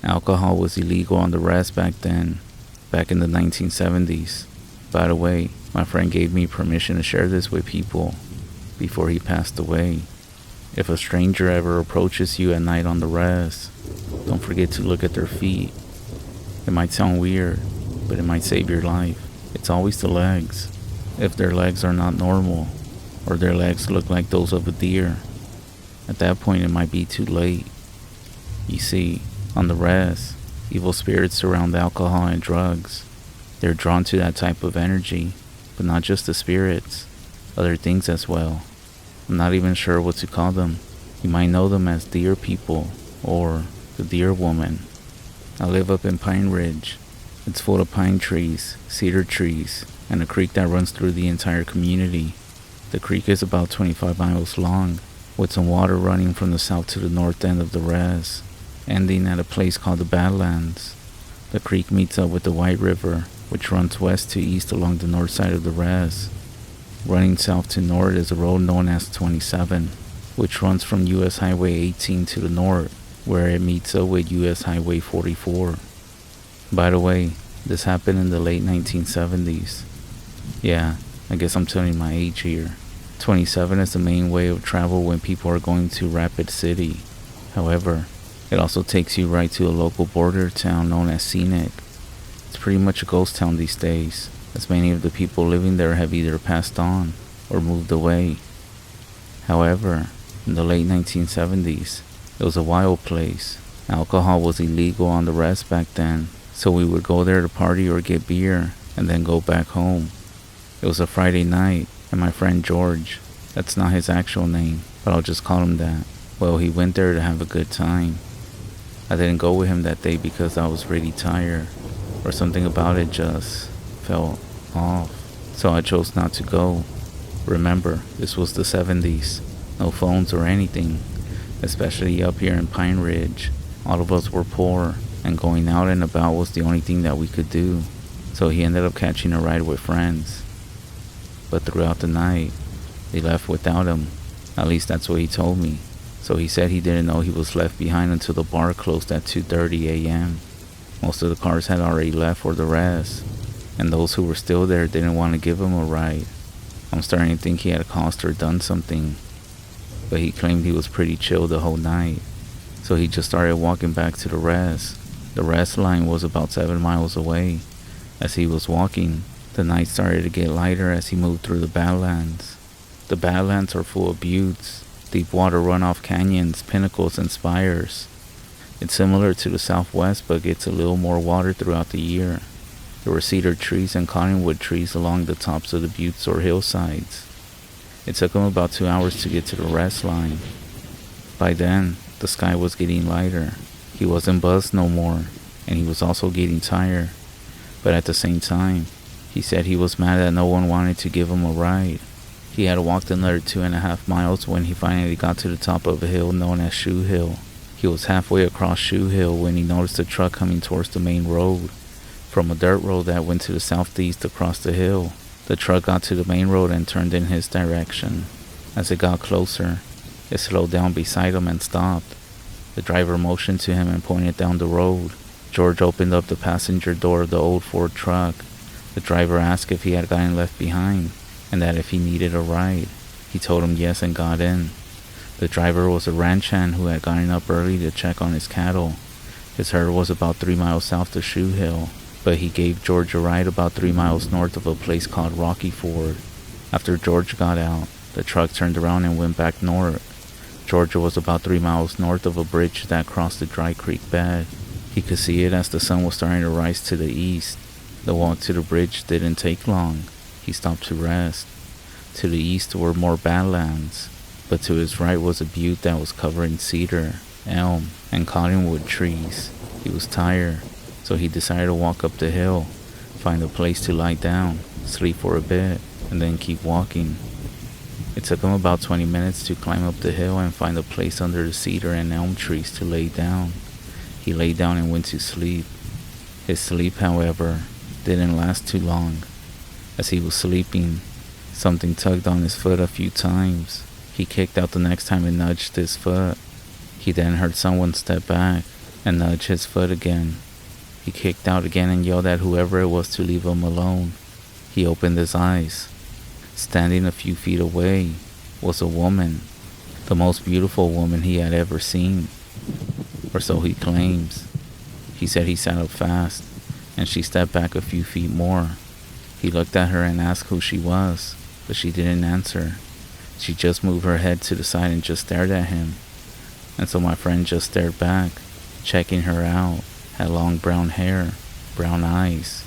Alcohol was illegal on the REZ back then, back in the 1970s. By the way, my friend gave me permission to share this with people before he passed away. If a stranger ever approaches you at night on the REZ, don't forget to look at their feet. It might sound weird, but it might save your life. It's always the legs. If their legs are not normal, or their legs look like those of a deer, at that point it might be too late. You see, on the REZ, evil spirits surround alcohol and drugs. They're drawn to that type of energy, but not just the spirits, other things as well. I'm not even sure what to call them. You might know them as deer people, or the deer woman. I live up in Pine Ridge. It's full of pine trees, cedar trees, and a creek that runs through the entire community. The creek is about 25 miles long, with some water running from the south to the north end of the REZ, ending at a place called the Badlands. The creek meets up with the White River, which runs west to east along the north side of the REZ. Running south to north is a road known as 27, which runs from US Highway 18 to the north, where it meets up with US Highway 44. By the way, this happened in the late 1970s. Yeah, I guess I'm telling my age here. 27 is the main way of travel when people are going to Rapid City. However, it also takes you right to a local border town known as Scenic. It's pretty much a ghost town these days, as many of the people living there have either passed on or moved away. However, in the late 1970s, it was a wild place. Alcohol was illegal on the REZ back then, so we would go there to party or get beer and then go back home. It was a Friday night, and my friend George, that's not his actual name, but I'll just call him that, well, he went there to have a good time. I didn't go with him that day because I was really tired, or something about it just felt off, so I chose not to go. Remember, this was the 70s, no phones or anything, especially up here in Pine Ridge. All of us were poor, and going out and about was the only thing that we could do, so he ended up catching a ride with friends. But throughout the night, they left without him. At least that's what he told me. So he said he didn't know he was left behind until the bar closed at 2:30 a.m. Most of the cars had already left for the REZ, and those who were still there didn't want to give him a ride. I'm starting to think he had caused or done something, but he claimed he was pretty chill the whole night. So he just started walking back to the REZ. The REZ line was about 7 miles away. As he was walking, the night started to get lighter as he moved through the Badlands. The Badlands are full of buttes, deep water runoff canyons, pinnacles, and spires. It's similar to the Southwest, but gets a little more water throughout the year. There were cedar trees and cottonwood trees along the tops of the buttes or hillsides. It took him about 2 hours to get to the REZ line. By then, the sky was getting lighter. He wasn't buzzed no more, and he was also getting tired. But at the same time, he said he was mad that no one wanted to give him a ride. He had walked another 2.5 miles when he finally got to the top of a hill known as Shoe Hill. He was halfway across Shoe Hill when he noticed a truck coming towards the main road, from a dirt road that went to the southeast across the hill. The truck got to the main road and turned in his direction. As it got closer, it slowed down beside him and stopped. The driver motioned to him and pointed down the road. George opened up the passenger door of the old Ford truck. The driver asked if he had gotten left behind, and that if he needed a ride. He told him yes and got in. The driver was a ranch hand who had gotten up early to check on his cattle. His herd was about 3 miles south of Shoe Hill, but he gave George a ride about 3 miles north of a place called Rocky Ford. After George got out, the truck turned around and went back north. Georgia was about 3 miles north of a bridge that crossed the dry creek bed. He could see it as the sun was starting to rise to the east. The walk to the bridge didn't take long. He stopped to rest. To the east were more badlands, but to his right was a butte that was covered in cedar, elm, and cottonwood trees. He was tired, so he decided to walk up the hill, find a place to lie down, sleep for a bit, and then keep walking. It took him about 20 minutes to climb up the hill and find a place under the cedar and elm trees to lay down. He lay down and went to sleep. His sleep, however, didn't last too long. As he was sleeping, something tugged on his foot a few times. He kicked out the next time it nudged his foot. He then heard someone step back. and nudged his foot again. He kicked out again and yelled at whoever it was to leave him alone. He opened his eyes. Standing a few feet away was a woman, the most beautiful woman he had ever seen, or so he claims. He said he sat up fast, and she stepped back a few feet more. He looked at her and asked who she was, but she didn't answer. She just moved her head to the side and just stared at him. And so my friend just stared back, checking her out. Had long brown hair, brown eyes.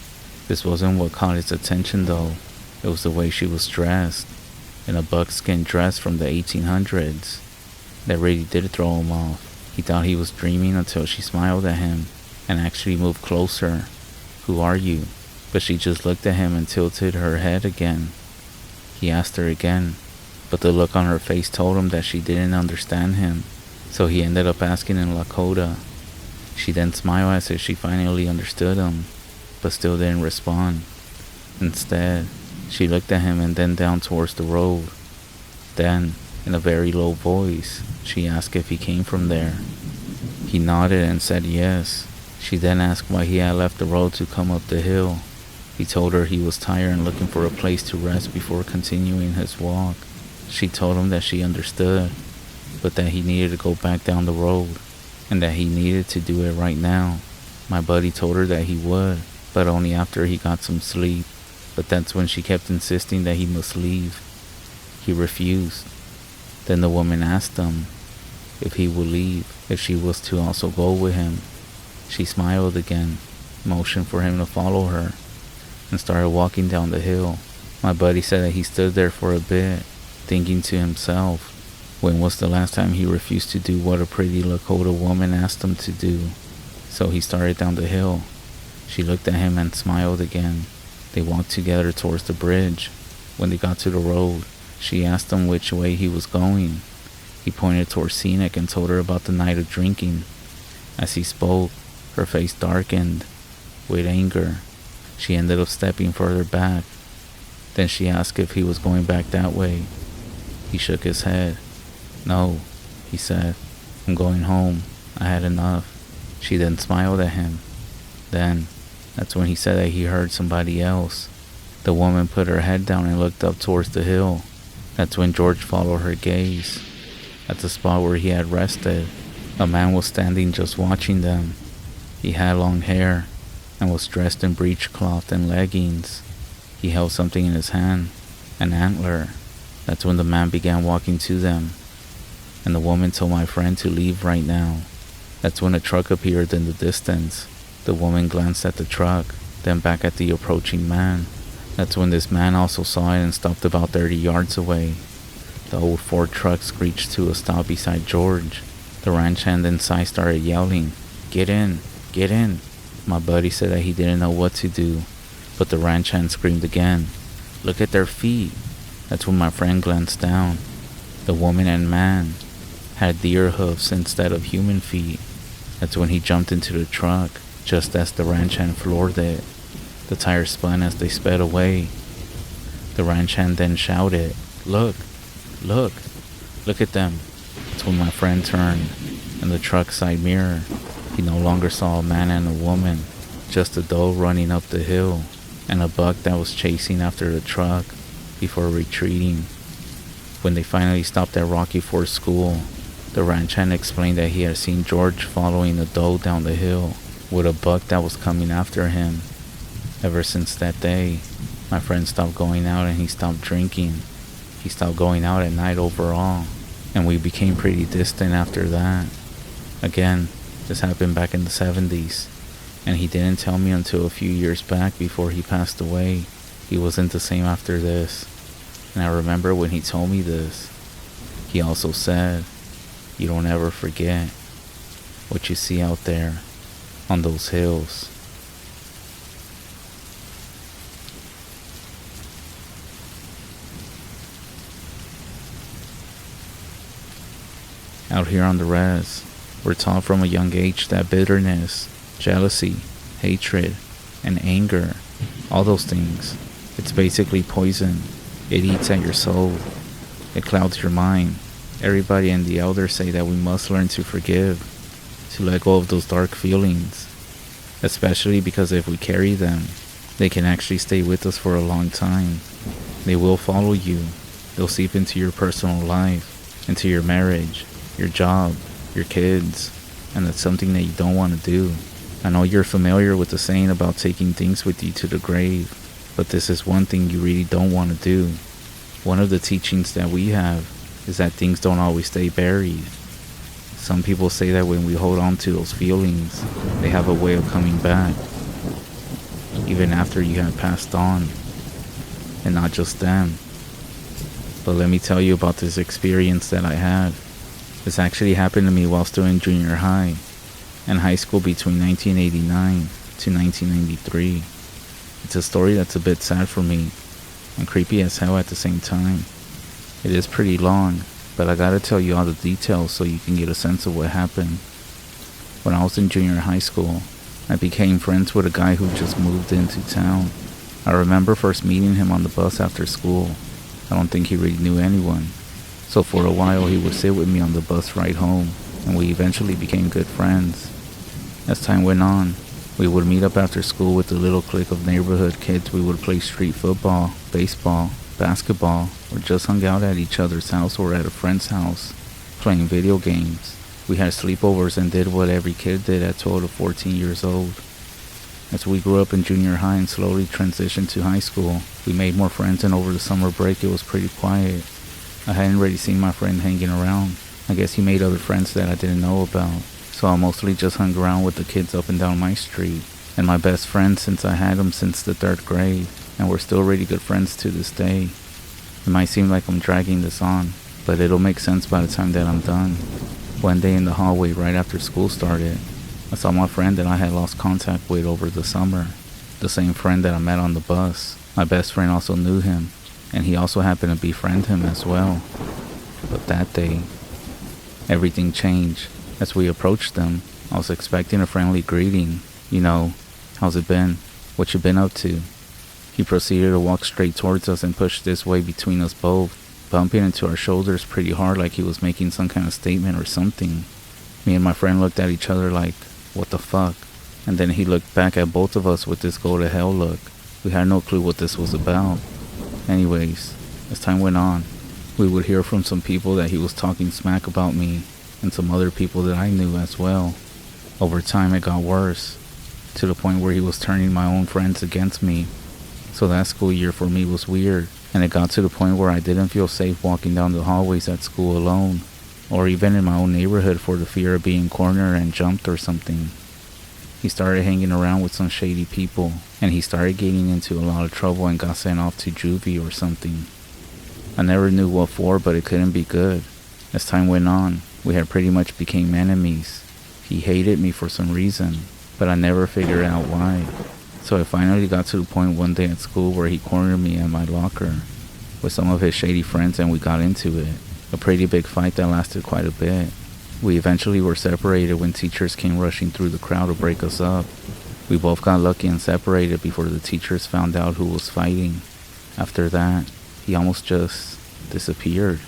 This wasn't what caught his attention though. It was the way she was dressed, in a buckskin dress from the 1800s. That really did throw him off. He thought he was dreaming until she smiled at him and actually moved closer. "Who are you?" But she just looked at him and tilted her head again. He asked her again, but the look on her face told him that she didn't understand him, so he ended up asking in Lakota. She then smiled as if she finally understood him, but still didn't respond. Instead, she looked at him and then down towards the road. Then, in a very low voice, she asked if he came from there. He nodded and said yes. She then asked why he had left the road to come up the hill. He told her he was tired and looking for a place to rest before continuing his walk. She told him that she understood, but that he needed to go back down the road, and that he needed to do it right now. My buddy told her that he would, but only after he got some sleep. But that's when she kept insisting that he must leave. He refused. Then the woman asked him if he would leave, if she was to also go with him. She smiled again, motioned for him to follow her, and started walking down the hill. My buddy said that he stood there for a bit, thinking to himself, when was the last time he refused to do what a pretty Lakota woman asked him to do? So he started down the hill. She looked at him and smiled again. They walked together towards the bridge. When they got to the road, she asked him which way he was going. He pointed towards Scenic and told her about the night of drinking. As he spoke, her face darkened with anger. She ended up stepping further back. Then she asked if he was going back that way. He shook his head. "No," he said. "I'm going home. I had enough." She then smiled at him. That's when he said that he heard somebody else. The woman put her head down and looked up towards the hill. That's when George followed her gaze. At the spot where he had rested, a man was standing just watching them. He had long hair and was dressed in breechcloth and leggings. He held something in his hand, an antler. That's when the man began walking to them, and the woman told my friend to leave right now. That's when a truck appeared in the distance. The woman glanced at the truck, then back at the approaching man. That's when this man also saw it and stopped about 30 yards away. The old Ford truck screeched to a stop beside George. The ranch hand inside started yelling, "Get in! Get in!" My buddy said that he didn't know what to do, but the ranch hand screamed again, "Look at their feet!" That's when my friend glanced down. The woman and man had deer hoofs instead of human feet. That's when he jumped into the truck, just as the ranch hand floored it. The tires spun as they sped away. The ranch hand then shouted, "Look! Look! Look at them!" That's when my friend turned. In the truck's side mirror, he no longer saw a man and a woman, just a doe running up the hill, and a buck that was chasing after the truck before retreating. When they finally stopped at Rocky Ford School, the ranch hand explained that he had seen George following a doe down the hill with a buck that was coming after him. Ever since that day, my friend stopped going out and he stopped drinking. He stopped going out at night overall, and we became pretty distant after that. Again, this happened back in the 70s, and he didn't tell me until a few years back before he passed away. He wasn't the same after this, and I remember when he told me this, he also said, "You don't ever forget what you see out there on those hills." Out here on the REZ, we're taught from a young age that bitterness, jealousy, hatred, and anger, all those things, it's basically poison. It eats at your soul. It clouds your mind. Everybody and the elders say that we must learn to forgive. to let go of those dark feelings, especially because if we carry them, they can actually stay with us for a long time. They will follow you. They'll seep into your personal life, into your marriage, your job, your kids, and that's something that you don't want to do. I know you're familiar with the saying about taking things with you to the grave, but this is one thing you really don't want to do. One of the teachings that we have is that things don't always stay buried. Some people say that when we hold on to those feelings, they have a way of coming back, even after you have passed on, and not just them. But let me tell you about this experience that I had. This actually happened to me while still in junior high and high school between 1989 to 1993. It's a story that's a bit sad for me and creepy as hell at the same time. It is pretty long, but I gotta tell you all the details so you can get a sense of what happened. When I was in junior high school, I became friends with a guy who just moved into town. I remember first meeting him on the bus after school. I don't think he really knew anyone, so for a while he would sit with me on the bus ride home, and we eventually became good friends. As time went on, we would meet up after school with a little clique of neighborhood kids. We would play street football, baseball, basketball, or just hung out at each other's house or at a friend's house, playing video games. We had sleepovers and did what every kid did at 12 to 14 years old. As we grew up in junior high and slowly transitioned to high school, we made more friends, and over the summer break it was pretty quiet. I hadn't really seen my friend hanging around. I guess he made other friends that I didn't know about, so I mostly just hung around with the kids up and down my street. And my best friend, since I had him since the 3rd grade, and we're still really good friends to this day. It might seem like I'm dragging this on, but it'll make sense by the time that I'm done. One day in the hallway right after school started, I saw my friend that I had lost contact with over the summer, the same friend that I met on the bus. My best friend also knew him, and he also happened to befriend him as well. But that day, everything changed. As we approached them, I was expecting a friendly greeting. You know, how's it been? What you been up to? He proceeded to walk straight towards us and push this way between us both, bumping into our shoulders pretty hard like he was making some kind of statement or something. Me and my friend looked at each other like, what the fuck? And then he looked back at both of us with this go to hell look. We had no clue what this was about. Anyways, as time went on, we would hear from some people that he was talking smack about me, and some other people that I knew as well. Over time it got worse, to the point where he was turning my own friends against me. So that school year for me was weird, and it got to the point where I didn't feel safe walking down the hallways at school alone, or even in my own neighborhood for the fear of being cornered and jumped or something. He started hanging around with some shady people, and he started getting into a lot of trouble and got sent off to juvie or something. I never knew what for, but it couldn't be good. As time went on, we had pretty much became enemies. He hated me for some reason, but I never figured out why. So it finally got to the point one day at school where he cornered me in my locker with some of his shady friends, and we got into it. A pretty big fight that lasted quite a bit. We eventually were separated when teachers came rushing through the crowd to break us up. We both got lucky and separated before the teachers found out who was fighting. After that, he almost just disappeared.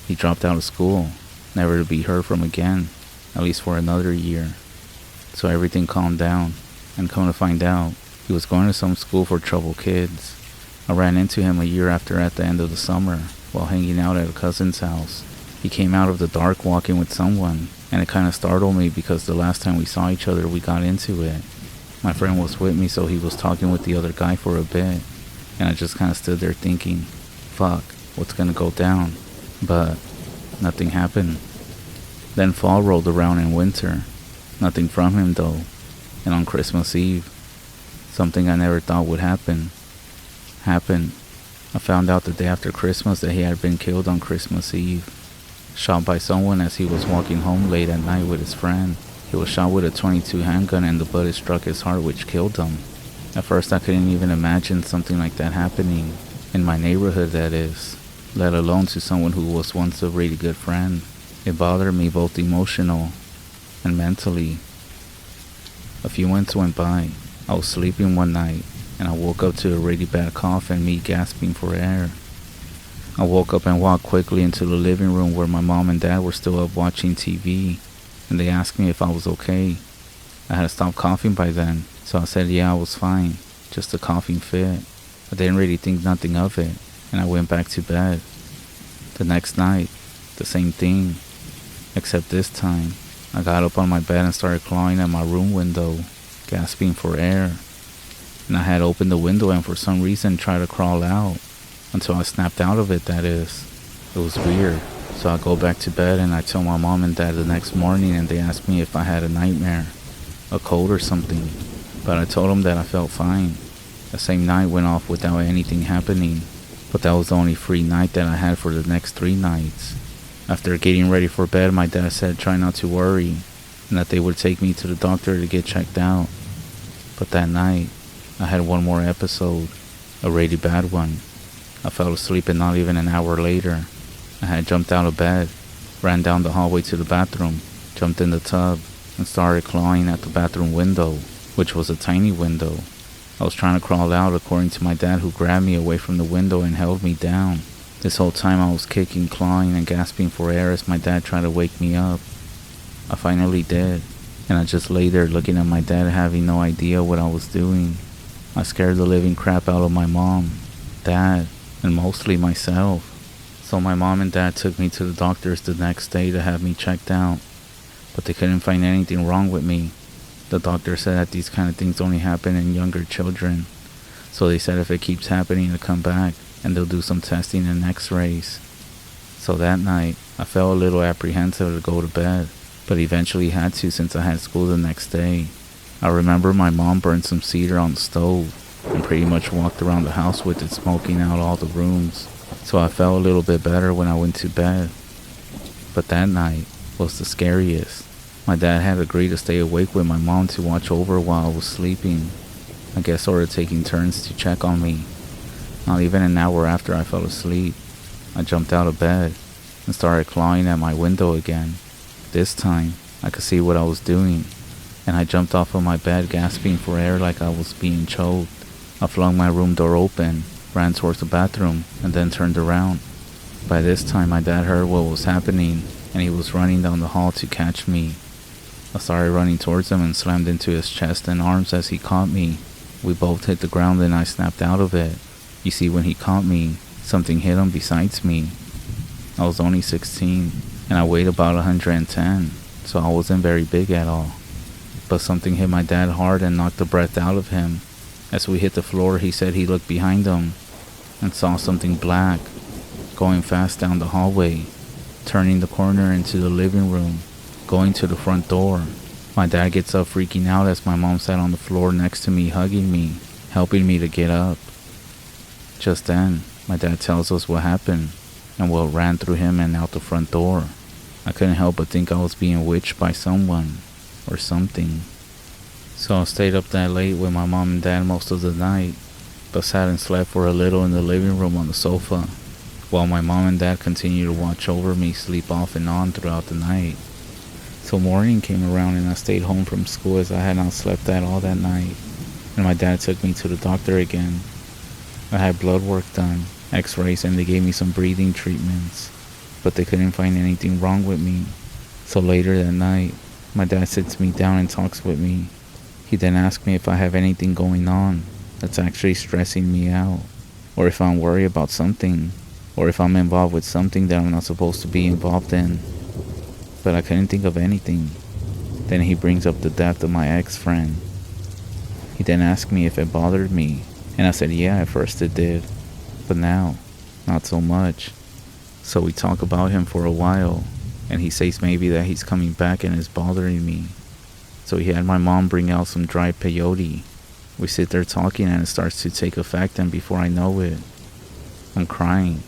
He dropped out of school, never to be heard from again, at least for another year. So everything calmed down, and come to find out, he was going to some school for troubled kids. I ran into him a year after at the end of the summer, while hanging out at a cousin's house. He came out of the dark walking with someone, and it kind of startled me because the last time we saw each other we got into it. My friend was with me, so he was talking with the other guy for a bit, and I just kind of stood there thinking, fuck, what's gonna go down? But nothing happened. Then fall rolled around in winter. Nothing from him though. And on Christmas Eve, something I never thought would happen, happened. I found out the day after Christmas that he had been killed on Christmas Eve, shot by someone as he was walking home late at night with his friend. He was shot with a .22 handgun, and the bullet struck his heart, which killed him. At first I couldn't even imagine something like that happening, in my neighborhood that is, let alone to someone who was once a really good friend. It bothered me both emotional and mentally. A few months went by. I was sleeping one night, and I woke up to a really bad cough and me gasping for air. I woke up and walked quickly into the living room where my mom and dad were still up watching TV. and they asked me if I was okay. I had stopped coughing by then, so I said yeah, I was fine, just a coughing fit. I didn't really think nothing of it, and I went back to bed. The next night, the same thing, except this time, I got up on my bed and started clawing at my room window, gasping for air. And I had opened the window and for some reason tried to crawl out, until I snapped out of it, that is. It was weird. So I go back to bed and I tell my mom and dad the next morning, and they ask me if I had a nightmare, a cold or something. But I told them that I felt fine. The same night went off without anything happening, but that was the only free night that I had for the next 3 nights. After getting ready for bed, my dad said try not to worry, and that they would take me to the doctor to get checked out. But that night, I had one more episode, a really bad one. I fell asleep and not even an hour later, I had jumped out of bed, ran down the hallway to the bathroom, jumped in the tub, and started clawing at the bathroom window, which was a tiny window. I was trying to crawl out according to my dad, who grabbed me away from the window and held me down. This whole time I was kicking, clawing, and gasping for air as my dad tried to wake me up. I finally did, and I just lay there looking at my dad, having no idea what I was doing. I scared the living crap out of my mom, dad, and mostly myself. So my mom and dad took me to the doctors the next day to have me checked out, but they couldn't find anything wrong with me. The doctor said that these kind of things only happen in younger children, so they said if it keeps happening to come back, and they'll do some testing and x-rays. So that night, I felt a little apprehensive to go to bed, but eventually had to since I had school the next day. I remember my mom burned some cedar on the stove, and pretty much walked around the house with it, smoking out all the rooms, so I felt a little bit better when I went to bed. But that night was the scariest. My dad had agreed to stay awake with my mom to watch over while I was sleeping. I guess sort of taking turns to check on me. Not even an hour after I fell asleep, I jumped out of bed and started clawing at my window again. This time, I could see what I was doing, and I jumped off of my bed gasping for air like I was being choked. I flung my room door open, ran towards the bathroom, and then turned around. By this time, my dad heard what was happening, and he was running down the hall to catch me. I started running towards him and slammed into his chest and arms as he caught me. We both hit the ground and I snapped out of it. You see, when he caught me, something hit him besides me. I was only 16, and I weighed about 110, so I wasn't very big at all. But something hit my dad hard and knocked the breath out of him. As we hit the floor, he said he looked behind him and saw something black going fast down the hallway, turning the corner into the living room, going to the front door. My dad gets up freaking out as my mom sat on the floor next to me, hugging me, helping me to get up. Just then, my dad tells us what happened and what ran through him and out the front door. I couldn't help but think I was being witched by someone or something. So I stayed up that late with my mom and dad most of the night, but sat and slept for a little in the living room on the sofa, while my mom and dad continued to watch over me sleep off and on throughout the night. So morning came around and I stayed home from school as I had not slept at all that night, and my dad took me to the doctor again. I had blood work done, x-rays, and they gave me some breathing treatments, but they couldn't find anything wrong with me. So later that night, my dad sits me down and talks with me. He then asks me if I have anything going on that's actually stressing me out, or if I'm worried about something, or if I'm involved with something that I'm not supposed to be involved in. But I couldn't think of anything. Then he brings up the death of my ex-friend. He then asked me if it bothered me, and I said yeah, at first it did, but now, not so much. So we talk about him for a while, and he says maybe that he's coming back and is bothering me. So he had my mom bring out some dried peyote. We sit there talking and it starts to take effect, and before I know it, I'm crying,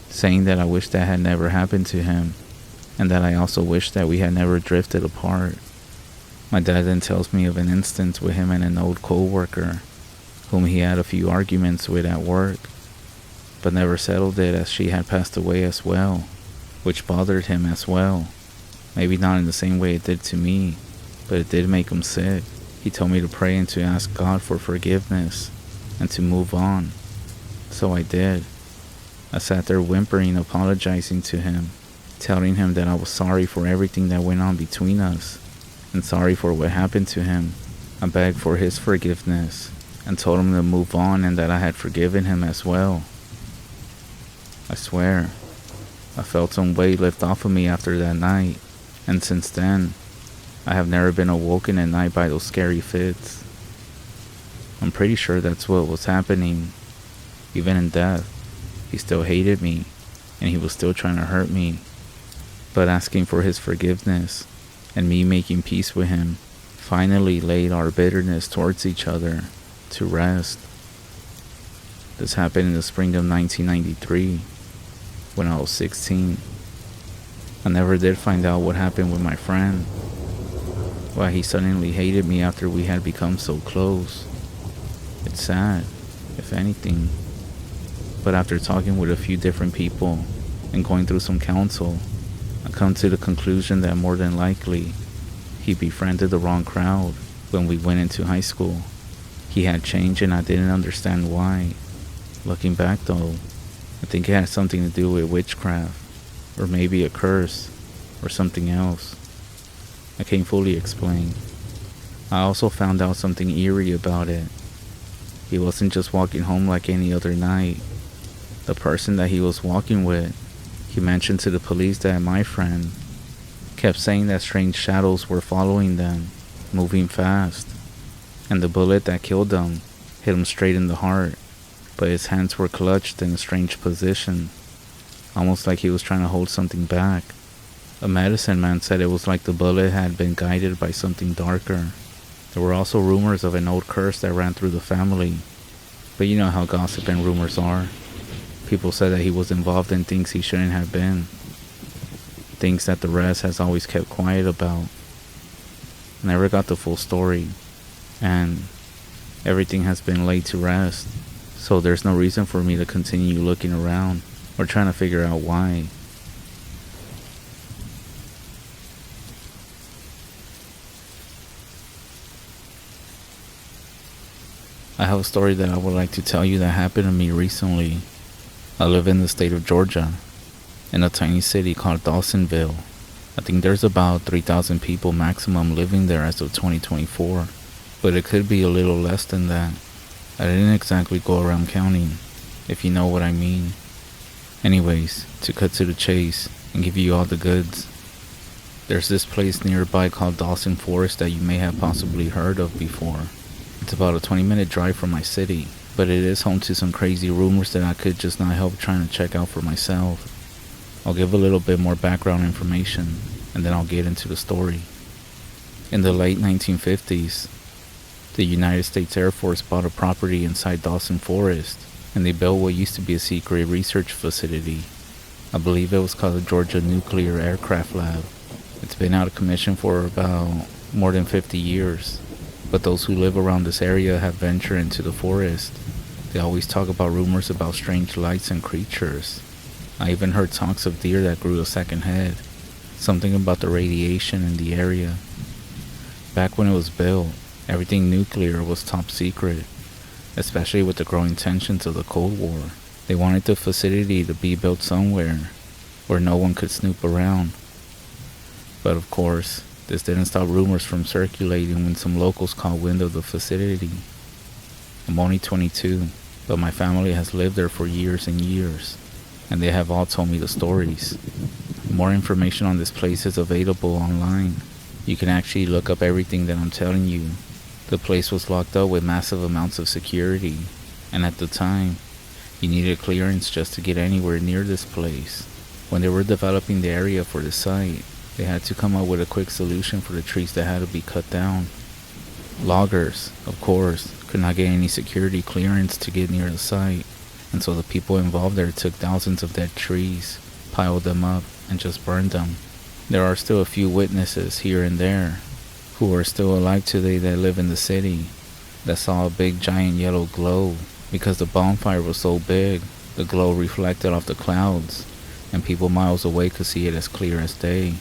saying that I wish that had never happened to him, and that I also wish that we had never drifted apart. My dad then tells me of an instance with him and an old co-worker, whom he had a few arguments with at work, but never settled it as she had passed away as well, which bothered him as well. Maybe not in the same way it did to me, but it did make him sick. He told me to pray and to ask God for forgiveness and to move on. So I did. I sat there whimpering, apologizing to him, telling him that I was sorry for everything that went on between us and sorry for what happened to him. I begged for his forgiveness and told him to move on and that I had forgiven him as well. I swear, I felt some weight lift off of me after that night, and since then, I have never been awoken at night by those scary fits. I'm pretty sure that's what was happening. Even in death, he still hated me, and he was still trying to hurt me. But asking for his forgiveness, and me making peace with him, finally laid our bitterness towards each other to rest. This happened in the spring of 1993, when I was 16. I never did find out what happened with my friend, why he suddenly hated me after we had become so close. It's sad, if anything. But after talking with a few different people and going through some counsel, I come to the conclusion that more than likely, he befriended the wrong crowd when we went into high school. He had changed and I didn't understand why. Looking back though, I think it had something to do with witchcraft, or maybe a curse, or something else. I can't fully explain. I also found out something eerie about it. He wasn't just walking home like any other night. The person that he was walking with, he mentioned to the police that my friend kept saying that strange shadows were following them, moving fast, and the bullet that killed them hit him straight in the heart, but his hands were clutched in a strange position, almost like he was trying to hold something back. A medicine man said it was like the bullet had been guided by something darker. There were also rumors of an old curse that ran through the family, but you know how gossip and rumors are. People said that he was involved in things he shouldn't have been, things that the REZ has always kept quiet about. I never got the full story, and everything has been laid to rest, so there's no reason for me to continue looking around or trying to figure out why. I have a story that I would like to tell you that happened to me recently. I live in the state of Georgia, in a tiny city called Dawsonville. I think there's about 3,000 people maximum living there as of 2024, but it could be a little less than that. I didn't exactly go around counting, if you know what I mean. Anyways, to cut to the chase and give you all the goods, there's this place nearby called Dawson Forest that you may have possibly heard of before. It's about a 20-minute drive from my city, but it is home to some crazy rumors that I could just not help trying to check out for myself. I'll give a little bit more background information, and then I'll get into the story. In the late 1950s, the United States Air Force bought a property inside Dawson Forest, and they built what used to be a secret research facility. I believe it was called the Georgia Nuclear Aircraft Lab. It's been out of commission for about more than 50 years, but those who live around this area have ventured into the forest. They always talk about rumors about strange lights and creatures. I even heard talks of deer that grew a second head, something about the radiation in the area. Back when it was built, everything nuclear was top secret, especially with the growing tensions of the Cold War. They wanted the facility to be built somewhere where no one could snoop around. But of course, this didn't stop rumors from circulating when some locals caught wind of the facility. I'm only 22, but my family has lived there for years and years, and they have all told me the stories. More information on this place is available online. You can actually look up everything that I'm telling you. The place was locked up with massive amounts of security, and at the time, you needed clearance just to get anywhere near this place. When they were developing the area for the site, they had to come up with a quick solution for the trees that had to be cut down. Loggers, of course, could not get any security clearance to get near the site, and so the people involved there took thousands of dead trees, piled them up, and just burned them. There are still a few witnesses here and there who are still alive today that live in the city that saw a big giant yellow glow because the bonfire was so big, the glow reflected off the clouds, and people miles away could see it as clear as day.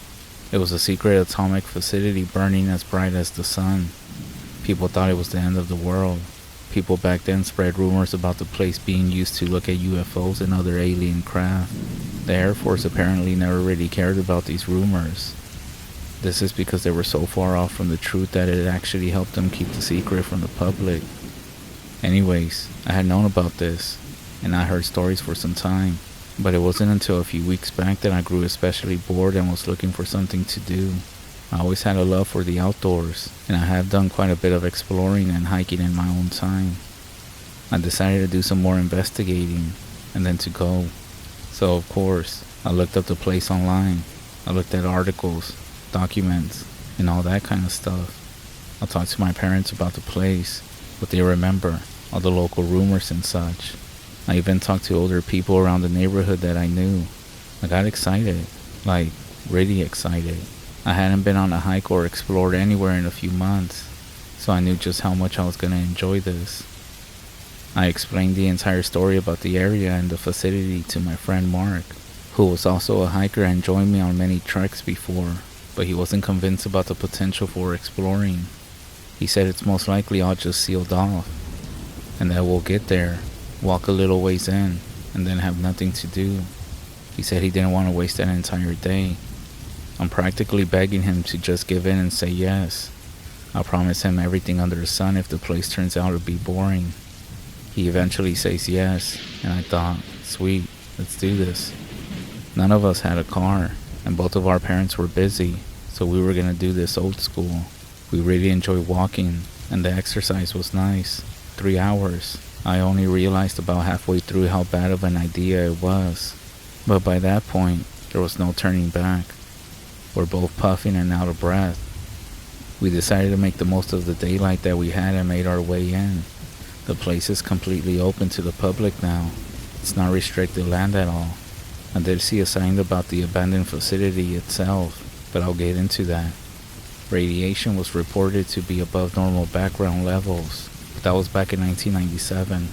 It was a secret atomic facility burning as bright as the sun. People thought it was the end of the world. People back then spread rumors about the place being used to look at UFOs and other alien craft. The Air Force apparently never really cared about these rumors. This is because they were so far off from the truth that it actually helped them keep the secret from the public. Anyways, I had known about this, and I heard stories for some time, but it wasn't until a few weeks back that I grew especially bored and was looking for something to do. I always had a love for the outdoors, and I have done quite a bit of exploring and hiking in my own time. I decided to do some more investigating, and then to go. So of course, I looked up the place online. I looked at articles, documents, and all that kind of stuff. I talked to my parents about the place, what they remember, all the local rumors and such. I even talked to older people around the neighborhood that I knew. I got excited, like really excited. I hadn't been on a hike or explored anywhere in a few months, so I knew just how much I was going to enjoy this. I explained the entire story about the area and the facility to my friend Mark, who was also a hiker and joined me on many treks before, but he wasn't convinced about the potential for exploring. He said it's most likely all just sealed off, and that we'll get there, walk a little ways in, and then have nothing to do. He said he didn't want to waste an entire day. I'm practically begging him to just give in and say yes. I'll promise him everything under the sun if the place turns out to be boring. He eventually says yes, and I thought, sweet, let's do this. None of us had a car, and both of our parents were busy, so we were gonna do this old school. We really enjoyed walking, and the exercise was nice. 3 hours. I only realized about halfway through how bad of an idea it was. But by that point, there was no turning back. We're both puffing and out of breath. We decided to make the most of the daylight that we had and made our way in. The place is completely open to the public now. It's not restricted land at all. I did see a sign about the abandoned facility itself, but I'll get into that. Radiation was reported to be above normal background levels, but that was back in 1997,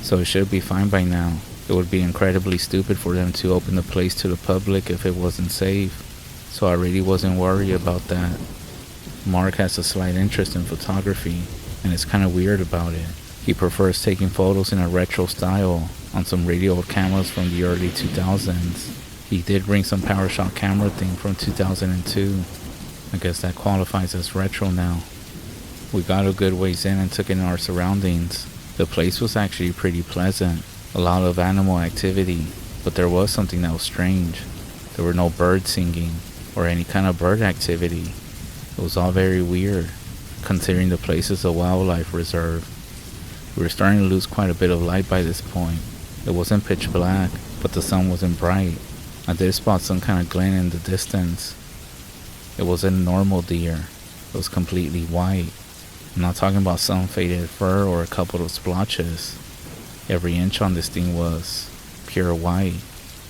so it should be fine by now. It would be incredibly stupid for them to open the place to the public if it wasn't safe, so I really wasn't worried about that. Mark has a slight interest in photography, and is kind of weird about it. He prefers taking photos in a retro style on some radio cameras from the early 2000s. He did bring some PowerShot camera thing from 2002. I guess that qualifies as retro now. We got a good ways in and took in our surroundings. The place was actually pretty pleasant. A lot of animal activity, but there was something that was strange. There were no birds singing or any kind of bird activity. It was all very weird, considering the place is a wildlife reserve. We were starting to lose quite a bit of light by this point. It wasn't pitch black, but the sun wasn't bright. I did spot some kind of glint in the distance. It wasn't a normal deer. It was completely white. I'm not talking about some faded fur or a couple of splotches. Every inch on this thing was pure white.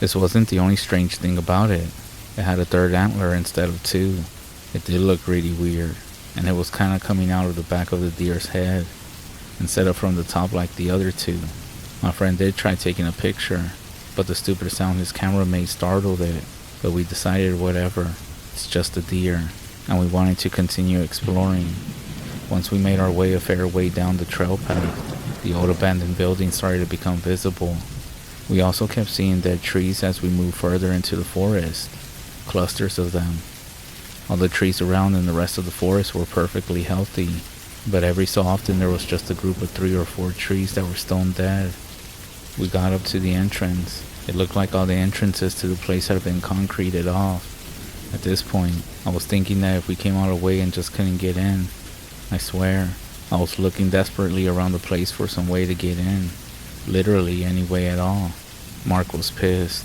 This wasn't the only strange thing about it. It had a third antler instead of 2. It did look really weird, and it was kind of coming out of the back of the deer's head, instead of from the top like the other 2. My friend did try taking a picture, but the stupid sound his camera made startled it, but we decided whatever, it's just a deer, and we wanted to continue exploring. Once we made our way a fair way down the trail path, the old abandoned building started to become visible. We also kept seeing dead trees as we moved further into the forest, clusters of them. All the trees around in the rest of the forest were perfectly healthy, but every so often there was just a group of 3 or 4 trees that were stone dead. We got up to the entrance. It looked like all the entrances to the place had been concreted off. At this point, I was thinking that if we came all the way and just couldn't get in, I swear, I was looking desperately around the place for some way to get in. Literally any way at all. Mark was pissed.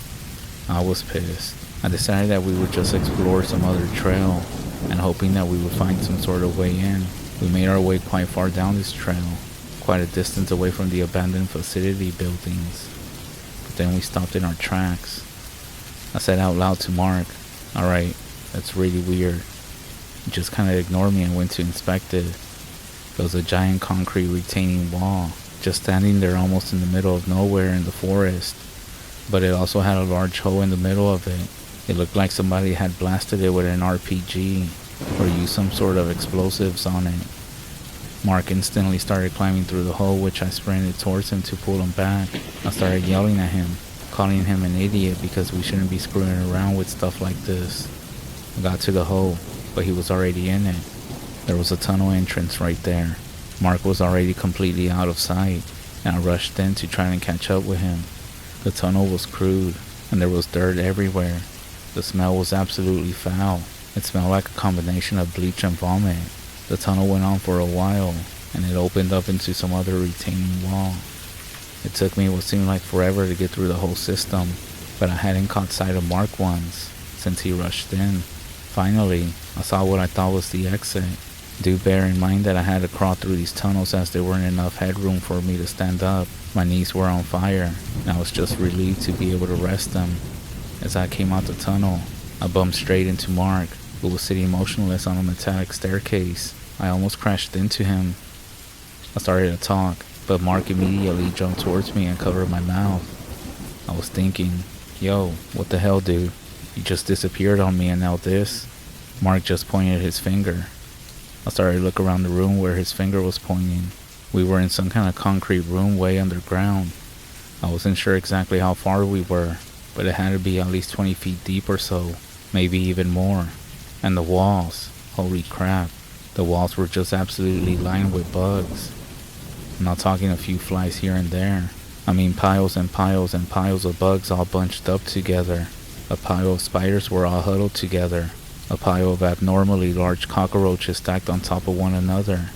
I was pissed. I decided that we would just explore some other trail, and hoping that we would find some sort of way in. We made our way quite far down this trail, quite a distance away from the abandoned facility buildings. But then we stopped in our tracks. I said out loud to Mark, "Alright, that's really weird." He just kind of ignored me and went to inspect it. There was a giant concrete retaining wall, just standing there almost in the middle of nowhere in the forest. But it also had a large hole in the middle of it. It looked like somebody had blasted it with an RPG, or used some sort of explosives on it. Mark instantly started climbing through the hole, which I sprinted towards him to pull him back. I started yelling at him, calling him an idiot because we shouldn't be screwing around with stuff like this. I got to the hole, but he was already in it. There was a tunnel entrance right there. Mark was already completely out of sight, and I rushed in to try and catch up with him. The tunnel was crude, and there was dirt everywhere. The smell was absolutely foul. It smelled like a combination of bleach and vomit. The tunnel went on for a while, and it opened up into some other retaining wall. It took me what seemed like forever to get through the whole system, but I hadn't caught sight of Mark once, since he rushed in. Finally, I saw what I thought was the exit. Do bear in mind that I had to crawl through these tunnels as there weren't enough headroom for me to stand up. My knees were on fire, and I was just relieved to be able to rest them. As I came out the tunnel, I bumped straight into Mark, who was sitting motionless on a metallic staircase. I almost crashed into him. I started to talk, but Mark immediately jumped towards me and covered my mouth. I was thinking, yo, what the hell, dude? You just disappeared on me and now this? Mark just pointed his finger. I started to look around the room where his finger was pointing. We were in some kind of concrete room way underground. I wasn't sure exactly how far we were, but it had to be at least 20 feet deep or so, maybe even more. And the walls, holy crap, the walls were just absolutely lined with bugs. I'm not talking a few flies here and there. I mean piles and piles and piles of bugs all bunched up together. A pile of spiders were all huddled together. A pile of abnormally large cockroaches stacked on top of one another,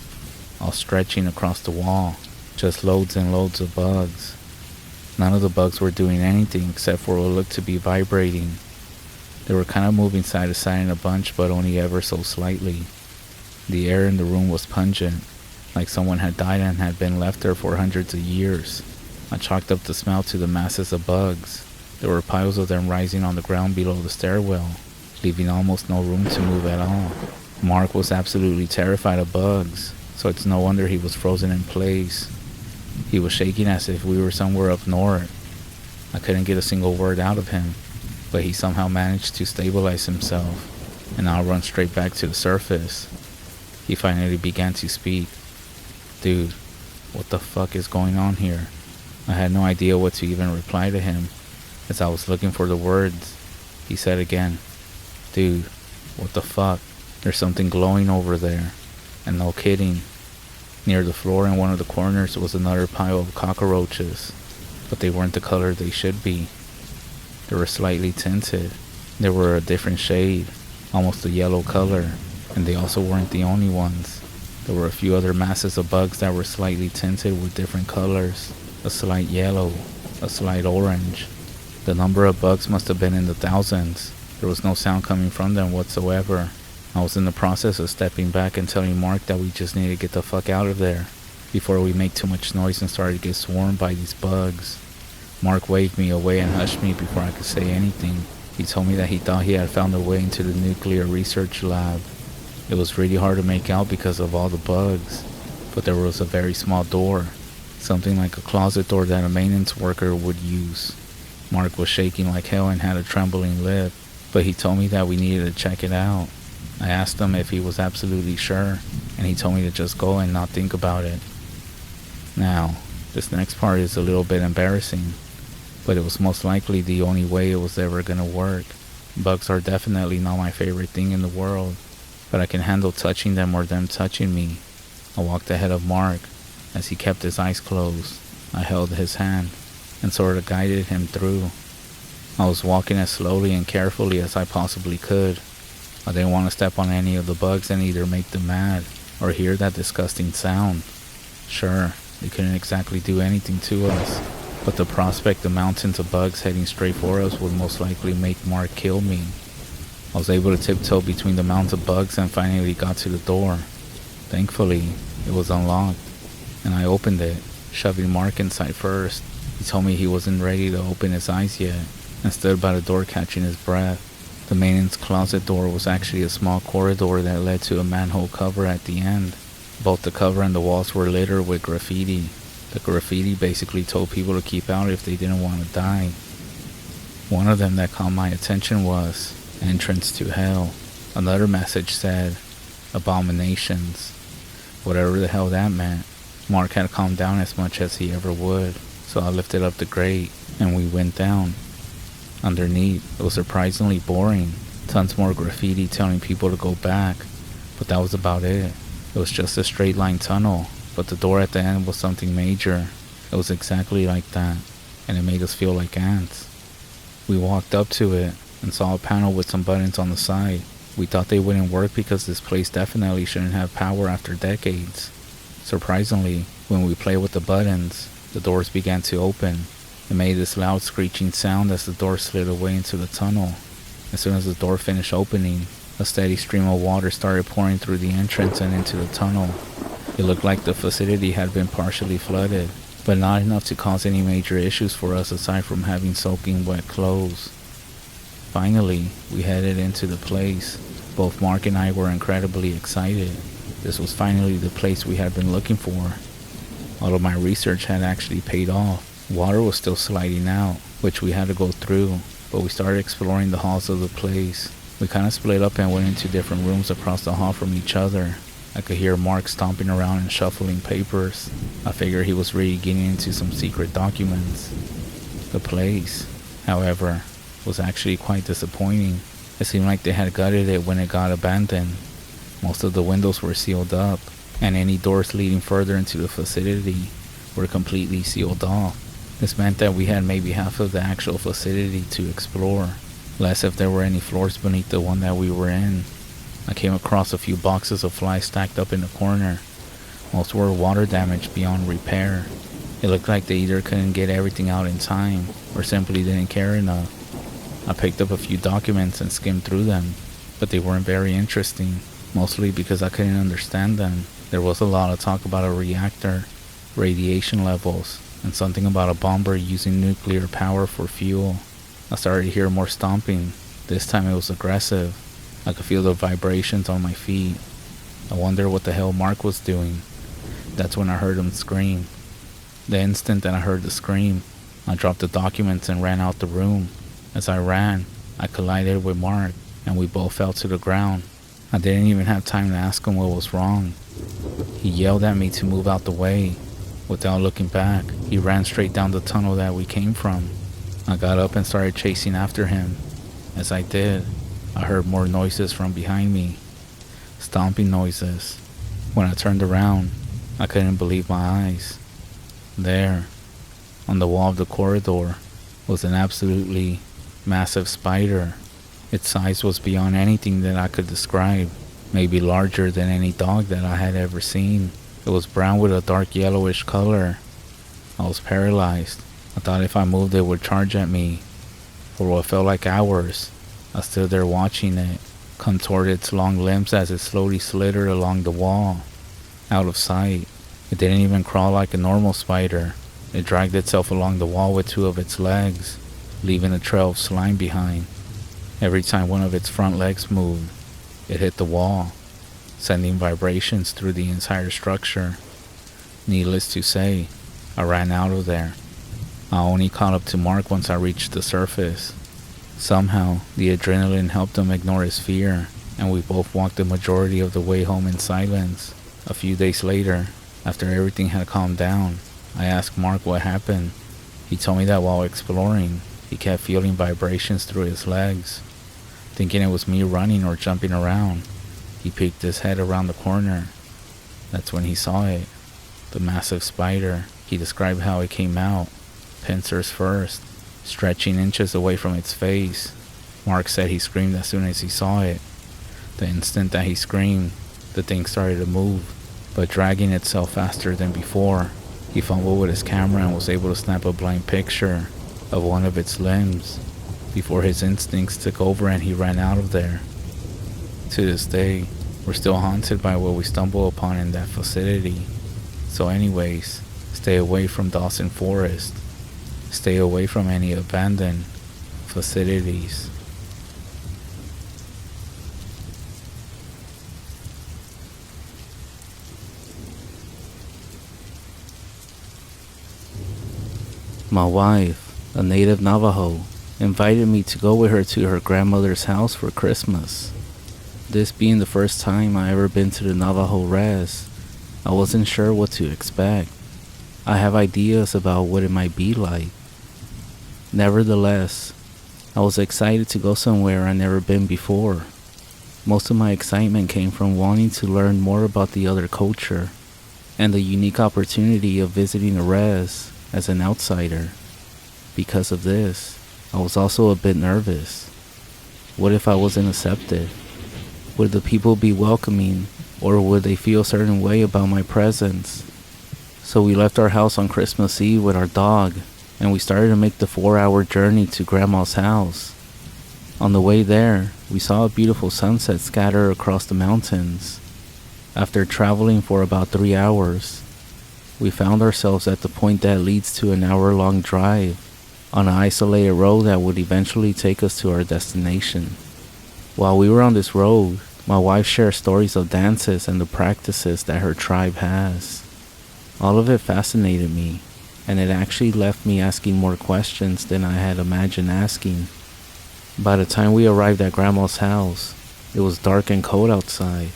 all stretching across the wall. Just loads and loads of bugs. None of the bugs were doing anything except for what looked to be vibrating. They were kind of moving side to side in a bunch, but only ever so slightly. The air in the room was pungent, like someone had died and had been left there for hundreds of years. I chalked up the smell to the masses of bugs. There were piles of them rising on the ground below the stairwell, leaving almost no room to move at all. Mark was absolutely terrified of bugs, so it's no wonder he was frozen in place. He was shaking as if we were somewhere up north. I couldn't get a single word out of him, but he somehow managed to stabilize himself, and I'll run straight back to the surface. He finally began to speak. Dude, what the fuck is going on here? I had no idea what to even reply to him. As I was looking for the words, he said again, dude, what the fuck? There's something glowing over there. And no kidding. Near the floor in one of the corners was another pile of cockroaches, but they weren't the color they should be. They were slightly tinted. They were a different shade, almost a yellow color, and they also weren't the only ones. There were a few other masses of bugs that were slightly tinted with different colors, a slight yellow, a slight orange. The number of bugs must have been in the thousands. There was no sound coming from them whatsoever. I was in the process of stepping back and telling Mark that we just needed to get the fuck out of there before we make too much noise and started to get swarmed by these bugs. Mark waved me away and hushed me before I could say anything. He told me that he thought he had found a way into the nuclear research lab. It was really hard to make out because of all the bugs, but there was a very small door, something like a closet door that a maintenance worker would use. Mark was shaking like hell and had a trembling lip, but he told me that we needed to check it out. I asked him if he was absolutely sure, and he told me to just go and not think about it. Now, this next part is a little bit embarrassing, but it was most likely the only way it was ever gonna work. Bugs are definitely not my favorite thing in the world, but I can handle touching them or them touching me. I walked ahead of Mark as he kept his eyes closed. I held his hand and sort of guided him through. I was walking as slowly and carefully as I possibly could. I didn't want to step on any of the bugs and either make them mad or hear that disgusting sound. Sure, they couldn't exactly do anything to us, but the prospect of mountains of bugs heading straight for us would most likely make Mark kill me. I was able to tiptoe between the mounds of bugs and finally got to the door. Thankfully, it was unlocked, and I opened it, shoving Mark inside first. He told me he wasn't ready to open his eyes yet, and stood by the door catching his breath. The maintenance closet door was actually a small corridor that led to a manhole cover at the end. Both the cover and the walls were littered with graffiti. The graffiti basically told people to keep out if they didn't want to die. One of them that caught my attention was, "Entrance to Hell." Another message said, "Abominations." Whatever the hell that meant. Mark had calmed down as much as he ever would, so I lifted up the grate and we went down. Underneath, it was surprisingly boring. Tons more graffiti telling people to go back, but that was about it. It was just a straight line tunnel, but the door at the end was something major. It was exactly like that, and it made us feel like ants. We walked up to it and saw a panel with some buttons on the side. We thought they wouldn't work because this place definitely shouldn't have power after decades. Surprisingly, when we played with the buttons, the doors began to open. It made this loud screeching sound as the door slid away into the tunnel. As soon as the door finished opening, a steady stream of water started pouring through the entrance and into the tunnel. It looked like the facility had been partially flooded, but not enough to cause any major issues for us aside from having soaking wet clothes. Finally, we headed into the place. Both Mark and I were incredibly excited. This was finally the place we had been looking for. All of my research had actually paid off. Water was still sliding out, which we had to go through, but we started exploring the halls of the place. We kind of split up and went into different rooms across the hall from each other. I could hear Mark stomping around and shuffling papers. I figured he was really getting into some secret documents. The place, however, was actually quite disappointing. It seemed like they had gutted it when it got abandoned. Most of the windows were sealed up, and any doors leading further into the facility were completely sealed off. This meant that we had maybe half of the actual facility to explore, less if there were any floors beneath the one that we were in. I came across a few boxes of flies stacked up in the corner. Most were water damaged beyond repair. It looked like they either couldn't get everything out in time, or simply didn't care enough. I picked up a few documents and skimmed through them, but they weren't very interesting, mostly because I couldn't understand them. There was a lot of talk about a reactor, radiation levels, and something about a bomber using nuclear power for fuel. I started to hear more stomping. This time it was aggressive. I could feel the vibrations on my feet. I wondered what the hell Mark was doing. That's when I heard him scream. The instant that I heard the scream, I dropped the documents and ran out the room. As I ran, I collided with Mark, and we both fell to the ground. I didn't even have time to ask him what was wrong. He yelled at me to move out the way. Without looking back, he ran straight down the tunnel that we came from. I got up and started chasing after him. As I did, I heard more noises from behind me. Stomping noises. When I turned around, I couldn't believe my eyes. There, on the wall of the corridor, was an absolutely massive spider. Its size was beyond anything that I could describe, maybe larger than any dog that I had ever seen. It was brown with a dark yellowish color. I was paralyzed. I thought if I moved it would charge at me. For what felt like hours, I stood there watching it, contort its long limbs as it slowly slithered along the wall, out of sight. It didn't even crawl like a normal spider. It dragged itself along the wall with two of its legs, leaving a trail of slime behind. Every time one of its front legs moved, it hit the wall, sending vibrations through the entire structure. Needless to say, I ran out of there. I only caught up to Mark once I reached the surface. Somehow, the adrenaline helped him ignore his fear, and we both walked the majority of the way home in silence. A few days later, after everything had calmed down, I asked Mark what happened. He told me that while exploring, he kept feeling vibrations through his legs. Thinking it was me running or jumping around, he peeked his head around the corner. That's when he saw it. The massive spider. He described how it came out, pincers first, stretching inches away from its face. Mark said he screamed as soon as he saw it. The instant that he screamed, the thing started to move, but dragging itself faster than before. He fumbled with his camera and was able to snap a blind picture of one of its limbs before his instincts took over and he ran out of there. To this day, we're still haunted by what we stumble upon in that facility. So anyways, stay away from Dawson Forest. Stay away from any abandoned facilities. My wife, a native Navajo, invited me to go with her to her grandmother's house for Christmas. This being the first time I ever been to the Navajo REZ, I wasn't sure what to expect. I have ideas about what it might be like. Nevertheless, I was excited to go somewhere I'd never been before. Most of my excitement came from wanting to learn more about the other culture and the unique opportunity of visiting a REZ as an outsider. Because of this, I was also a bit nervous. What if I wasn't accepted? Would the people be welcoming, or would they feel a certain way about my presence? So we left our house on Christmas Eve with our dog, and we started to make the 4-hour journey to Grandma's house. On the way there, we saw a beautiful sunset scatter across the mountains. After traveling for about 3 hours, we found ourselves at the point that leads to an hour-long drive on an isolated road that would eventually take us to our destination. While we were on this road, my wife shared stories of dances and the practices that her tribe has. All of it fascinated me, and it actually left me asking more questions than I had imagined asking. By the time we arrived at Grandma's house, it was dark and cold outside.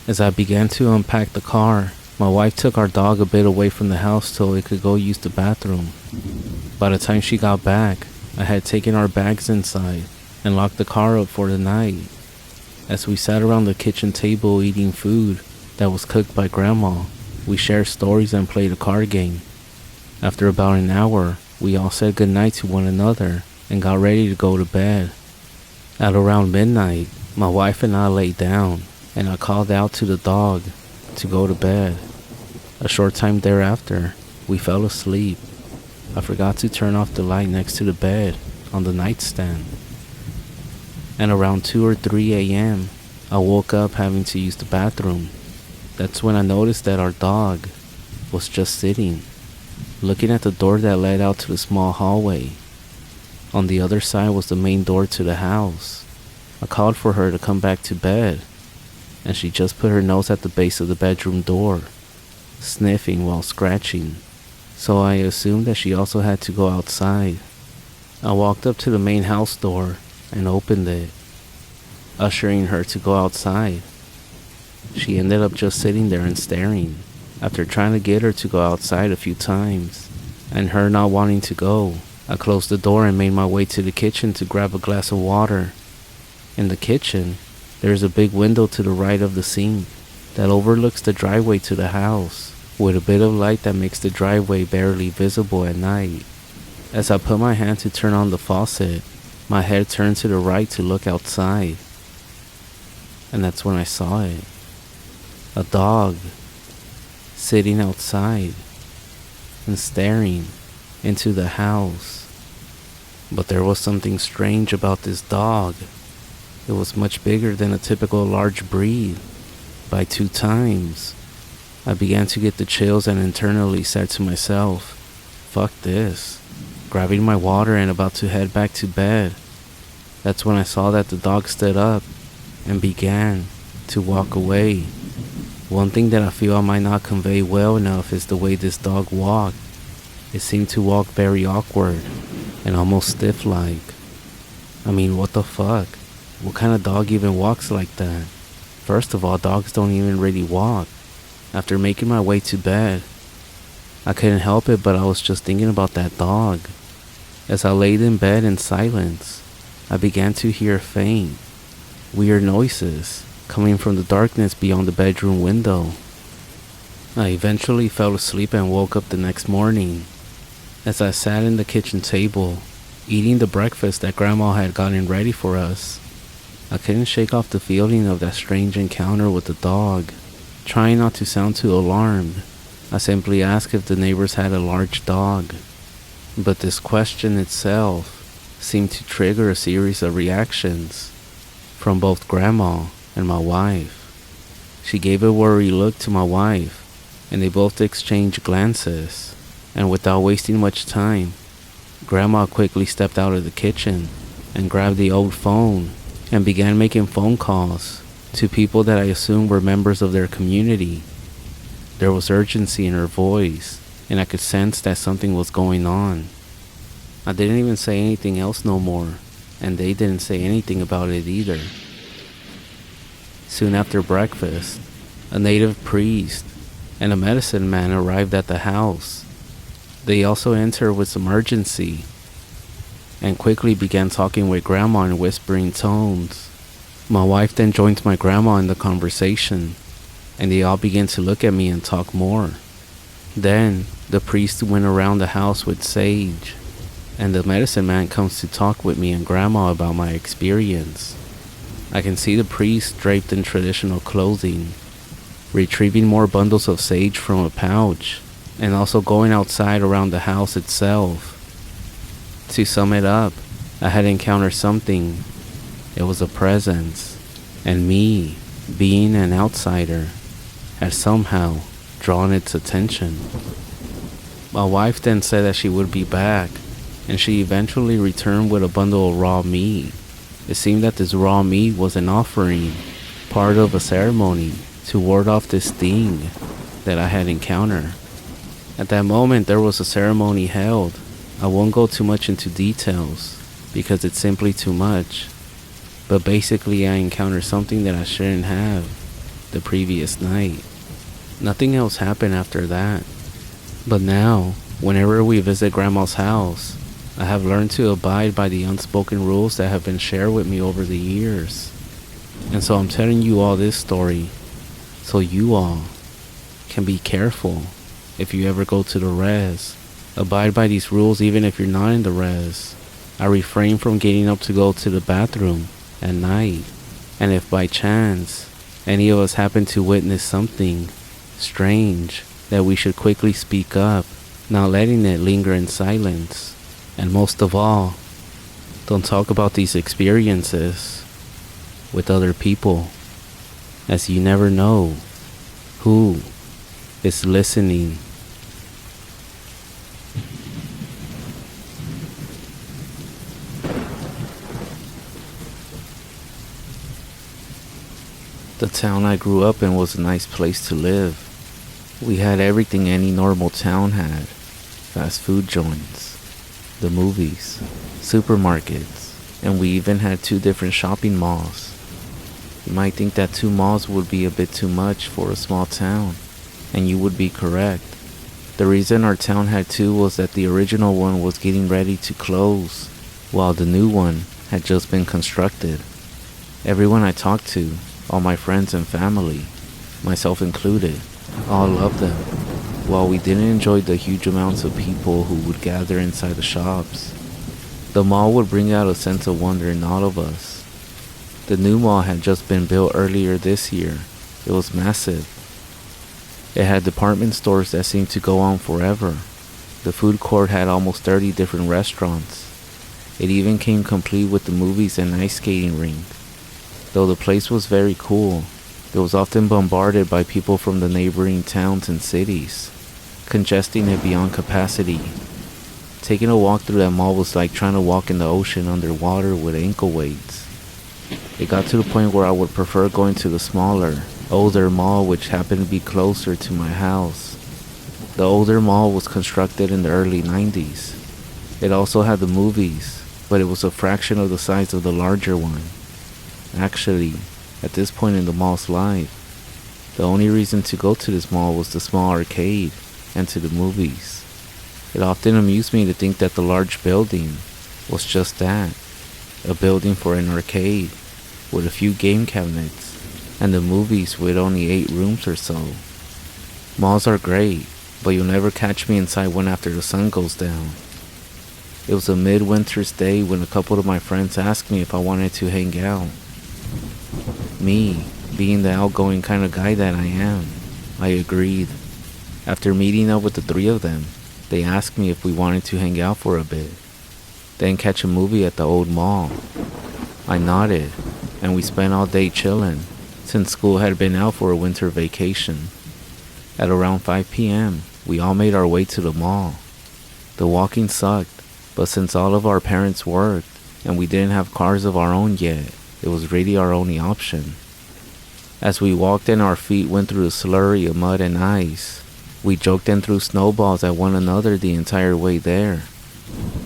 As I began to unpack the car, my wife took our dog a bit away from the house so it could go use the bathroom. By the time she got back, I had taken our bags inside and locked the car up for the night. As we sat around the kitchen table eating food that was cooked by Grandma, we shared stories and played a card game. After about an hour, we all said goodnight to one another and got ready to go to bed. At around midnight, my wife and I laid down, and I called out to the dog to go to bed. A short time thereafter, we fell asleep. I forgot to turn off the light next to the bed on the nightstand. And around 2 or 3 a.m., I woke up having to use the bathroom. That's when I noticed that our dog was just sitting, looking at the door that led out to the small hallway. On the other side was the main door to the house. I called for her to come back to bed, and she just put her nose at the base of the bedroom door, sniffing while scratching. So I assumed that she also had to go outside. I walked up to the main house door and opened it, ushering her to go outside. She ended up just sitting there and staring. After trying to get her to go outside a few times, and her not wanting to go, I closed the door and made my way to the kitchen to grab a glass of water. In the kitchen, there is a big window to the right of the sink that overlooks the driveway to the house, with a bit of light that makes the driveway barely visible at night. As I put my hand to turn on the faucet, my head turned to the right to look outside. And that's when I saw it. A dog, sitting outside and staring into the house. But there was something strange about this dog. It was much bigger than a typical large breed, by 2 times. I began to get the chills and internally said to myself, fuck this. Grabbing my water and about to head back to bed, that's when I saw that the dog stood up and began to walk away. One thing that I feel I might not convey well enough is the way this dog walked. It seemed to walk very awkward and almost stiff-like. I mean, what the fuck? What kind of dog even walks like that? First of all, dogs don't even really walk. After making my way to bed, I couldn't help it, but I was just thinking about that dog. As I laid in bed in silence, I began to hear faint, weird noises coming from the darkness beyond the bedroom window. I eventually fell asleep and woke up the next morning. As I sat in the kitchen table, eating the breakfast that Grandma had gotten ready for us, I couldn't shake off the feeling of that strange encounter with the dog. Trying not to sound too alarmed, I simply asked if the neighbors had a large dog. But this question itself seemed to trigger a series of reactions from both Grandma and my wife. She gave a worried look to my wife, and they both exchanged glances. And without wasting much time, Grandma quickly stepped out of the kitchen and grabbed the old phone and began making phone calls to people that I assumed were members of their community. There was urgency in her voice, and I could sense that something was going on. I didn't even say anything else no more, and they didn't say anything about it either. Soon after breakfast, a native priest and a medicine man arrived at the house. They also entered with some urgency, and quickly began talking with Grandma in whispering tones. My wife then joined my grandma in the conversation, and they all began to look at me and talk more. Then, the priest went around the house with sage, and the medicine man comes to talk with me and Grandma about my experience. I can see the priest draped in traditional clothing, retrieving more bundles of sage from a pouch, and also going outside around the house itself. To sum it up, I had encountered something. It was a presence, and me, being an outsider, had somehow drawn its attention. My wife then said that she would be back, and she eventually returned with a bundle of raw meat. It seemed that this raw meat was an offering, part of a ceremony to ward off this thing that I had encountered. At that moment, there was a ceremony held. I won't go too much into details because it's simply too much, but basically I encountered something that I shouldn't have the previous night. Nothing else happened after that. But now, whenever we visit Grandma's house, I have learned to abide by the unspoken rules that have been shared with me over the years. And so I'm telling you all this story so you all can be careful if you ever go to the REZ. Abide by these rules even if you're not in the REZ. I refrain from getting up to go to the bathroom at night. And if by chance any of us happen to witness something strange, that we should quickly speak up, not letting it linger in silence. And most of all, don't talk about these experiences with other people, as you never know who is listening. The town I grew up in was a nice place to live. We had everything any normal town had. Fast food joints, the movies, supermarkets, and we even had 2 different shopping malls. You might think that 2 malls would be a bit too much for a small town, and you would be correct. The reason our town had 2 was that the original one was getting ready to close, while the new one had just been constructed. Everyone I talked to, all my friends and family, myself included, all loved them. While we didn't enjoy the huge amounts of people who would gather inside the shops, the mall would bring out a sense of wonder in all of us. The new mall had just been built earlier this year. It was massive. It had department stores that seemed to go on forever. The food court had almost 30 different restaurants. It even came complete with the movies and ice skating rink. Though the place was very cool, it was often bombarded by people from the neighboring towns and cities, congesting it beyond capacity. Taking a walk through that mall was like trying to walk in the ocean underwater with ankle weights. It got to the point where I would prefer going to the smaller, older mall, which happened to be closer to my house. The older mall was constructed in the early 90s. It also had the movies, but it was a fraction of the size of the larger one. Actually, at this point in the mall's life, the only reason to go to this mall was the small arcade and to the movies. It often amused me to think that the large building was just that, a building for an arcade with a few game cabinets, and the movies with only 8 rooms or so. Malls are great, but you'll never catch me inside one after the sun goes down. It was a midwinter's day when a couple of my friends asked me if I wanted to hang out. Me, being the outgoing kind of guy that I am, I agreed. After meeting up with the 3 of them, they asked me if we wanted to hang out for a bit, then catch a movie at the old mall. I nodded, and we spent all day chilling, since school had been out for a winter vacation. At around 5 p.m., we all made our way to the mall. The walking sucked, but since all of our parents worked, and we didn't have cars of our own yet, it was really our only option. As we walked and our feet went through the slurry of mud and ice, we joked and threw snowballs at one another the entire way there.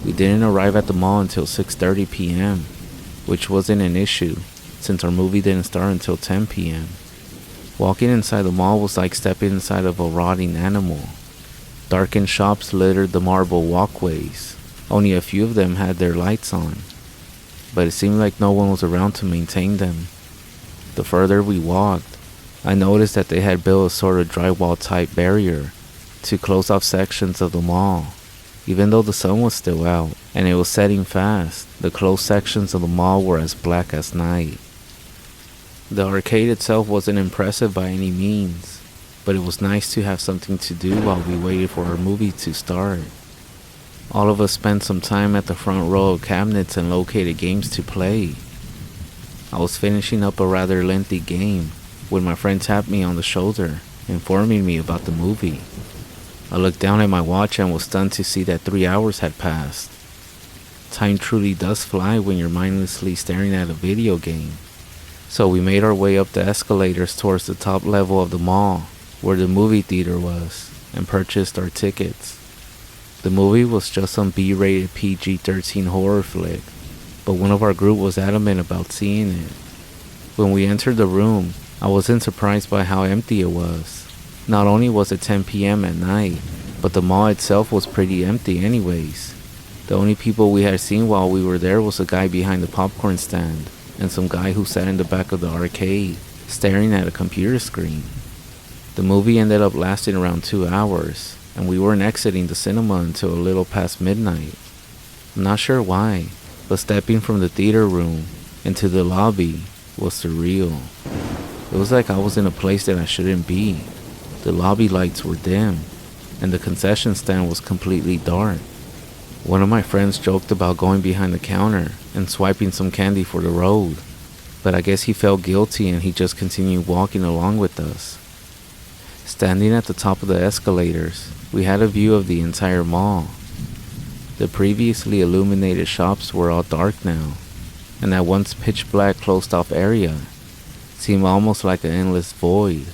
We didn't arrive at the mall until 6:30 p.m., which wasn't an issue, since our movie didn't start until 10 p.m. Walking inside the mall was like stepping inside of a rotting animal. Darkened shops littered the marble walkways. Only a few of them had their lights on, but it seemed like no one was around to maintain them. The further we walked, I noticed that they had built a sort of drywall type barrier to close off sections of the mall. Even though the sun was still out and it was setting fast, the closed sections of the mall were as black as night. The arcade itself wasn't impressive by any means, but it was nice to have something to do while we waited for our movie to start. All of us spent some time at the front row of cabinets and located games to play. I was finishing up a rather lengthy game when my friend tapped me on the shoulder, informing me about the movie. I looked down at my watch and was stunned to see that 3 hours had passed. Time truly does fly when you're mindlessly staring at a video game. So we made our way up the escalators towards the top level of the mall, where the movie theater was, and purchased our tickets. The movie was just some B-rated PG-13 horror flick, but one of our group was adamant about seeing it. When we entered the room, I wasn't surprised by how empty it was. Not only was it 10 p.m. at night, but the mall itself was pretty empty anyways. The only people we had seen while we were there was a guy behind the popcorn stand, and some guy who sat in the back of the arcade, staring at a computer screen. The movie ended up lasting around 2 hours, and we weren't exiting the cinema until a little past midnight. I'm not sure why, but stepping from the theater room into the lobby was surreal. It was like I was in a place that I shouldn't be. The lobby lights were dim, and the concession stand was completely dark. One of my friends joked about going behind the counter and swiping some candy for the road, but I guess he felt guilty and he just continued walking along with us. Standing at the top of the escalators, we had a view of the entire mall. The previously illuminated shops were all dark now, and that once pitch black closed off area seemed almost like an endless void.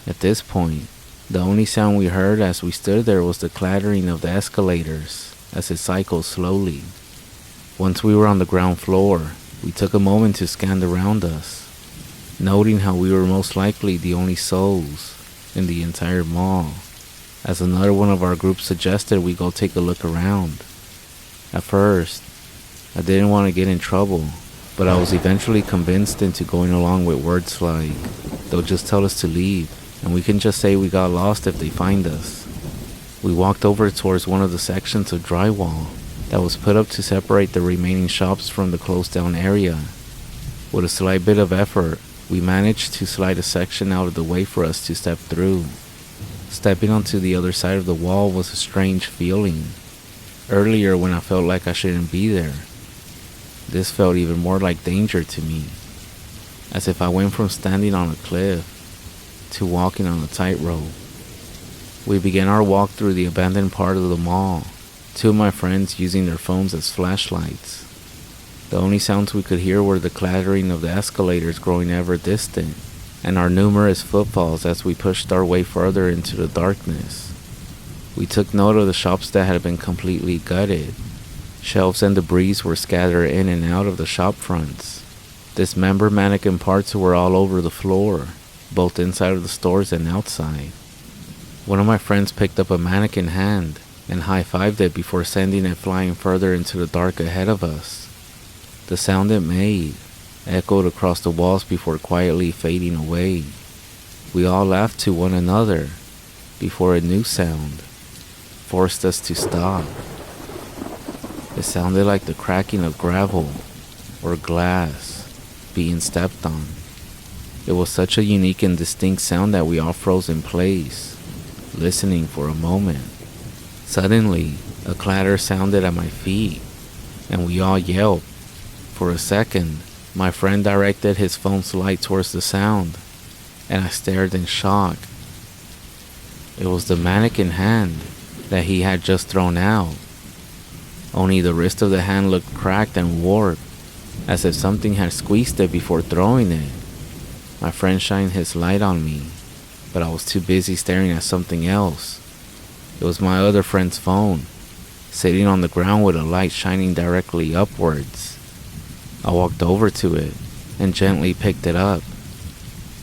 At this point, the only sound we heard as we stood there was the clattering of the escalators as it cycled slowly. Once we were on the ground floor, we took a moment to scan around us, noting how we were most likely the only souls in the entire mall, as another one of our group suggested we go take a look around. At first, I didn't want to get in trouble, but I was eventually convinced into going along with words like, they'll just tell us to leave, and we can just say we got lost if they find us. We walked over towards one of the sections of drywall that was put up to separate the remaining shops from the closed down area. With a slight bit of effort, we managed to slide a section out of the way for us to step through. Stepping onto the other side of the wall was a strange feeling. Earlier when I felt like I shouldn't be there, this felt even more like danger to me, as if I went from standing on a cliff to walking on a tightrope. We began our walk through the abandoned part of the mall, two of my friends using their phones as flashlights. The only sounds we could hear were the clattering of the escalators growing ever distant, and our numerous footfalls as we pushed our way further into the darkness. We took note of the shops that had been completely gutted. Shelves and debris were scattered in and out of the shop fronts. Dismembered mannequin parts were all over the floor, both inside of the stores and outside. One of my friends picked up a mannequin hand and high-fived it before sending it flying further into the dark ahead of us. The sound it made echoed across the walls before quietly fading away. We all laughed to one another before a new sound forced us to stop. It sounded like the cracking of gravel or glass being stepped on. It was such a unique and distinct sound that we all froze in place, listening for a moment. Suddenly, a clatter sounded at my feet, and we all yelped. For a second, my friend directed his phone's light towards the sound, and I stared in shock. It was the mannequin hand that he had just thrown out. Only the wrist of the hand looked cracked and warped, as if something had squeezed it before throwing it. My friend shined his light on me, but I was too busy staring at something else. It was my other friend's phone, sitting on the ground with a light shining directly upwards. I walked over to it and gently picked it up.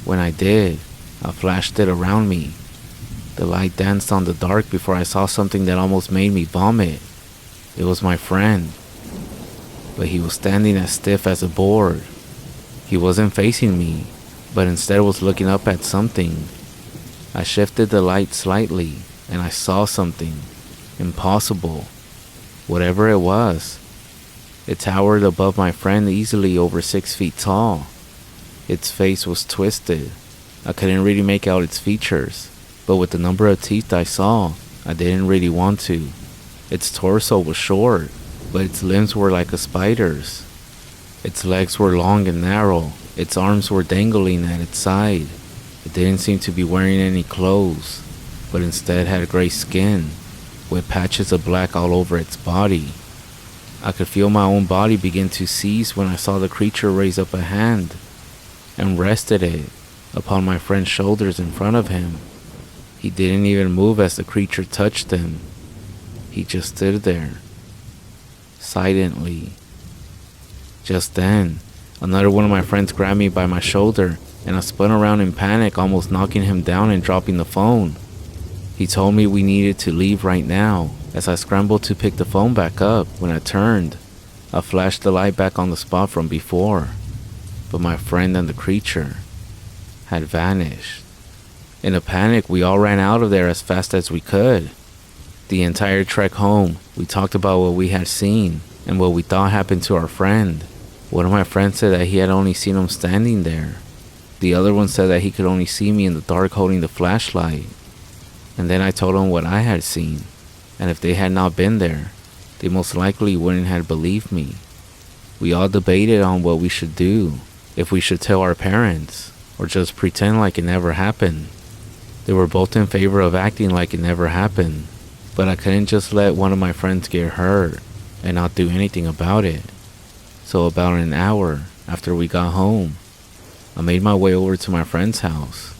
When I did, I flashed it around me. The light danced on the dark before I saw something that almost made me vomit. It was my friend, but he was standing as stiff as a board. He wasn't facing me, but instead was looking up at something. I shifted the light slightly, and I saw something impossible. Whatever it was, it towered above my friend easily over 6 feet tall. Its face was twisted. I couldn't really make out its features, but with the number of teeth I saw, I didn't really want to. Its torso was short, but its limbs were like a spider's. Its legs were long and narrow. Its arms were dangling at its side. It didn't seem to be wearing any clothes, but instead had gray skin, with patches of black all over its body. I could feel my own body begin to seize when I saw the creature raise up a hand and rested it upon my friend's shoulders in front of him. He didn't even move as the creature touched him. He just stood there, silently. Just then, another one of my friends grabbed me by my shoulder, and I spun around in panic, almost knocking him down and dropping the phone. He told me we needed to leave right now. As I scrambled to pick the phone back up, when I turned, I flashed the light back on the spot from before, but my friend and the creature had vanished. In a panic, we all ran out of there as fast as we could. The entire trek home, we talked about what we had seen and what we thought happened to our friend. One of my friends said that he had only seen him standing there. The other one said that he could only see me in the dark holding the flashlight. And then I told him what I had seen, and if they had not been there, they most likely wouldn't have believed me. We all debated on what we should do, if we should tell our parents, or just pretend like it never happened. They were both in favor of acting like it never happened, but I couldn't just let one of my friends get hurt and not do anything about it. So about an hour after we got home, I made my way over to my friend's house,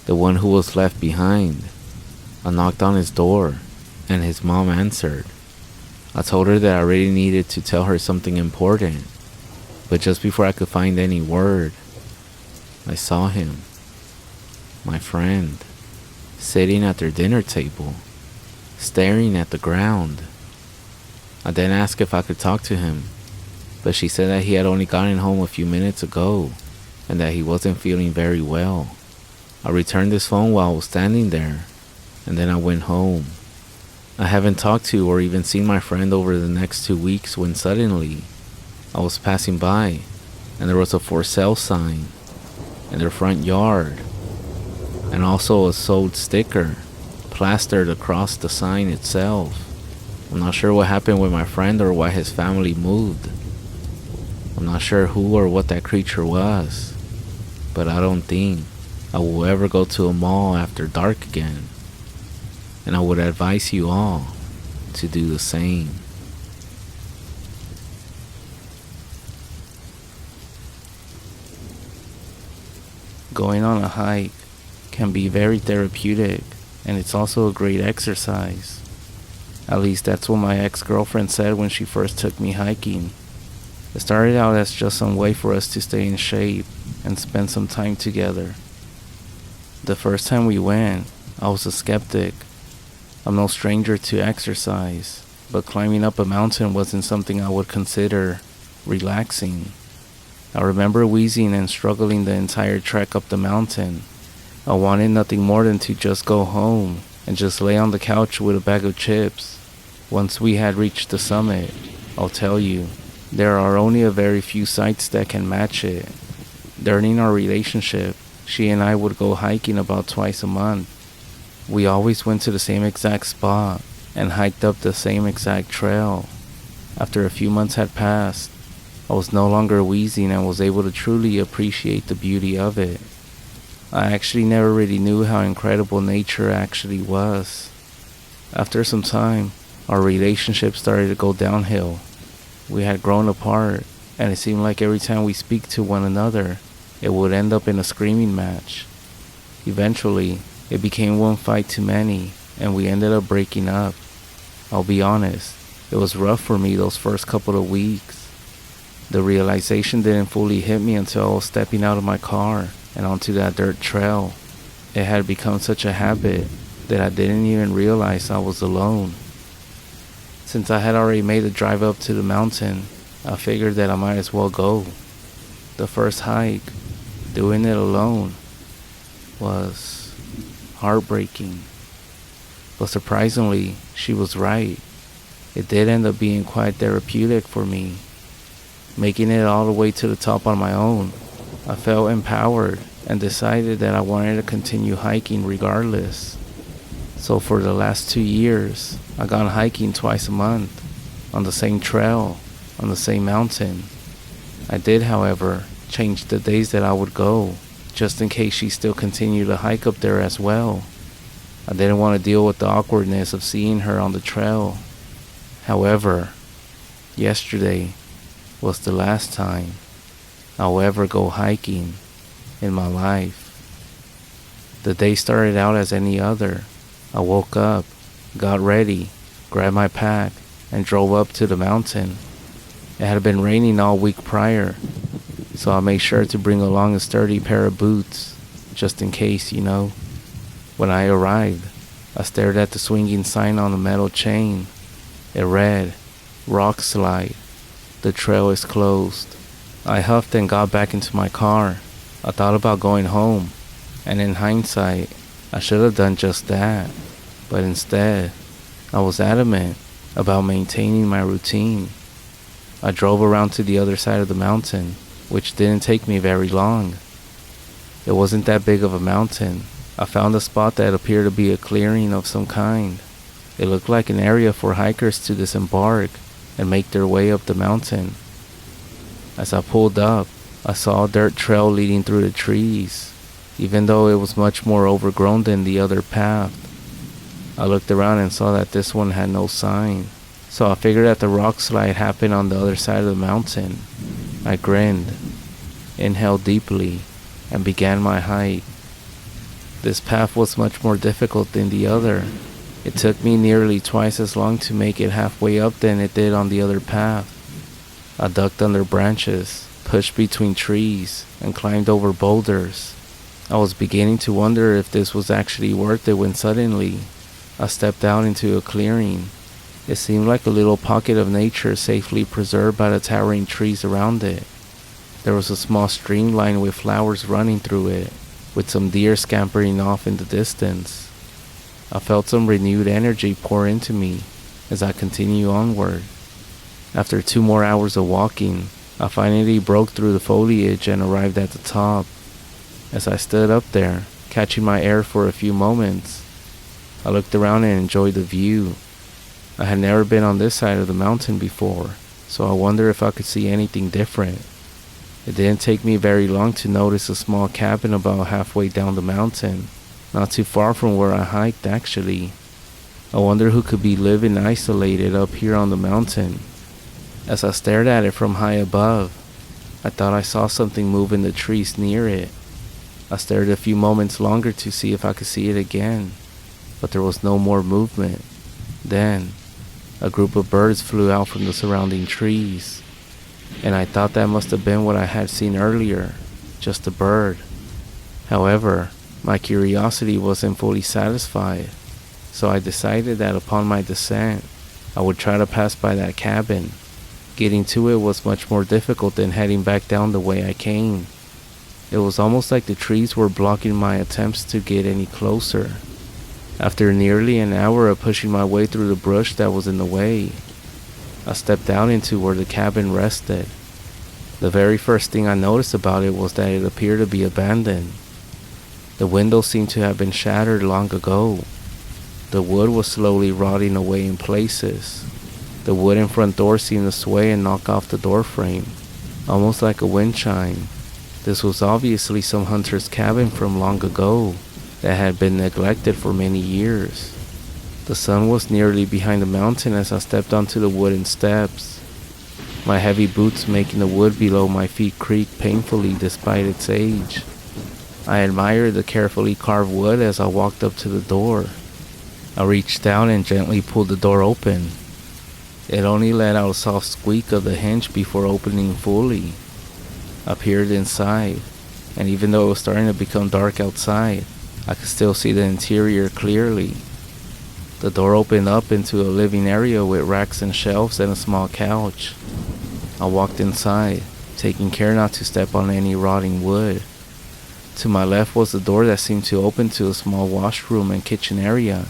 the one who was left behind. I knocked on his door, and his mom answered. I told her that I really needed to tell her something important, but just before I could find any word, I saw him, my friend, sitting at their dinner table, staring at the ground. I then asked if I could talk to him, but she said that he had only gotten home a few minutes ago and that he wasn't feeling very well. I returned his phone while I was standing there, and then I went home. I haven't talked to or even seen my friend over the next 2 weeks when suddenly I was passing by and there was a for sale sign in their front yard and also a sold sticker plastered across the sign itself. I'm not sure what happened with my friend or why his family moved. I'm not sure who or what that creature was, but I don't think I will ever go to a mall after dark again, and I would advise you all to do the same. Going on a hike can be very therapeutic, and it's also a great exercise. At least that's what my ex-girlfriend said when she first took me hiking. It started out as just some way for us to stay in shape and spend some time together. The first time we went, I was a skeptic. I'm no stranger to exercise, but climbing up a mountain wasn't something I would consider relaxing. I remember wheezing and struggling the entire trek up the mountain. I wanted nothing more than to just go home and just lay on the couch with a bag of chips. Once we had reached the summit, I'll tell you, there are only a very few sites that can match it. During our relationship, she and I would go hiking about twice a month. We always went to the same exact spot and hiked up the same exact trail. After a few months had passed, I was no longer wheezing and was able to truly appreciate the beauty of it. I actually never really knew how incredible nature actually was. After some time, our relationship started to go downhill. We had grown apart, and it seemed like every time we speak to one another, it would end up in a screaming match. Eventually, it became one fight too many, and we ended up breaking up. I'll be honest, it was rough for me those first couple of weeks. The realization didn't fully hit me until I was stepping out of my car and onto that dirt trail. It had become such a habit that I didn't even realize I was alone. Since I had already made the drive up to the mountain, I figured that I might as well go. The first hike, doing it alone, was heartbreaking. But surprisingly, she was right. It did end up being quite therapeutic for me. Making it all the way to the top on my own, I felt empowered and decided that I wanted to continue hiking regardless. So for the last 2 years, I gone hiking twice a month, on the same trail, on the same mountain. I did, however, change the days that I would go, just in case she still continued to hike up there as well. I didn't want to deal with the awkwardness of seeing her on the trail. However, yesterday was the last time I'll ever go hiking in my life. The day started out as any other. I woke up, got ready, grabbed my pack, and drove up to the mountain. It had been raining all week prior, so I made sure to bring along a sturdy pair of boots, just in case, you know. When I arrived, I stared at the swinging sign on the metal chain. It read, "Rock slide. The trail is closed." I huffed and got back into my car. I thought about going home, and in hindsight, I should have done just that. But instead, I was adamant about maintaining my routine. I drove around to the other side of the mountain, which didn't take me very long. It wasn't that big of a mountain. I found a spot that appeared to be a clearing of some kind. It looked like an area for hikers to disembark and make their way up the mountain. As I pulled up, I saw a dirt trail leading through the trees, even though it was much more overgrown than the other path. I looked around and saw that this one had no sign, so I figured that the rock slide happened on the other side of the mountain. I grinned, inhaled deeply, and began my hike. This path was much more difficult than the other. It took me nearly twice as long to make it halfway up than it did on the other path. I ducked under branches, pushed between trees, and climbed over boulders. I was beginning to wonder if this was actually worth it when suddenly, I stepped out into a clearing. It seemed like a little pocket of nature safely preserved by the towering trees around it. There was a small stream lined with flowers running through it, with some deer scampering off in the distance. I felt some renewed energy pour into me as I continued onward. After 2 more hours of walking, I finally broke through the foliage and arrived at the top. As I stood up there, catching my air for a few moments, I looked around and enjoyed the view. I had never been on this side of the mountain before, so I wondered if I could see anything different. It didn't take me very long to notice a small cabin about halfway down the mountain, not too far from where I hiked actually. I wonder who could be living isolated up here on the mountain. As I stared at it from high above, I thought I saw something move in the trees near it. I stared a few moments longer to see if I could see it again, but there was no more movement. Then, a group of birds flew out from the surrounding trees, and I thought that must have been what I had seen earlier, just a bird. However, my curiosity wasn't fully satisfied, so I decided that upon my descent, I would try to pass by that cabin. Getting to it was much more difficult than heading back down the way I came. It was almost like the trees were blocking my attempts to get any closer. After nearly an hour of pushing my way through the brush that was in the way, I stepped out into where the cabin rested. The very first thing I noticed about it was that it appeared to be abandoned. The windows seemed to have been shattered long ago. The wood was slowly rotting away in places. The wooden front door seemed to sway and knock off the door frame, almost like a wind chime. This was obviously some hunter's cabin from long ago that had been neglected for many years. The sun was nearly behind the mountain as I stepped onto the wooden steps, my heavy boots making the wood below my feet creak painfully despite its age. I admired the carefully carved wood as I walked up to the door. I reached down and gently pulled the door open. It only let out a soft squeak of the hinge before opening fully. I peered inside, and even though it was starting to become dark outside, I could still see the interior clearly. The door opened up into a living area with racks and shelves and a small couch. I walked inside, taking care not to step on any rotting wood. To my left was the door that seemed to open to a small washroom and kitchen area,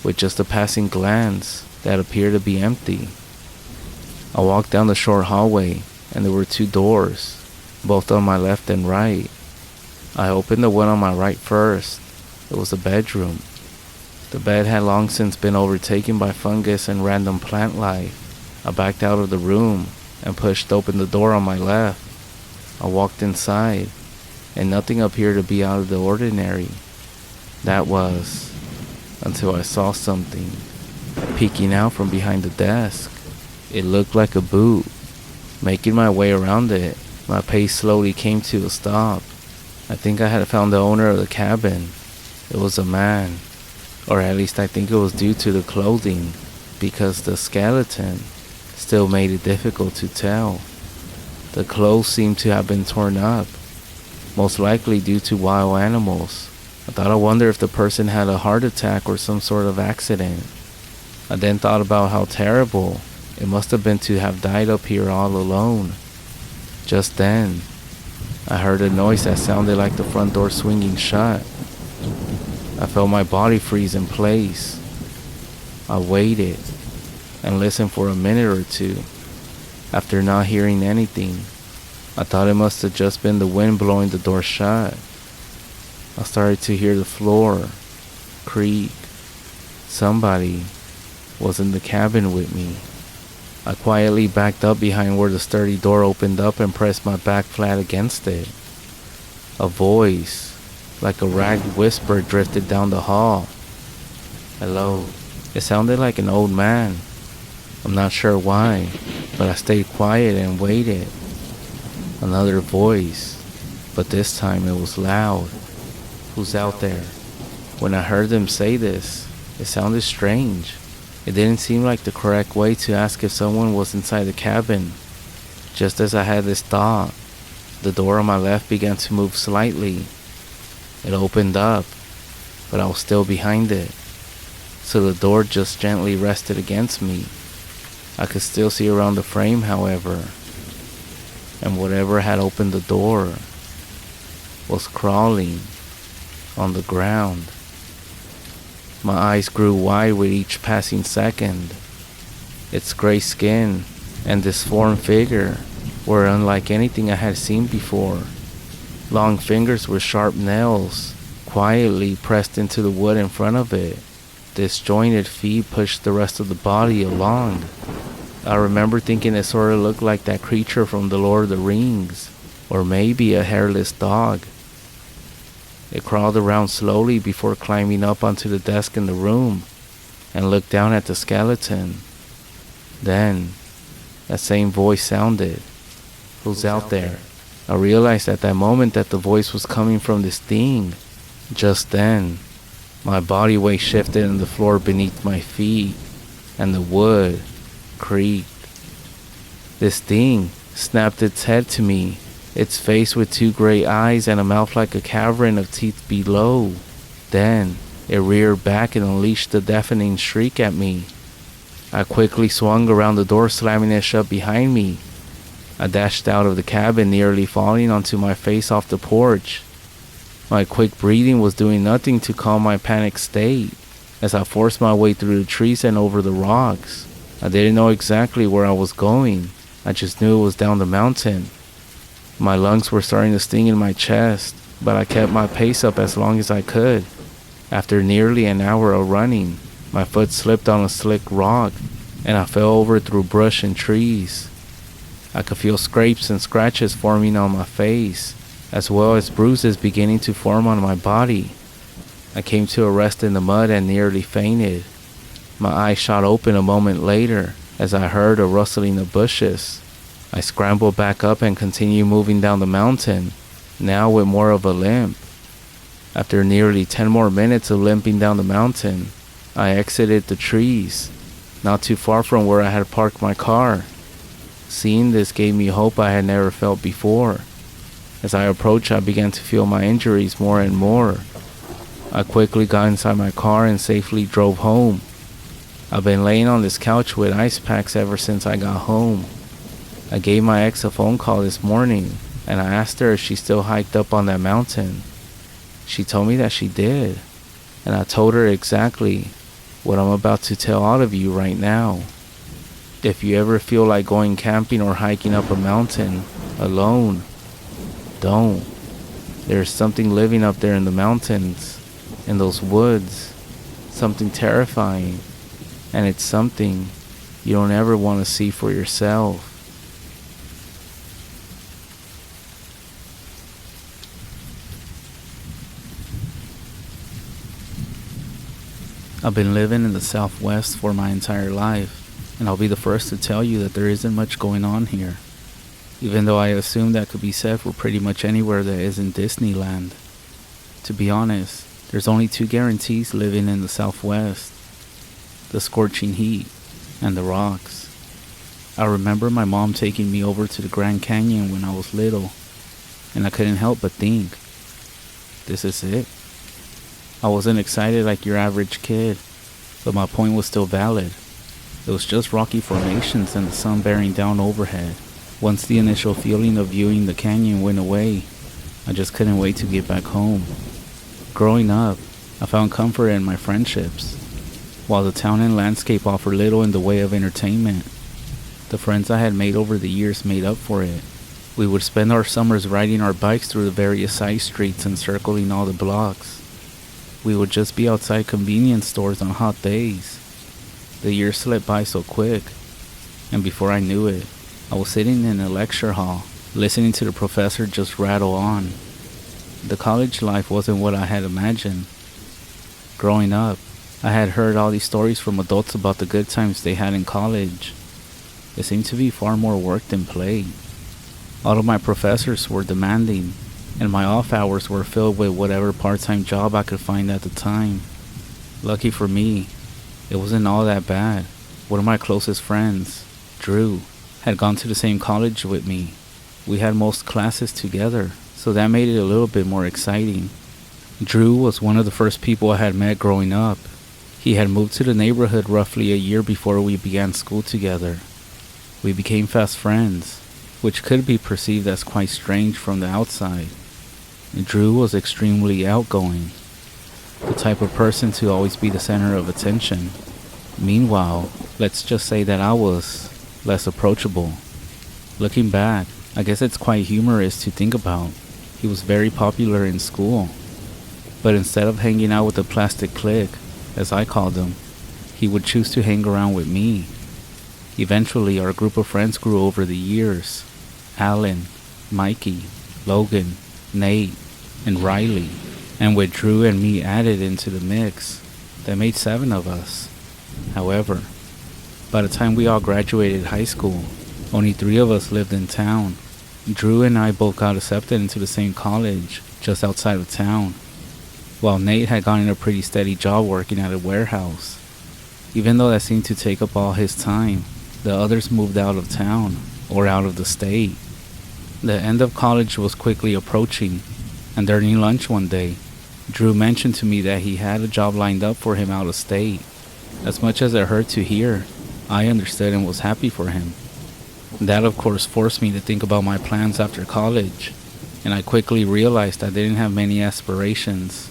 with just a passing glance that appeared to be empty. I walked down the short hallway, and there were 2 doors, both on my left and right. I opened the one on my right first. It was a bedroom. The bed had long since been overtaken by fungus and random plant life. I backed out of the room and pushed open the door on my left. I walked inside, and nothing appeared to be out of the ordinary. That was, until I saw something peeking out from behind the desk. It looked like a boot. Making my way around it, my pace slowly came to a stop. I think I had found the owner of the cabin. It was a man, or at least I think it was due to the clothing, because the skeleton still made it difficult to tell. The clothes seemed to have been torn up, most likely due to wild animals. I wonder if the person had a heart attack or some sort of accident. I then thought about how terrible it must have been to have died up here all alone. Just then, I heard a noise that sounded like the front door swinging shut. I felt my body freeze in place. I waited and listened for a minute or two. After not hearing anything, I thought it must have just been the wind blowing the door shut. I started to hear the floor creak. Somebody was in the cabin with me. I quietly backed up behind where the sturdy door opened up and pressed my back flat against it. A voice, like a ragged whisper, drifted down the hall. Hello. It sounded like an old man. I'm not sure why, but I stayed quiet and waited. Another voice, but this time it was loud. Who's out there? When I heard them say this, it sounded strange. It didn't seem like the correct way to ask if someone was inside the cabin. Just as I had this thought, the door on my left began to move slightly. It opened up, but I was still behind it, so the door just gently rested against me. I could still see around the frame, however, and whatever had opened the door was crawling on the ground. My eyes grew wide with each passing second. Its gray skin and disformed figure were unlike anything I had seen before. Long fingers with sharp nails quietly pressed into the wood in front of it. Disjointed feet pushed the rest of the body along. I remember thinking it sort of looked like that creature from The Lord of the Rings, or maybe a hairless dog. It crawled around slowly before climbing up onto the desk in the room and looked down at the skeleton. Then, that same voice sounded. Who's out there? I realized at that moment that the voice was coming from this thing. Just then, my body weight shifted and the floor beneath my feet, and the wood creaked. This thing snapped its head to me, its face with 2 gray eyes and a mouth like a cavern of teeth below. Then, it reared back and unleashed a deafening shriek at me. I quickly swung around the door, slamming it shut behind me. I dashed out of the cabin, nearly falling onto my face off the porch. My quick breathing was doing nothing to calm my panicked state, as I forced my way through the trees and over the rocks. I didn't know exactly where I was going. I just knew it was down the mountain. My lungs were starting to sting in my chest, but I kept my pace up as long as I could. After nearly an hour of running, my foot slipped on a slick rock, and I fell over through brush and trees. I could feel scrapes and scratches forming on my face, as well as bruises beginning to form on my body. I came to a rest in the mud and nearly fainted. My eyes shot open a moment later as I heard a rustling of bushes. I scrambled back up and continued moving down the mountain, now with more of a limp. After nearly 10 more minutes of limping down the mountain, I exited the trees, not too far from where I had parked my car. Seeing this gave me hope I had never felt before. As I approached, I began to feel my injuries more and more. I quickly got inside my car and safely drove home. I've been laying on this couch with ice packs ever since I got home. I gave my ex a phone call this morning, and I asked her if she still hiked up on that mountain. She told me that she did, and I told her exactly what I'm about to tell all of you right now. If you ever feel like going camping or hiking up a mountain alone, don't. There's something living up there in the mountains, in those woods, something terrifying, and it's something you don't ever want to see for yourself. I've been living in the Southwest for my entire life, and I'll be the first to tell you that there isn't much going on here, even though I assume that could be said for pretty much anywhere that isn't Disneyland. To be honest, there's only two guarantees living in the Southwest: the scorching heat and the rocks. I remember my mom taking me over to the Grand Canyon when I was little, and I couldn't help but think, this is it. I wasn't excited like your average kid, but my point was still valid. It was just rocky formations and the sun bearing down overhead. Once the initial feeling of viewing the canyon went away, I just couldn't wait to get back home. Growing up, I found comfort in my friendships. While the town and landscape offered little in the way of entertainment, the friends I had made over the years made up for it. We would spend our summers riding our bikes through the various side streets and circling all the blocks. We would just be outside convenience stores on hot days. The years slipped by so quick, and before I knew it, I was sitting in a lecture hall, listening to the professor just rattle on. The college life wasn't what I had imagined. Growing up, I had heard all these stories from adults about the good times they had in college. It seemed to be far more work than play. All of my professors were demanding, and my off hours were filled with whatever part-time job I could find at the time. Lucky for me, it wasn't all that bad. One of my closest friends, Drew, had gone to the same college with me. We had most classes together, so that made it a little bit more exciting. Drew was one of the first people I had met growing up. He had moved to the neighborhood roughly a year before we began school together. We became fast friends, which could be perceived as quite strange from the outside. Drew was extremely outgoing, the type of person to always be the center of attention. Meanwhile, let's just say that I was less approachable. Looking back, I guess it's quite humorous to think about. He was very popular in school, but instead of hanging out with the plastic clique, as I called them, he would choose to hang around with me. Eventually, our group of friends grew over the years. Alan, Mikey, Logan, Nate, and Riley, and with Drew and me added into the mix, that made 7 of us. However, by the time we all graduated high school, only 3 of us lived in town. Drew and I both got accepted into the same college, just outside of town, while Nate had gotten a pretty steady job working at a warehouse. Even though that seemed to take up all his time, the others moved out of town, or out of the state. The end of college was quickly approaching, and during lunch one day, Drew mentioned to me that he had a job lined up for him out of state. As much as it hurt to hear, I understood and was happy for him. That of course forced me to think about my plans after college, and I quickly realized I didn't have many aspirations.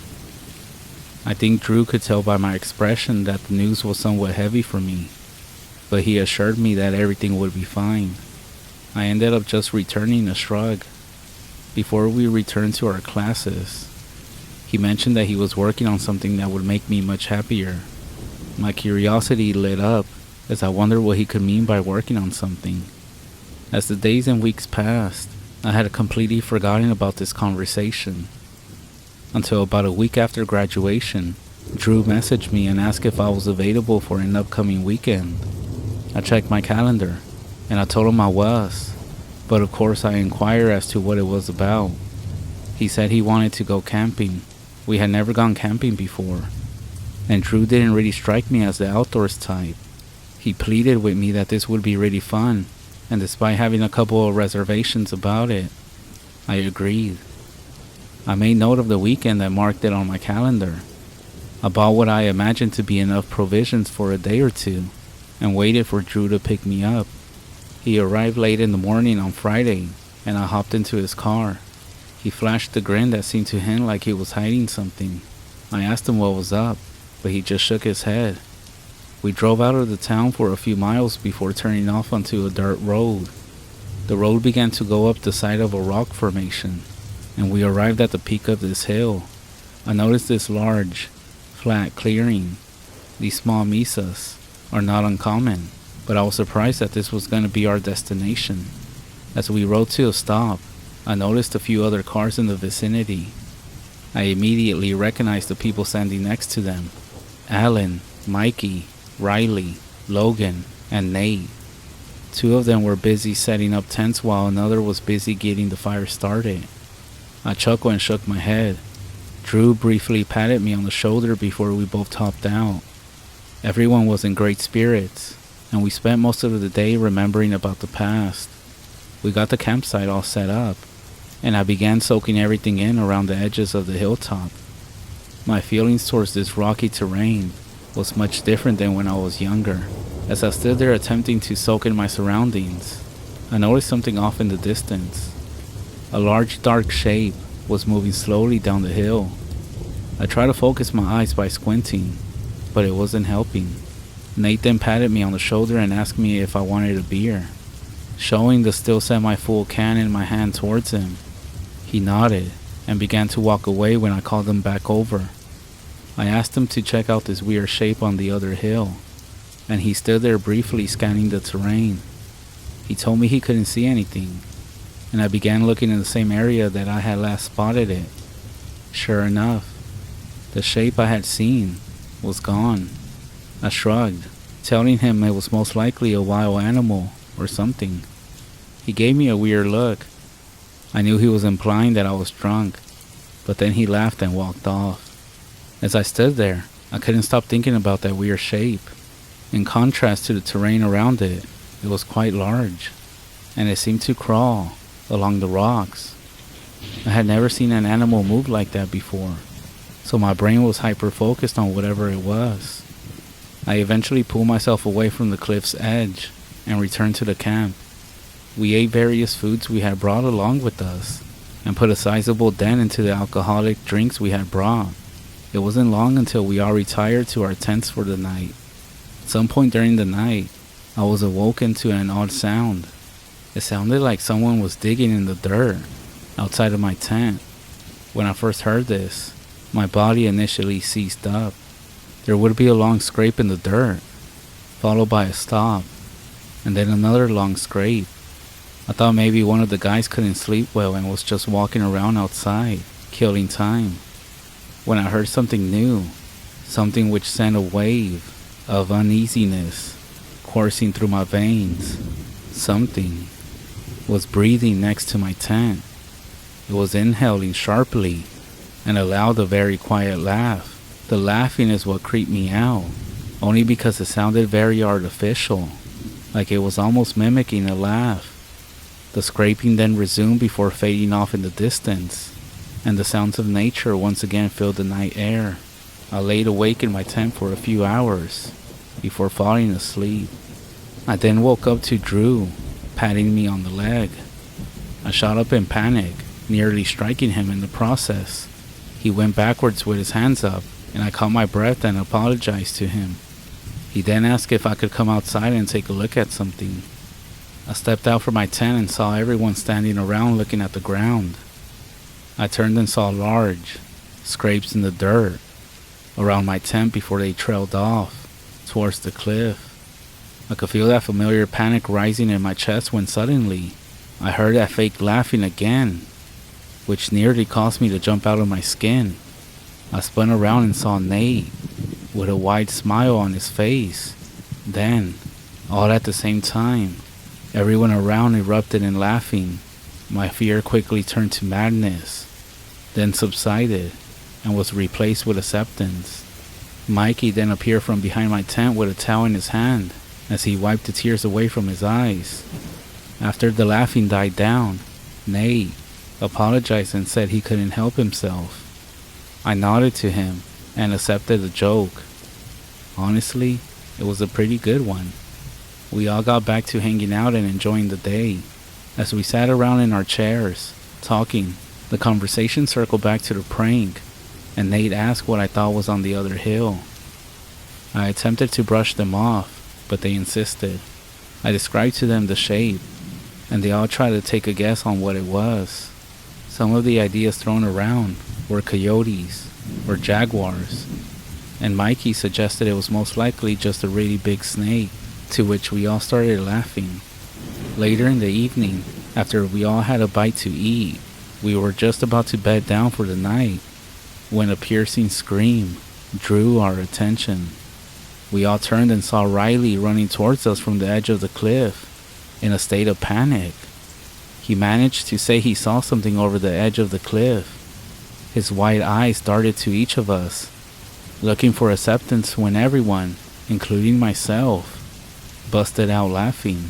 I think Drew could tell by my expression that the news was somewhat heavy for me, but he assured me that everything would be fine. I ended up just returning a shrug. Before we returned to our classes, he mentioned that he was working on something that would make me much happier. My curiosity lit up as I wondered what he could mean by working on something. As the days and weeks passed, I had completely forgotten about this conversation. Until about a week after graduation, Drew messaged me and asked if I was available for an upcoming weekend. I checked my calendar, and I told him I was, but of course I inquired as to what it was about. He said he wanted to go camping. We had never gone camping before, and Drew didn't really strike me as the outdoors type. He pleaded with me that this would be really fun, and despite having a couple of reservations about it, I agreed. I made note of the weekend and marked it on my calendar. I bought what I imagined to be enough provisions for a day or two, and waited for Drew to pick me up. He arrived late in the morning on Friday, and I hopped into his car. He flashed a grin that seemed to hint like he was hiding something. I asked him what was up, but he just shook his head. We drove out of the town for a few miles before turning off onto a dirt road. The road began to go up the side of a rock formation, and we arrived at the peak of this hill. I noticed this large, flat clearing. These small mesas are not uncommon, but I was surprised that this was going to be our destination. As we rode to a stop, I noticed a few other cars in the vicinity. I immediately recognized the people standing next to them: Alan, Mikey, Riley, Logan, and Nate. Two of them were busy setting up tents while another was busy getting the fire started. I chuckled and shook my head. Drew briefly patted me on the shoulder before we both hopped out. Everyone was in great spirits, and we spent most of the day remembering about the past. We got the campsite all set up, and I began soaking everything in around the edges of the hilltop. My feelings towards this rocky terrain was much different than when I was younger. As I stood there attempting to soak in my surroundings, I noticed something off in the distance. A large dark shape was moving slowly down the hill. I tried to focus my eyes by squinting, but it wasn't helping. Nate then patted me on the shoulder and asked me if I wanted a beer. Showing the still semi-full can in my hand towards him, he nodded and began to walk away when I called him back over. I asked him to check out this weird shape on the other hill, and he stood there briefly scanning the terrain. He told me he couldn't see anything, and I began looking in the same area that I had last spotted it. Sure enough, the shape I had seen was gone. I shrugged, telling him it was most likely a wild animal or something. He gave me a weird look. I knew he was implying that I was drunk, but then he laughed and walked off. As I stood there, I couldn't stop thinking about that weird shape. In contrast to the terrain around it, it was quite large, and it seemed to crawl along the rocks. I had never seen an animal move like that before, so my brain was hyper-focused on whatever it was. I eventually pulled myself away from the cliff's edge and returned to the camp. We ate various foods we had brought along with us, and put a sizable dent into the alcoholic drinks we had brought. It wasn't long until we all retired to our tents for the night. At some point during the night, I was awoken to an odd sound. It sounded like someone was digging in the dirt outside of my tent. When I first heard this, my body initially seized up. There would be a long scrape in the dirt, followed by a stop, and then another long scrape. I thought maybe one of the guys couldn't sleep well and was just walking around outside, killing time. When I heard something new, something which sent a wave of uneasiness coursing through my veins, something was breathing next to my tent. It was inhaling sharply and allowed a very quiet laugh. The laughing is what creeped me out, only because it sounded very artificial, like it was almost mimicking a laugh. The scraping then resumed before fading off in the distance, and the sounds of nature once again filled the night air. I laid awake in my tent for a few hours before falling asleep. I then woke up to Drew patting me on the leg. I shot up in panic, nearly striking him in the process. He went backwards with his hands up, and I caught my breath and apologized to him. He then asked if I could come outside and take a look at something. I stepped out from my tent and saw everyone standing around looking at the ground. I turned and saw large scrapes in the dirt around my tent before they trailed off towards the cliff. I could feel that familiar panic rising in my chest when suddenly I heard that fake laughing again, which nearly caused me to jump out of my skin. I spun around and saw Nate with a wide smile on his face. Then, all at the same time, everyone around erupted in laughing. My fear quickly turned to madness, then subsided and was replaced with acceptance. Mikey then appeared from behind my tent with a towel in his hand as he wiped the tears away from his eyes. After the laughing died down, Nate apologized and said he couldn't help himself. I nodded to him and accepted the joke. Honestly, it was a pretty good one. We all got back to hanging out and enjoying the day. As we sat around in our chairs, talking, the conversation circled back to the prank, and Nate asked what I thought was on the other hill. I attempted to brush them off, but they insisted. I described to them the shape, and they all tried to take a guess on what it was. Some of the ideas thrown around were coyotes or jaguars, and Mikey suggested it was most likely just a really big snake, to which we all started laughing. Later in the evening, after we all had a bite to eat, we were just about to bed down for the night when a piercing scream drew our attention. We all turned and saw Riley running towards us from the edge of the cliff in a state of panic. He managed to say he saw something over the edge of the cliff. His wide eyes darted to each of us, looking for acceptance when everyone, including myself, busted out laughing.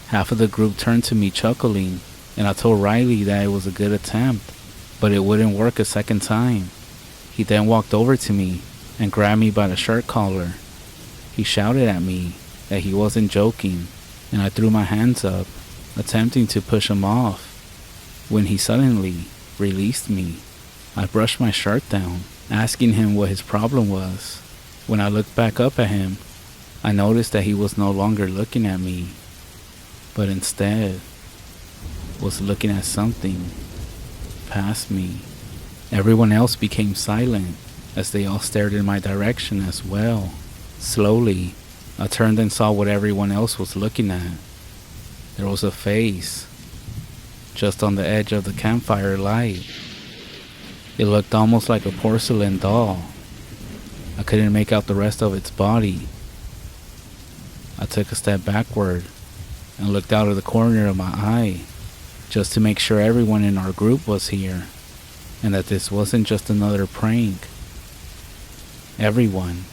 Half of the group turned to me chuckling, and I told Riley that it was a good attempt, but it wouldn't work a second time. He then walked over to me and grabbed me by the shirt collar. He shouted at me that he wasn't joking, and I threw my hands up, attempting to push him off, when he suddenly released me. I brushed my shirt down, asking him what his problem was. When I looked back up at him, I noticed that he was no longer looking at me, but instead was looking at something past me. Everyone else became silent as they all stared in my direction as well. Slowly, I turned and saw what everyone else was looking at. There was a face just on the edge of the campfire light. It looked almost like a porcelain doll. I couldn't make out the rest of its body. I took a step backward and looked out of the corner of my eye just to make sure everyone in our group was here and that this wasn't just another prank. Everyone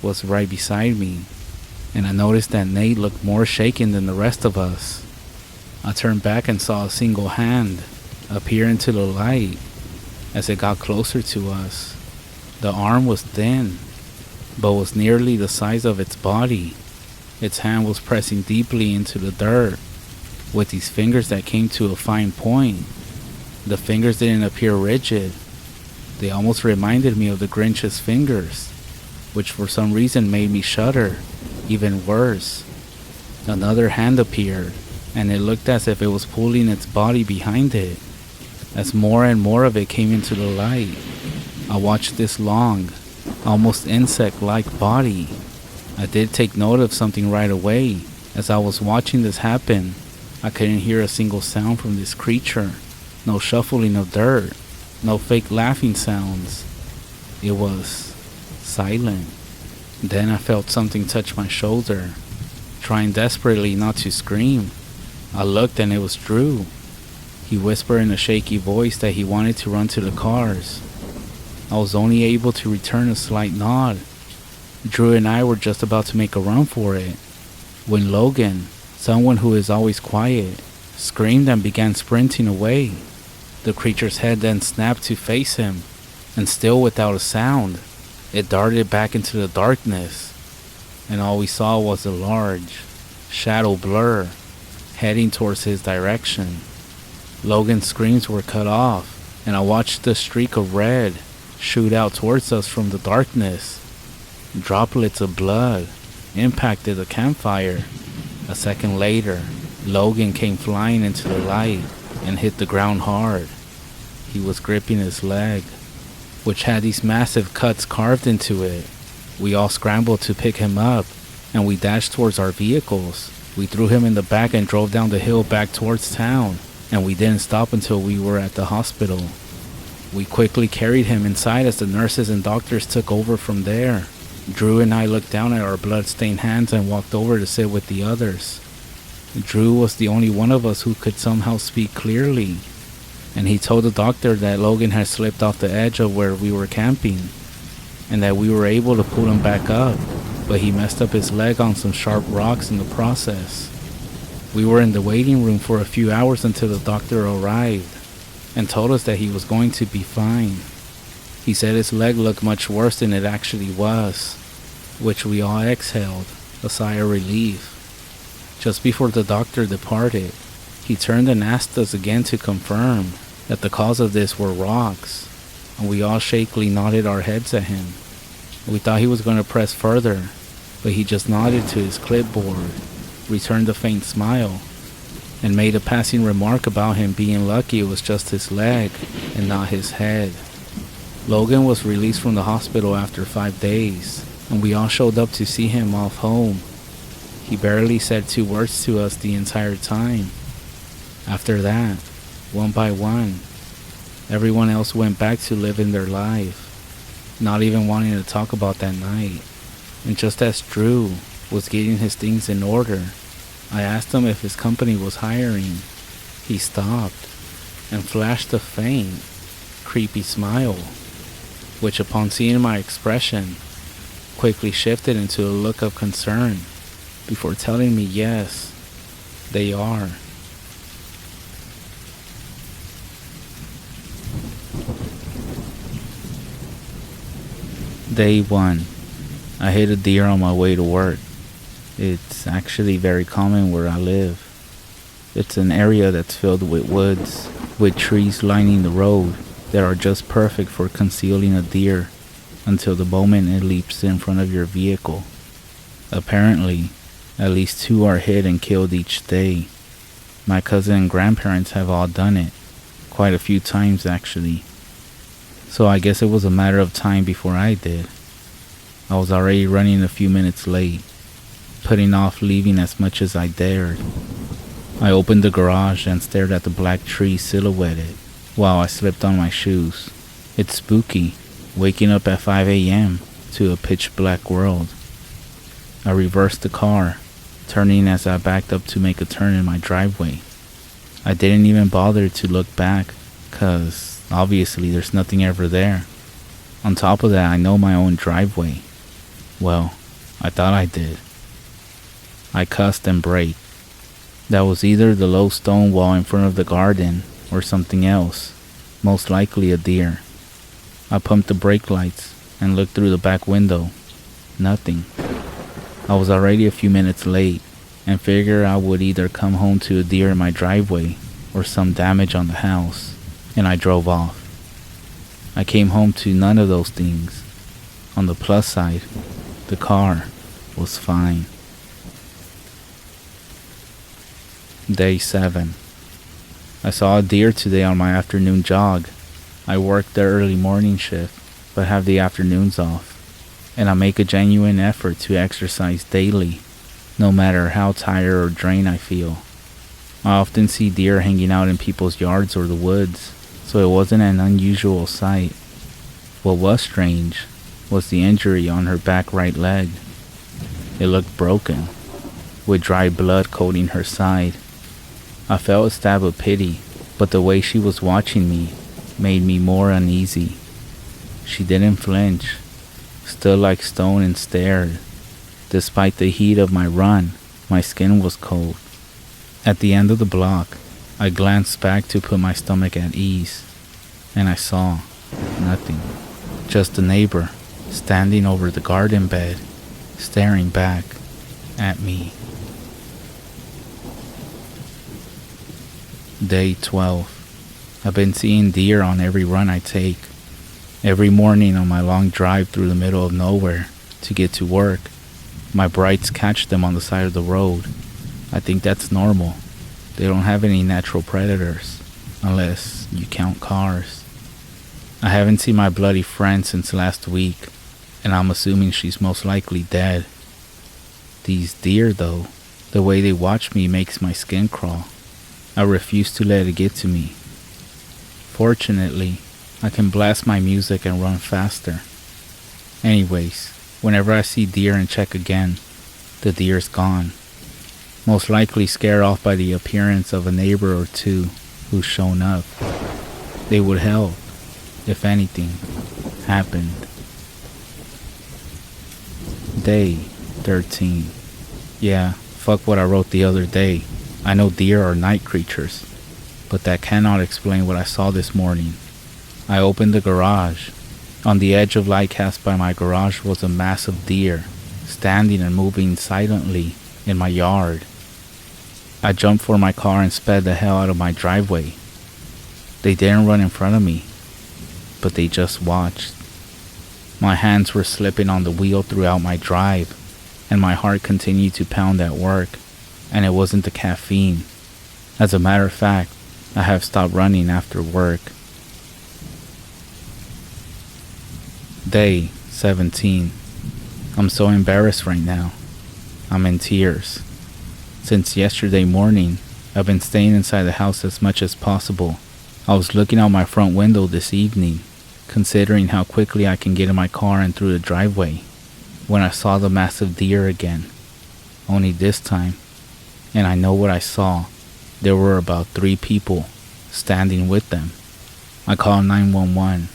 was right beside me, and I noticed that Nate looked more shaken than the rest of us. I turned back and saw a single hand appear into the light as it got closer to us. The arm was thin, but was nearly the size of its body. Its hand was pressing deeply into the dirt, with these fingers that came to a fine point. The fingers didn't appear rigid. They almost reminded me of the Grinch's fingers, which for some reason made me shudder. Even worse, another hand appeared, and it looked as if it was pulling its body behind it. As more and more of it came into the light, I watched this long, almost insect-like body. I did take note of something right away. As I was watching this happen, I couldn't hear a single sound from this creature. No shuffling of dirt, no fake laughing sounds. It was silent. Then I felt something touch my shoulder. Trying desperately not to scream, I looked and it was Drew. He whispered in a shaky voice that he wanted to run to the cars. I was only able to return a slight nod. Drew and I were just about to make a run for it when Logan, someone who is always quiet, screamed and began sprinting away. The creature's head then snapped to face him, and still without a sound, it darted back into the darkness, and all we saw was a large shadow blur heading towards his direction. Logan's screams were cut off, and I watched the streak of red shoot out towards us from the darkness. Droplets of blood impacted the campfire. A second later, Logan came flying into the light and hit the ground hard. He was gripping his leg, which had these massive cuts carved into it. We all scrambled to pick him up, and we dashed towards our vehicles. We threw him in the back and drove down the hill back towards town, and we didn't stop until we were at the hospital. We quickly carried him inside as the nurses and doctors took over from there. Drew and I looked down at our blood-stained hands and walked over to sit with the others. Drew was the only one of us who could somehow speak clearly, and he told the doctor that Logan had slipped off the edge of where we were camping, and that we were able to pull him back up, but he messed up his leg on some sharp rocks in the process. We were in the waiting room for a few hours until the doctor arrived and told us that he was going to be fine. He said his leg looked much worse than it actually was, which we all exhaled a sigh of relief. Just before the doctor departed, he turned and asked us again to confirm that the cause of this were rocks, and we all shakily nodded our heads at him. We thought he was going to press further, but he just nodded to his clipboard, returned a faint smile, and made a passing remark about him being lucky it was just his leg and not his head. Logan was released from the hospital after 5 days, and we all showed up to see him off home. He barely said 2 words to us the entire time. After that, one by one, everyone else went back to living their life, not even wanting to talk about that night. And just as Drew was getting his things in order, I asked him if his company was hiring. He stopped and flashed a faint, creepy smile, which upon seeing my expression, quickly shifted into a look of concern before telling me yes, they are. Day 1. I hit a deer on my way to work. It's actually very common where I live. It's an area that's filled with woods, with trees lining the road that are just perfect for concealing a deer until the moment it leaps in front of your vehicle. Apparently, at least 2 are hit and killed each day. My cousin and grandparents have all done it, quite a few times actually. So I guess it was a matter of time before I did. I was already running a few minutes late, putting off leaving as much as I dared. I opened the garage and stared at the black tree silhouetted while I slipped on my shoes. It's spooky, waking up at 5 a.m. to a pitch black world. I reversed the car, turning as I backed up to make a turn in my driveway. I didn't even bother to look back, 'cause obviously there's nothing ever there. On top of that, I know my own driveway. Well, I thought I did. I cussed and braked. That was either the low stone wall in front of the garden or something else, most likely a deer. I pumped the brake lights and looked through the back window. Nothing. I was already a few minutes late and figured I would either come home to a deer in my driveway or some damage on the house, and I drove off. I came home to none of those things. On the plus side, the car was fine. Day 7. I saw a deer today on my afternoon jog. I work the early morning shift, but have the afternoons off, and I make a genuine effort to exercise daily, no matter how tired or drained I feel. I often see deer hanging out in people's yards or the woods, so it wasn't an unusual sight. What was strange was the injury on her back right leg. It looked broken, with dry blood coating her side. I felt a stab of pity, but the way she was watching me made me more uneasy. She didn't flinch, stood like stone and stared. Despite the heat of my run, my skin was cold. At the end of the block, I glanced back to put my stomach at ease, and I saw nothing. Just a neighbor standing over the garden bed, staring back at me. Day 12. I've been seeing deer on every run I take. Every morning on my long drive through the middle of nowhere to get to work, my brights catch them on the side of the road. I think that's normal. They don't have any natural predators, unless you count cars. I haven't seen my bloody friend since last week, and I'm assuming she's most likely dead. These deer, though, the way they watch me makes my skin crawl. I refuse to let it get to me. Fortunately, I can blast my music and run faster. Anyways, whenever I see deer and check again, the deer's gone. Most likely scared off by the appearance of a neighbor or two who's shown up. They would help if anything happened. Day 13. Yeah, fuck what I wrote the other day. I know deer are night creatures, but that cannot explain what I saw this morning. I opened the garage. On the edge of light cast by my garage was a massive deer, standing and moving silently in my yard. I jumped for my car and sped the hell out of my driveway. They didn't run in front of me, but they just watched. My hands were slipping on the wheel throughout my drive, and my heart continued to pound at work, and it wasn't the caffeine. As a matter of fact, I have stopped running after work. Day 17. I'm so embarrassed right now. I'm in tears. Since yesterday morning, I've been staying inside the house as much as possible. I was looking out my front window this evening, considering how quickly I can get in my car and through the driveway, when I saw the massive deer again. Only this time, and I know what I saw, there were about 3 people standing with them. I called 911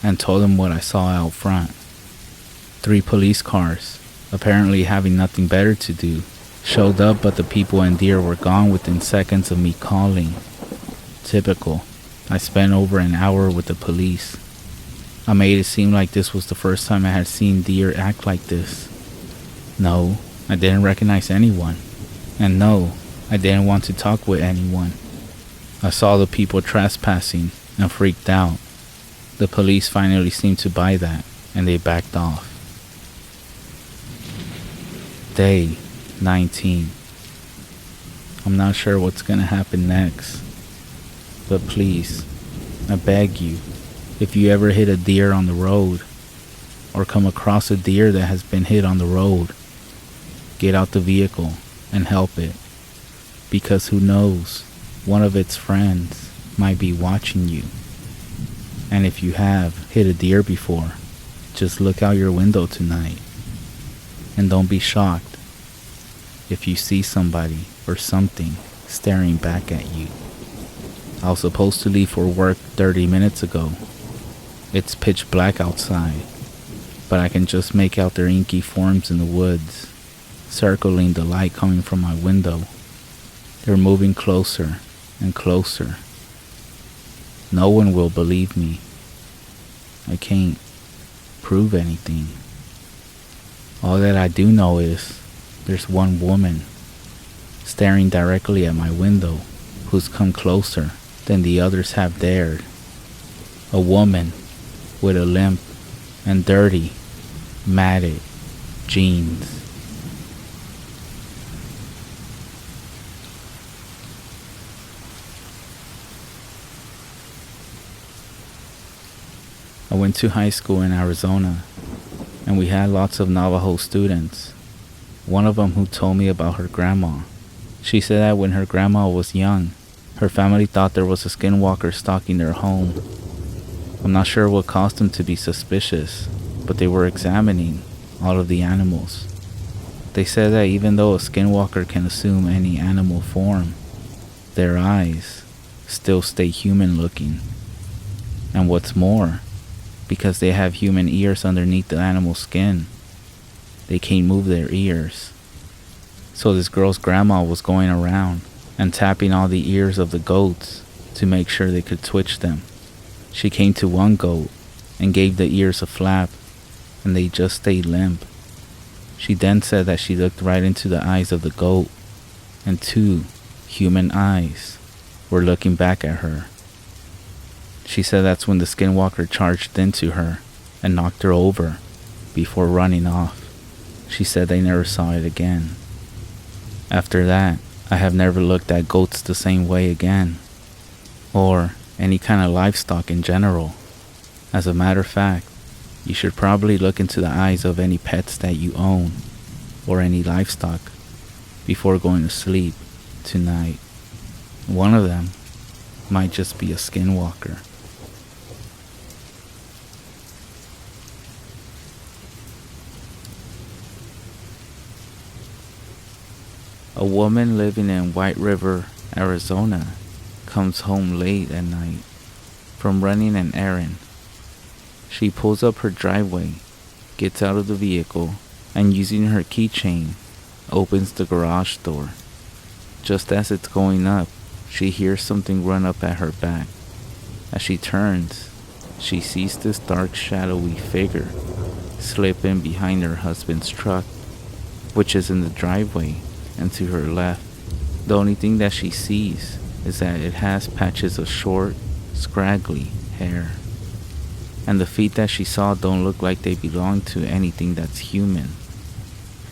and told them what I saw out front. 3 police cars, apparently having nothing better to do, showed up, but the people and deer were gone within seconds of me calling. Typical. I spent over an hour with the police. I made it seem like this was the first time I had seen deer act like this. No, I didn't recognize anyone. And no, I didn't want to talk with anyone. I saw the people trespassing and freaked out. The police finally seemed to buy that, and they backed off. Day 19. I'm not sure what's gonna happen next, but please, I beg you, if you ever hit a deer on the road, or come across a deer that has been hit on the road, get out the vehicle and help it, because who knows, one of its friends might be watching you. And if you have hit a deer before, just look out your window tonight, and don't be shocked if you see somebody or something staring back at you. I was supposed to leave for work 30 minutes ago. It's pitch black outside, but I can just make out their inky forms in the woods, circling the light coming from my window. They're moving closer and closer. No one will believe me. I can't prove anything. All that I do know is there's one woman staring directly at my window who's come closer than the others have dared. A woman with a limp and dirty, matted jeans. I went to high school in Arizona, and we had lots of Navajo students. One of them who told me about her grandma. She said that when her grandma was young, her family thought there was a skinwalker stalking their home. I'm not sure what caused them to be suspicious, but they were examining all of the animals. They said that even though a skinwalker can assume any animal form, their eyes still stay human looking. And what's more, because they have human ears underneath the animal skin, they can't move their ears. So this girl's grandma was going around and tapping all the ears of the goats to make sure they could twitch them. She came to one goat and gave the ears a flap, and they just stayed limp. She then said that she looked right into the eyes of the goat, and 2 human eyes were looking back at her. She said that's when the skinwalker charged into her and knocked her over before running off. She said they never saw it again. After that, I have never looked at goats the same way again, or any kind of livestock in general. As a matter of fact, you should probably look into the eyes of any pets that you own, or any livestock, before going to sleep tonight. One of them might just be a skinwalker. A woman living in White River, Arizona, comes home late at night from running an errand. She pulls up her driveway, gets out of the vehicle, and using her keychain, opens the garage door. Just as it's going up, she hears something run up at her back. As she turns, she sees this dark shadowy figure slip in behind her husband's truck, which is in the driveway, and to her left. The only thing that she sees is that it has patches of short, scraggly hair. And the feet that she saw don't look like they belong to anything that's human.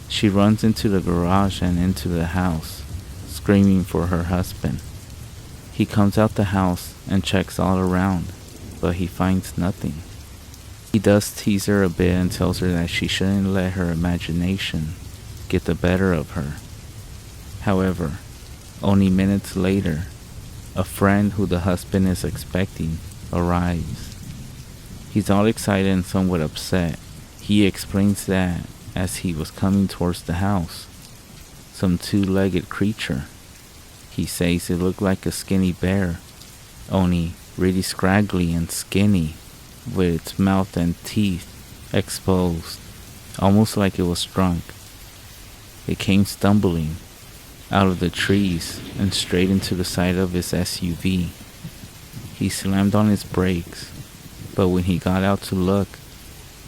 She runs into the garage and into the house, screaming for her husband. He comes out the house and checks all around, but he finds nothing. He does tease her a bit and tells her that she shouldn't let her imagination get the better of her. However, only minutes later, a friend who the husband is expecting arrives. He's all excited and somewhat upset. He explains that as he was coming towards the house, some two-legged creature. He says it looked like a skinny bear, only really scraggly and skinny, with its mouth and teeth exposed, almost like it was drunk. It came stumbling out of the trees and straight into the side of his SUV. He slammed on his brakes, but when he got out to look,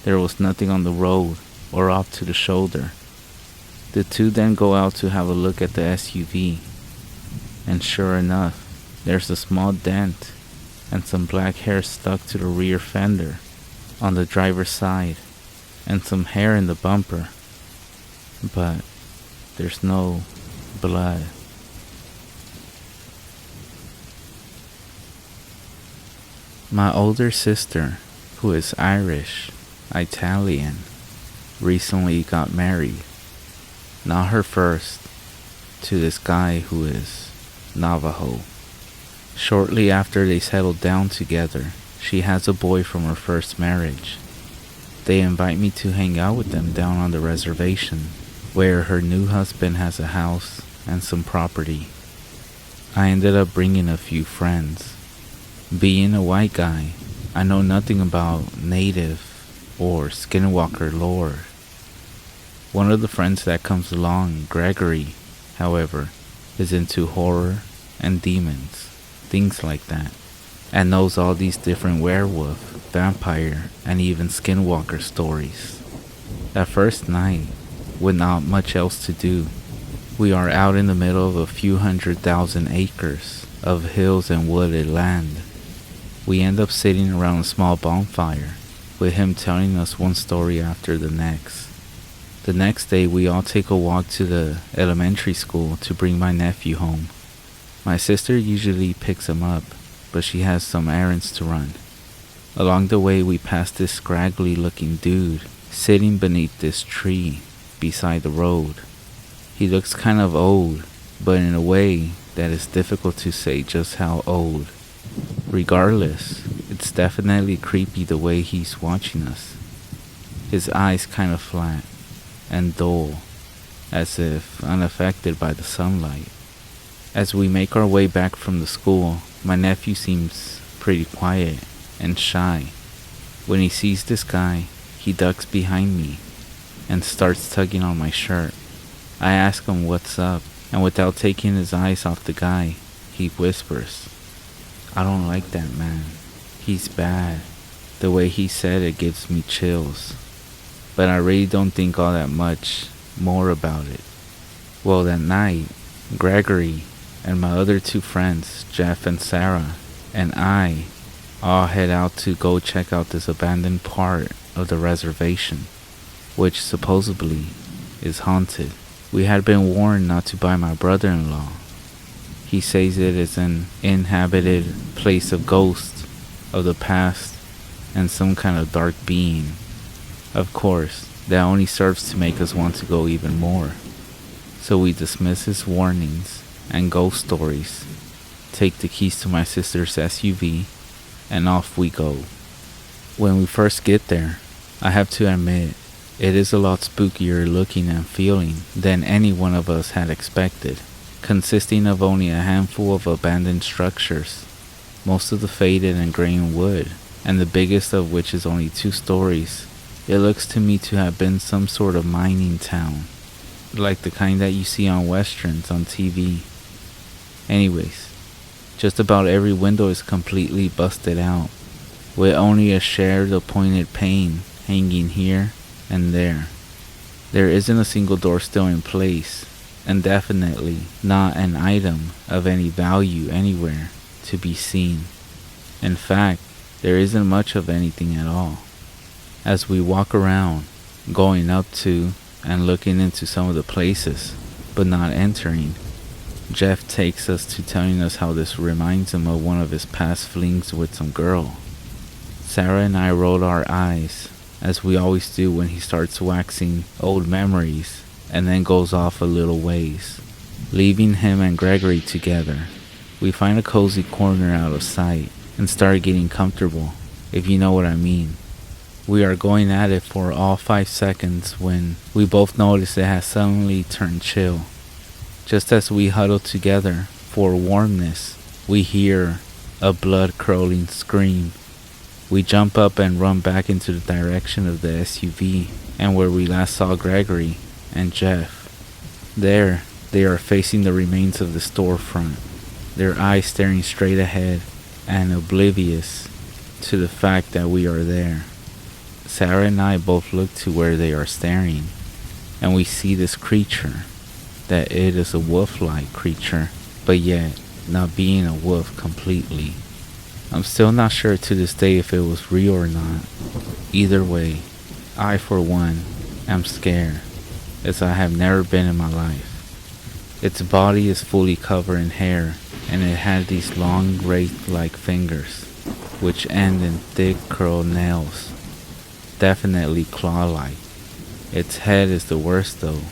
there was nothing on the road or off to the shoulder. The two then go out to have a look at the SUV, and sure enough, there's a small dent and some black hair stuck to the rear fender on the driver's side, and some hair in the bumper, but there's no blood. My older sister, who is Irish, Italian, recently got married. Not her first, to this guy who is Navajo. Shortly after they settled down together, she has a boy from her first marriage. They invite me to hang out with them down on the reservation, where her new husband has a house and some property. I ended up bringing a few friends. Being a white guy, I know nothing about native or skinwalker lore. One of the friends that comes along, Gregory, however, is into horror and demons, things like that, and knows all these different werewolf, vampire, and even skinwalker stories. That first night, with not much else to do, we are out in the middle of a few 100,000 acres of hills and wooded land. We end up sitting around a small bonfire, with him telling us one story after the next. The next day, we all take a walk to the elementary school to bring my nephew home. My sister usually picks him up, but she has some errands to run. Along the way, we pass this scraggly-looking dude sitting beneath this tree beside the road. He looks kind of old, but in a way that is difficult to say just how old. Regardless, it's definitely creepy the way he's watching us. His eyes kind of flat and dull, as if unaffected by the sunlight. As we make our way back from the school, my nephew seems pretty quiet and shy. When he sees this guy, he ducks behind me and starts tugging on my shirt. I ask him what's up, and without taking his eyes off the guy, he whispers, "I don't like that man. He's bad." The way he said it gives me chills, but I really don't think all that much more about it. Well, that night, Gregory and my other two friends, Jeff and Sarah, and I all head out to go check out this abandoned part of the reservation, which supposedly is haunted. We had been warned not to by my brother-in-law. He says it is an inhabited place of ghosts of the past and some kind of dark being. Of course, that only serves to make us want to go even more. So we dismiss his warnings and ghost stories, take the keys to my sister's SUV, and off we go. When we first get there, I have to admit, it is a lot spookier looking and feeling than any one of us had expected. Consisting of only a handful of abandoned structures, most of the faded and graying wood, and the biggest of which is only 2 stories, it looks to me to have been some sort of mining town, like the kind that you see on westerns on TV. Anyways, just about every window is completely busted out, with only a shared appointed pane hanging here and there. There isn't a single door still in place, and definitely not an item of any value anywhere to be seen. In fact, there isn't much of anything at all. As we walk around, going up to and looking into some of the places, but not entering, Jeff takes us to telling us how this reminds him of one of his past flings with some girl. Sarah and I rolled our eyes, as we always do when he starts waxing old memories, and then goes off a little ways, leaving him and Gregory together. We find a cozy corner out of sight and start getting comfortable, if you know what I mean. We are going at it for all 5 seconds when we both notice it has suddenly turned chill. Just as we huddle together for warmness, we hear a blood-curdling scream. We jump up and run back into the direction of the SUV and where we last saw Gregory and Jeff. There, they are facing the remains of the storefront, their eyes staring straight ahead and oblivious to the fact that we are there. Sarah and I both look to where they are staring, and we see this creature, that it is a wolf-like creature, but yet not being a wolf completely. I'm still not sure to this day if it was real or not. Either way, I for one am scared, as I have never been in my life. Its body is fully covered in hair, and it had these long wraith-like fingers, which end in thick curled nails, definitely claw-like. Its head is the worst though.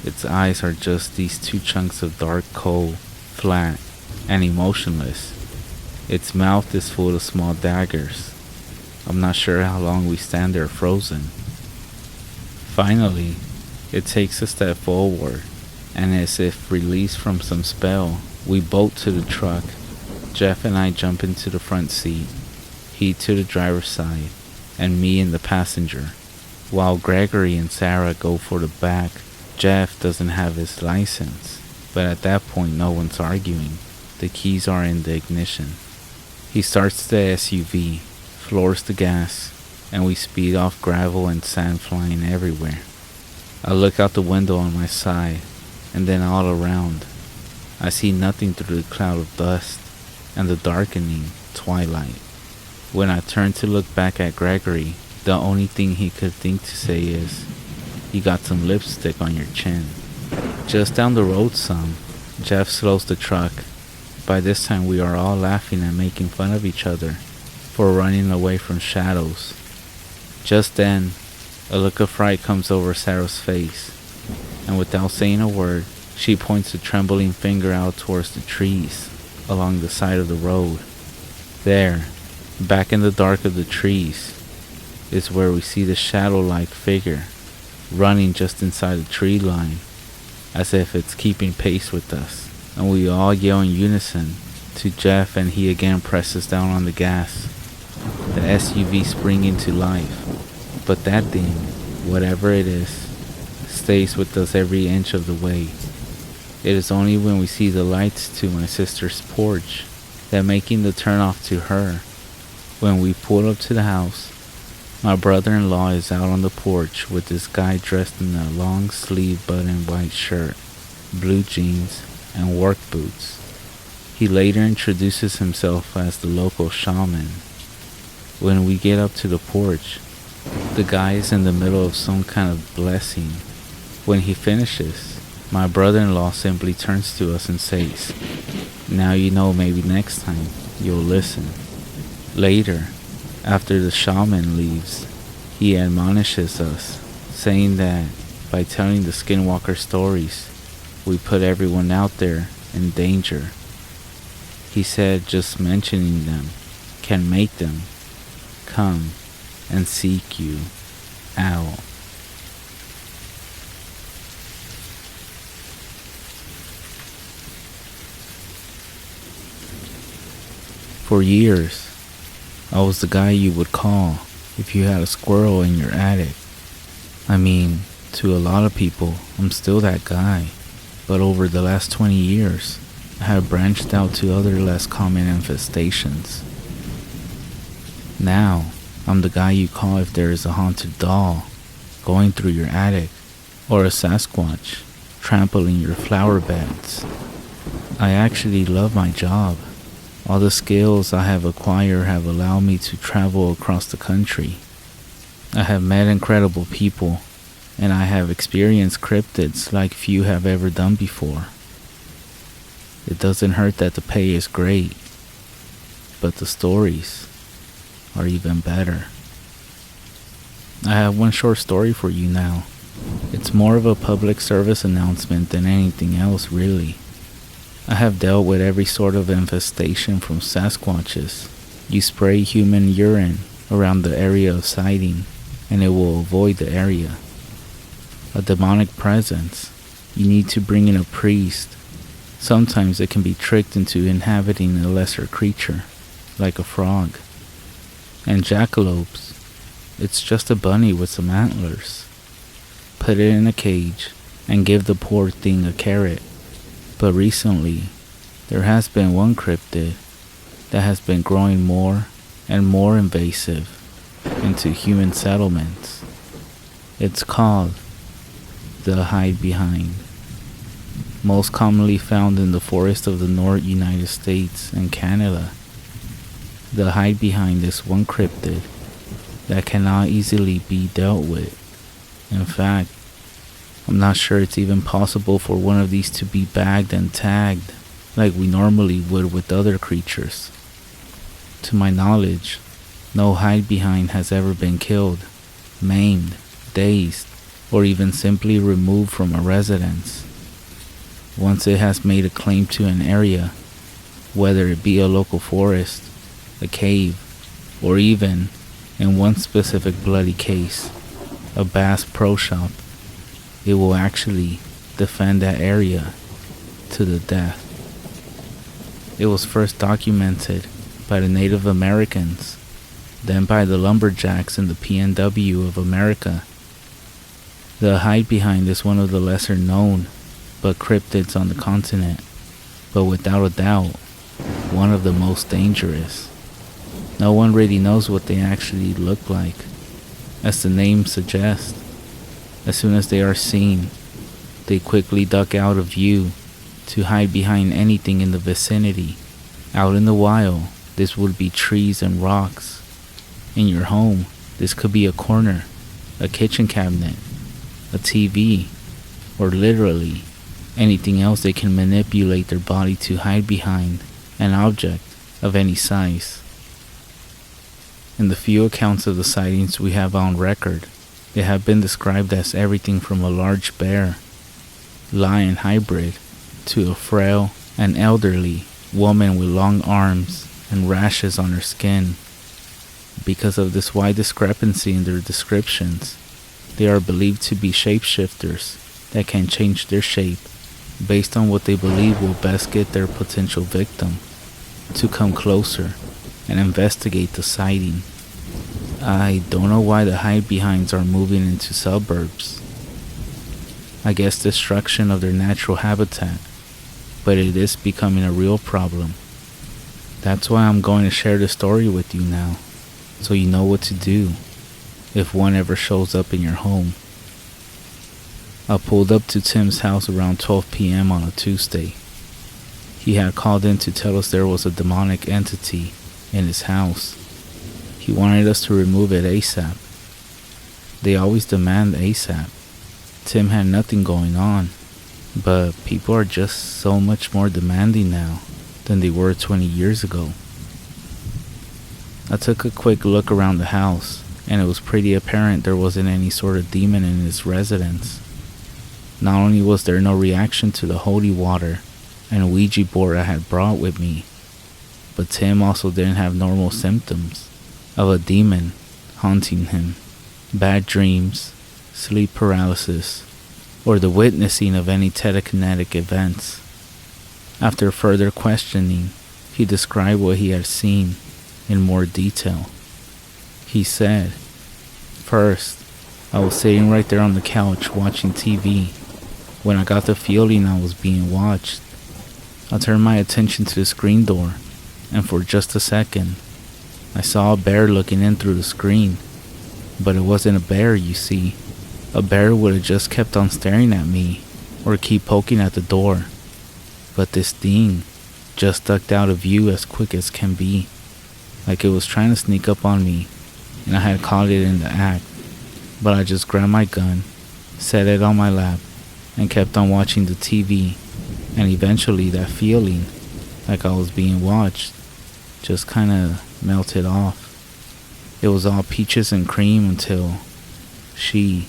Its eyes are just these 2 chunks of dark coal, flat, and emotionless. Its mouth is full of small daggers. I'm not sure how long we stand there frozen. Finally, it takes a step forward, and as if released from some spell, we bolt to the truck. Jeff and I jump into the front seat, he to the driver's side, and me in the passenger, while Gregory and Sarah go for the back. Jeff doesn't have his license, but at that point no one's arguing. The keys are in the ignition. He starts the SUV, floors the gas, and we speed off gravel and sand flying everywhere. I look out the window on my side, and then all around. I see nothing through the cloud of dust and the darkening twilight. When I turn to look back at Gregory, the only thing he could think to say is, "You got some lipstick on your chin." Just down the road some, Jeff slows the truck. By this time we are all laughing and making fun of each other for running away from shadows. Just then, a look of fright comes over Sarah's face, and without saying a word, she points a trembling finger out towards the trees along the side of the road. There, back in the dark of the trees, is where we see the shadow-like figure running just inside the tree line, as if it's keeping pace with us. And we all yell in unison to Jeff, and he again presses down on the gas. The SUV springs into life, but that thing, whatever it is, stays with us every inch of the way. It is only when we see the lights to my sister's porch that, making the turn off to her. When we pull up to the house, my brother-in-law is out on the porch with this guy dressed in a long-sleeve button white shirt, blue jeans, and work boots. He later introduces himself as the local shaman. When we get up to the porch, the guy is in the middle of some kind of blessing. When he finishes, my brother-in-law simply turns to us and says, "Now you know, maybe next time you'll listen." Later, after the shaman leaves, he admonishes us, saying that by telling the Skinwalker stories, we put everyone out there in danger. He said just mentioning them can make them come and seek you out. For years, I was the guy you would call if you had a squirrel in your attic. I mean, to a lot of people, I'm still that guy. But over the last 20 years, I have branched out to other less common infestations. Now, I'm the guy you call if there is a haunted doll going through your attic, or a Sasquatch trampling your flower beds. I actually love my job. All the skills I have acquired have allowed me to travel across the country. I have met incredible people, and I have experienced cryptids like few have ever done before. It doesn't hurt that the pay is great, but the stories are even better. I have one short story for you now. It's more of a public service announcement than anything else, really. I have dealt with every sort of infestation from Sasquatches. You spray human urine around the area of sighting, and it will avoid the area. A demonic presence. You need to bring in a priest. Sometimes it can be tricked into inhabiting a lesser creature, like a frog. And jackalopes. It's just a bunny with some antlers. Put it in a cage and give the poor thing a carrot. But recently, there has been one cryptid that has been growing more and more invasive into human settlements. It's called the hide behind. Most commonly found in the forests of the North United States and Canada. The hide behind is one cryptid that cannot easily be dealt with. In fact, I'm not sure it's even possible for one of these to be bagged and tagged like we normally would with other creatures. To my knowledge, no hide behind has ever been killed, maimed, dazed, or even simply removed from a residence. Once it has made a claim to an area, whether it be a local forest, a cave, or even, in one specific bloody case, a Bass Pro Shop, it will actually defend that area to the death. It was first documented by the Native Americans, then by the lumberjacks in the PNW of America. The hide behind is one of the lesser known but cryptids on the continent, but without a doubt, one of the most dangerous. No one really knows what they actually look like. As the name suggests, as soon as they are seen, they quickly duck out of view to hide behind anything in the vicinity. Out in the wild, this would be trees and rocks. In your home, this could be a corner, a kitchen cabinet, a TV, or literally anything else they can manipulate their body to hide behind, an object of any size. In the few accounts of the sightings we have on record, they have been described as everything from a large bear, lion hybrid, to a frail and elderly woman with long arms and rashes on her skin. Because of this wide discrepancy in their descriptions, they are believed to be shapeshifters that can change their shape based on what they believe will best get their potential victim to come closer and investigate the sighting. I don't know why the hide behinds are moving into suburbs. I guess destruction of their natural habitat, but it is becoming a real problem. That's why I'm going to share the story with you now, so you know what to do if one ever shows up in your home. I pulled up to Tim's house around 12 p.m. on a Tuesday. He had called in to tell us there was a demonic entity in his house. He wanted us to remove it ASAP. They always demand ASAP. Tim had nothing going on, but people are just so much more demanding now than they were 20 years ago. I took a quick look around the house, and it was pretty apparent there wasn't any sort of demon in his residence. Not only was there no reaction to the holy water and Ouija board I had brought with me, but Tim also didn't have normal symptoms of a demon haunting him, bad dreams, sleep paralysis, or the witnessing of any telekinetic events. After further questioning, he described what he had seen in more detail. He said, "First, I was sitting right there on the couch watching TV when I got the feeling I was being watched. I turned my attention to the screen door, and for just a second, I saw a bear looking in through the screen, but it wasn't a bear, you see. A bear would have just kept on staring at me or keep poking at the door. But this thing just ducked out of view as quick as can be, like it was trying to sneak up on me, and I had caught it in the act. But I just grabbed my gun, set it on my lap, and kept on watching the TV, and eventually that feeling, like I was being watched, just kinda melted off. It was all peaches and cream until she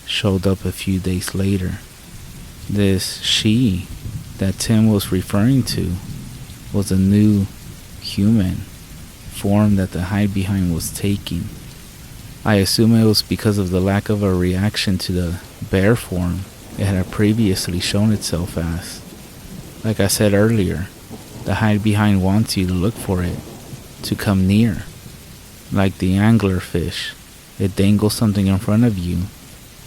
showed up a few days later. This she that Tim was referring to was a new human form that the hide behind was taking. I assume it was because of the lack of a reaction to the bear form it had previously shown itself as. Like I said earlier, the hide behind wants you to look for it, to come near. Like the anglerfish, it dangles something in front of you,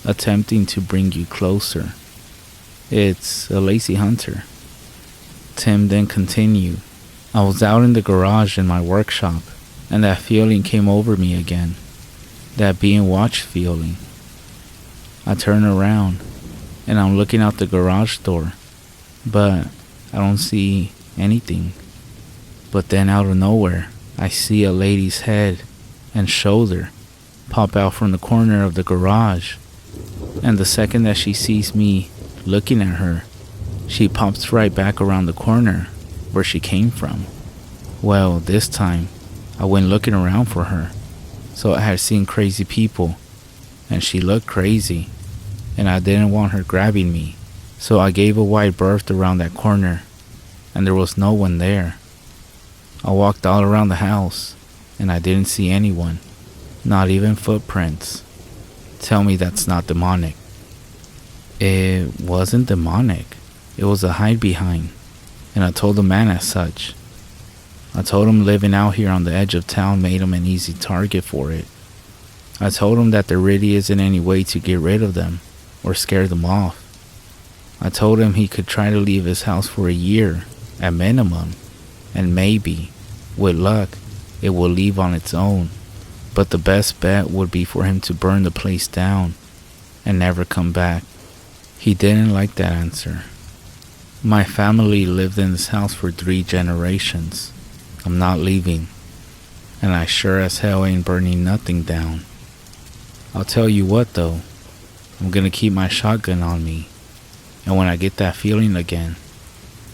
attempting to bring you closer. It's a lazy hunter. Tim then continued. I was out in the garage in my workshop, and that feeling came over me again. That being watched feeling. I turn around, and I'm looking out the garage door, but I don't see anything. But then out of nowhere, I see a lady's head and shoulder pop out from the corner of the garage. And the second that she sees me looking at her, she pops right back around the corner where she came from. Well, this time, I went looking around for her. So I had seen crazy people, and she looked crazy, and I didn't want her grabbing me. So I gave a wide berth around that corner, and there was no one there. I walked all around the house, and I didn't see anyone, not even footprints. Tell me that's not demonic. It wasn't demonic. It was a hide behind, and I told the man as such. I told him living out here on the edge of town made him an easy target for it. I told him that there really isn't any way to get rid of them or scare them off. I told him he could try to leave his house for a year at minimum, and maybe, with luck, it will leave on its own. But the best bet would be for him to burn the place down and never come back. He didn't like that answer. My family lived in this house for 3 generations. I'm not leaving, and I sure as hell ain't burning nothing down. I'll tell you what though, I'm gonna keep my shotgun on me, and when I get that feeling again,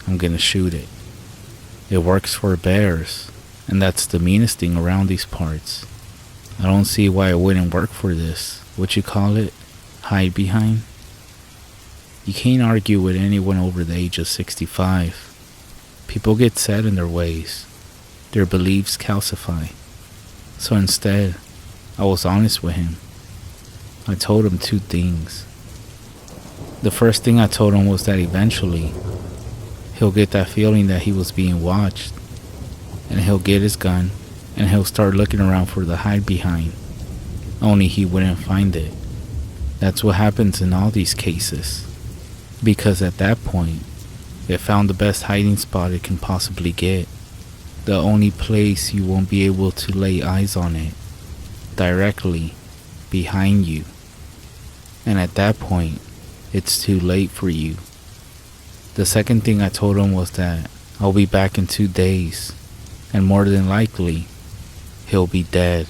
I'm gonna shoot it. It works for bears, and that's the meanest thing around these parts. I don't see why it wouldn't work for this, what you call it, hide behind. You can't argue with anyone over the age of 65. People get set in their ways. Their beliefs calcify. So instead, I was honest with him. I told him 2 things. The first thing I told him was that eventually, he'll get that feeling that he was being watched, and he'll get his gun, and he'll start looking around for the hide behind, only he wouldn't find it. That's what happens in all these cases, because at that point, it found the best hiding spot it can possibly get. The only place you won't be able to lay eyes on it, directly behind you. And at that point, it's too late for you. The second thing I told him was that I'll be back in 2 days, and more than likely, he'll be dead.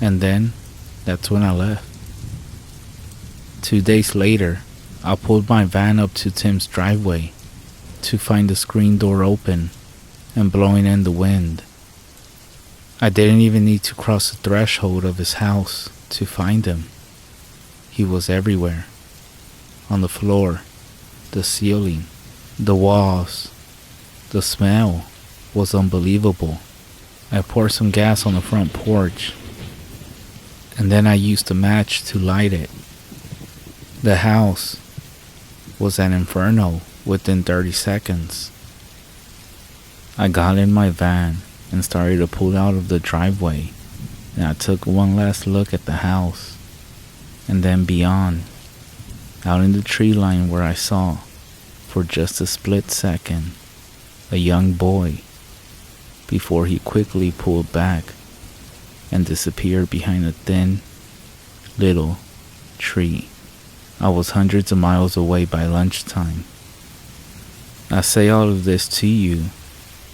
And then, that's when I left. 2 days later, I pulled my van up to Tim's driveway to find the screen door open and blowing in the wind. I didn't even need to cross the threshold of his house to find him. He was everywhere. On the floor, the ceiling, the walls. The smell was unbelievable. I poured some gas on the front porch, and then I used a match to light it. The house was an inferno within 30 seconds. I got in my van and started to pull out of the driveway, and I took one last look at the house, and then beyond, out in the tree line where I saw, for just a split second, a young boy. before he quickly pulled back and disappeared behind a thin, little tree. I was hundreds of miles away by lunchtime. I say all of this to you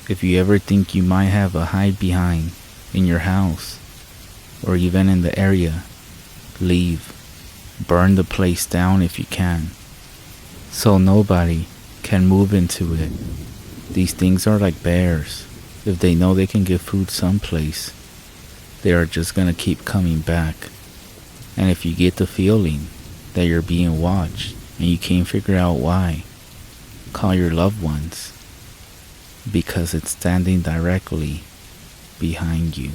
if you ever think you might have a hide behind in your house or even in the area. Leave. Burn the place down if you can, so nobody can move into it. These things are like bears. If they know they can get food someplace, they are just gonna keep coming back. And if you get the feeling that you're being watched and you can't figure out why, call your loved ones, because it's standing directly behind you.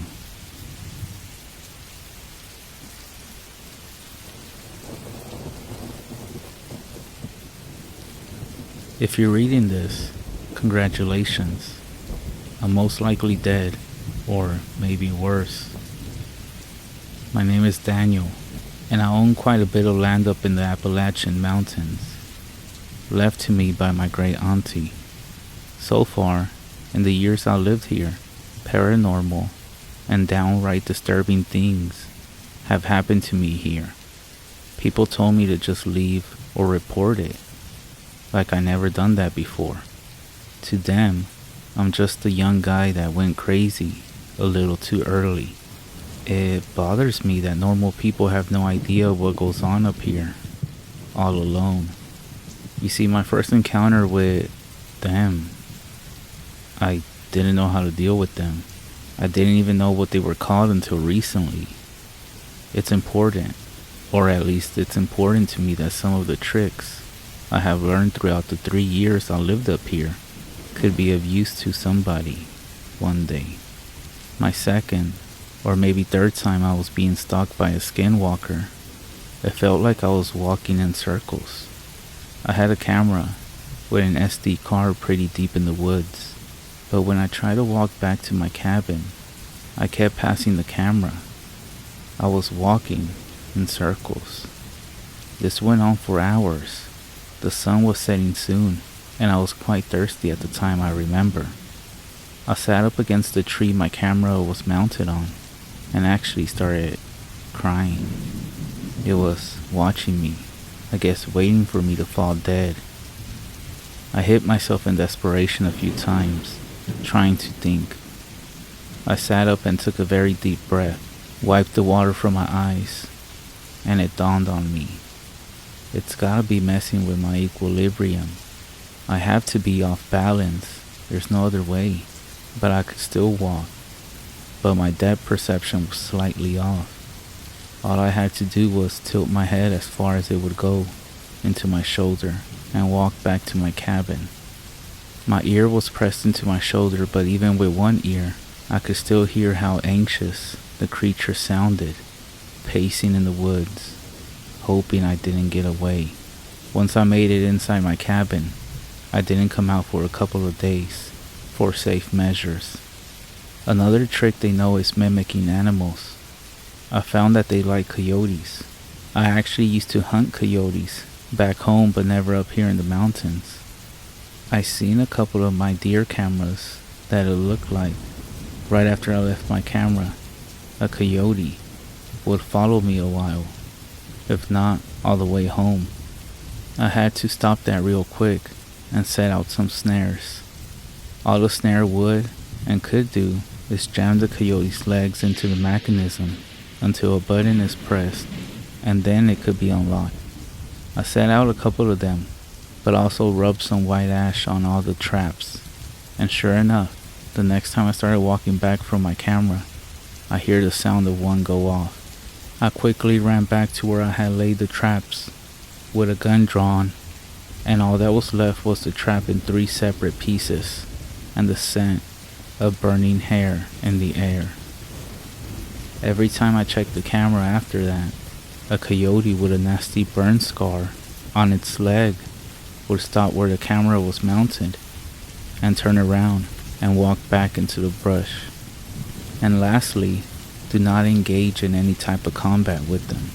If you're reading this, congratulations. I'm most likely dead, or maybe worse. My name is Daniel, and I own quite a bit of land up in the Appalachian Mountains, left to me by my great auntie. So far, in the years I lived here, paranormal and downright disturbing things have happened to me here. People told me to just leave or report it, like I never done that before. To them, I'm just a young guy that went crazy a little too early. It bothers me that normal people have no idea what goes on up here, all alone. You see, my first encounter with them, I didn't know how to deal with them. I didn't even know what they were called until recently. It's important, or at least it's important to me, that some of the tricks I have learned throughout the 3 years I lived up here could be of use to somebody one day. My second, or maybe third time I was being stalked by a skinwalker, it felt like I was walking in circles. I had a camera with an SD card pretty deep in the woods, but when I tried to walk back to my cabin, I kept passing the camera. I was walking in circles. This went on for hours. The sun was setting soon, and I was quite thirsty at the time, I remember. I sat up against the tree my camera was mounted on, and actually started crying. It was watching me, I guess waiting for me to fall dead. I hit myself in desperation a few times, trying to think. I sat up and took a very deep breath, wiped the water from my eyes, and it dawned on me. It's gotta be messing with my equilibrium. I have to be off balance. There's no other way. But I could still walk. But my depth perception was slightly off. All I had to do was tilt my head as far as it would go into my shoulder and walk back to my cabin. My ear was pressed into my shoulder, but even with one ear, I could still hear how anxious the creature sounded, pacing in the woods, hoping I didn't get away. Once I made it inside my cabin, I didn't come out for a couple of days, for safe measures. Another trick they know is mimicking animals. I found that they like coyotes. I actually used to hunt coyotes back home, but never up here in the mountains. I seen a couple of my deer cameras that it looked like, right after I left my camera, a coyote would follow me a while, if not all the way home. I had to stop that real quick and set out some snares. All the snare would and could do is jam the coyote's legs into the mechanism until a button is pressed, and then it could be unlocked. I set out a couple of them, but also rubbed some white ash on all the traps, and sure enough, the next time I started walking back from my camera, I hear the sound of one go off. I quickly ran back to where I had laid the traps, with a gun drawn, and all that was left was the trap in 3 separate pieces, and the scent of burning hair in the air. Every time I checked the camera after that, a coyote with a nasty burn scar on its leg would stop where the camera was mounted and turn around and walk back into the brush. And lastly, do not engage in any type of combat with them.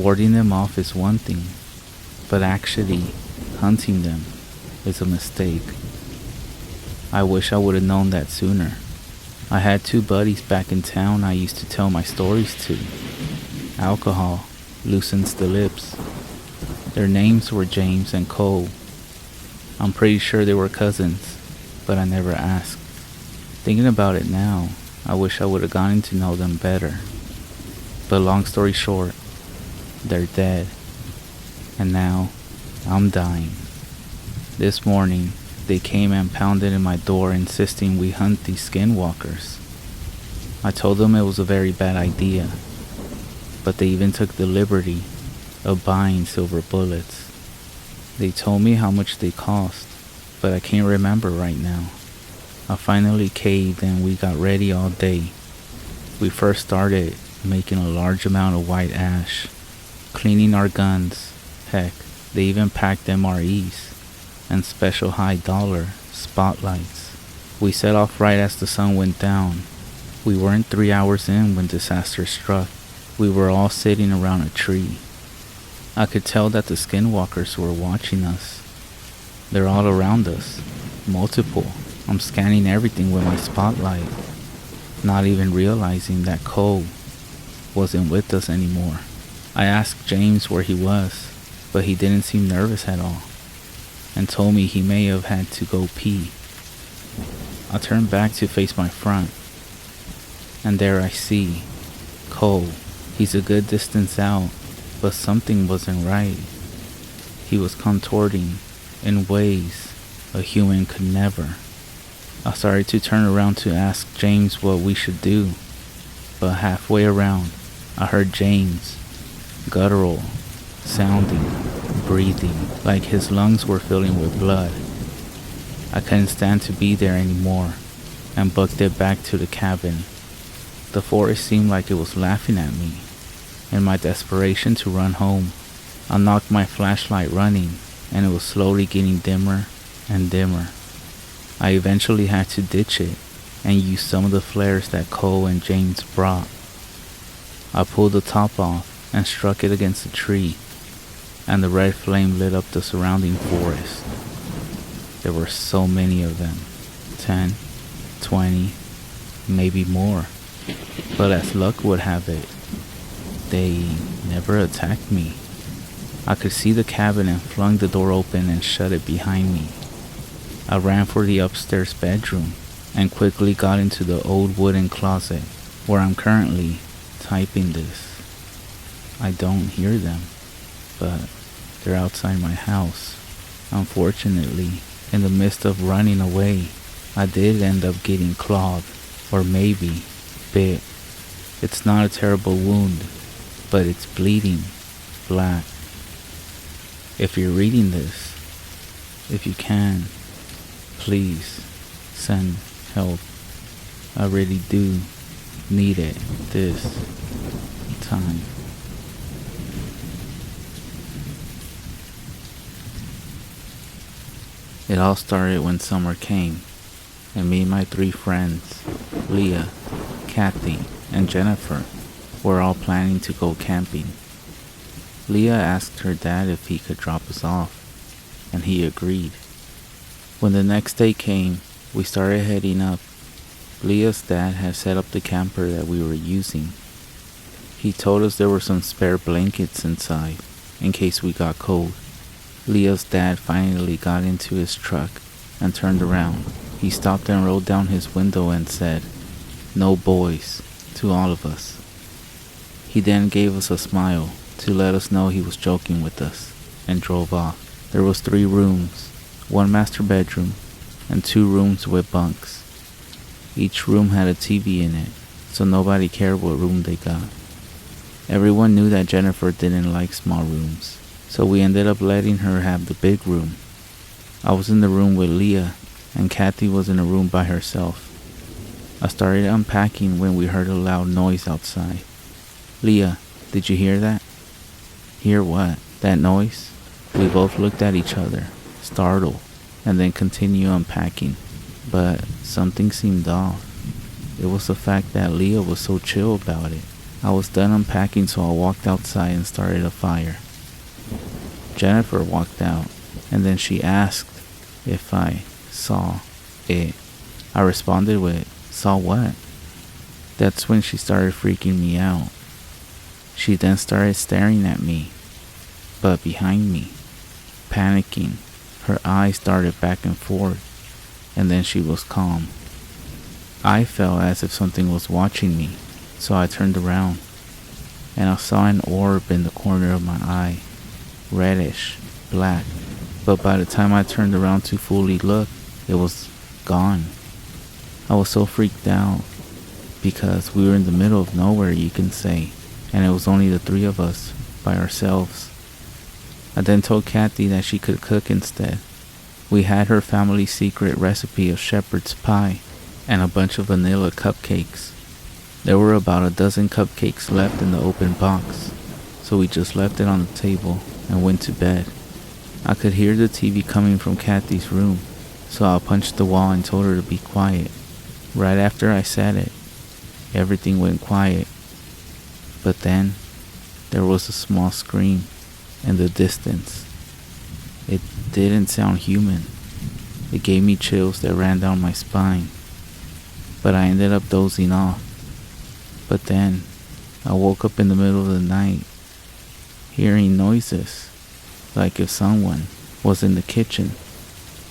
Warding them off is one thing, but actually hunting them is a mistake. I wish I would have known that sooner. I had two buddies back in town I used to tell my stories to. Alcohol loosens the lips. Their names were James and Cole. I'm pretty sure they were cousins, but I never asked. Thinking about it now, I wish I would have gotten to know them better. But long story short, they're dead. And now, I'm dying. This morning, they came and pounded in my door insisting we hunt these skinwalkers. I told them it was a very bad idea, but they even took the liberty of buying silver bullets. They told me how much they cost, but I can't remember right now. I finally caved and we got ready all day. We first started making a large amount of white ash, cleaning our guns. Heck, they even packed MREs and special high-dollar spotlights. We set off right as the sun went down. We weren't 3 hours in when disaster struck. We were all sitting around a tree. I could tell that the skinwalkers were watching us. They're all around us, multiple. I'm scanning everything with my spotlight, not even realizing that Cole wasn't with us anymore. I asked James where he was, but he didn't seem nervous at all, and told me he may have had to go pee. I turned back to face my front, and there I see Cole. He's a good distance out, but something wasn't right. He was contorting in ways a human could never. I started to turn around to ask James what we should do, but halfway around, I heard James, guttural, sounding, breathing, like his lungs were filling with blood. I couldn't stand to be there anymore, and booked it back to the cabin. The forest seemed like it was laughing at me. In my desperation to run home, I knocked my flashlight running, and it was slowly getting dimmer and dimmer. I eventually had to ditch it and use some of the flares that Cole and James brought. I pulled the top off and struck it against a tree, and the red flame lit up the surrounding forest. There were so many of them, 10, 20, maybe more. But as luck would have it, they never attacked me. I could see the cabin and flung the door open and shut it behind me. I ran for the upstairs bedroom and quickly got into the old wooden closet where I'm currently typing this. I don't hear them, but they're outside my house. Unfortunately, in the midst of running away, I did end up getting clawed, or maybe bit. It's not a terrible wound, but it's bleeding black. If you're reading this, if you can, please send help. I really do need it this time. It all started when summer came, and me and my 3 friends, Leah, Kathy, and Jennifer, were all planning to go camping. Leah asked her dad if he could drop us off, and he agreed. When the next day came, we started heading up. Leah's dad had set up the camper that we were using. He told us there were some spare blankets inside, in case we got cold. Leah's dad finally got into his truck and turned around. He stopped and rolled down his window and said, "No boys," to all of us. He then gave us a smile to let us know he was joking with us, and drove off. There was 3 rooms, 1 master bedroom, and 2 rooms with bunks. Each room had a TV in it, so nobody cared what room they got. Everyone knew that Jennifer didn't like small rooms, so we ended up letting her have the big room. I was in the room with Leah, and Kathy was in a room by herself. I started unpacking when we heard a loud noise outside. "Leah, did you hear that?" "Hear what? That noise?" We both looked at each other, startled, and then continued unpacking. But something seemed off. It was the fact that Leah was so chill about it. I was done unpacking, so I walked outside and started a fire. Jennifer walked out, and then she asked if I saw it. I responded with, Saw what? That's when she started freaking me out. She then started staring at me, but behind me, panicking. Her eyes darted back and forth, and then she was calm. I felt as if something was watching me, so I turned around, and I saw an orb in the corner of my eye, reddish, black, but by the time I turned around to fully look, it was gone. I was so freaked out, because we were in the middle of nowhere, you can say, and it was only the three of us, by ourselves. I then told Kathy that she could cook instead. We had her family's secret recipe of shepherd's pie, and a bunch of vanilla cupcakes. There were about a dozen cupcakes left in the open box, so we just left it on the table and went to bed. I could hear the TV coming from Kathy's room, so I punched the wall and told her to be quiet. Right after I said it, everything went quiet. But then, there was a small scream in the distance. It didn't sound human. It gave me chills that ran down my spine. But I ended up dozing off. But then, I woke up in the middle of the night, hearing noises, like if someone was in the kitchen.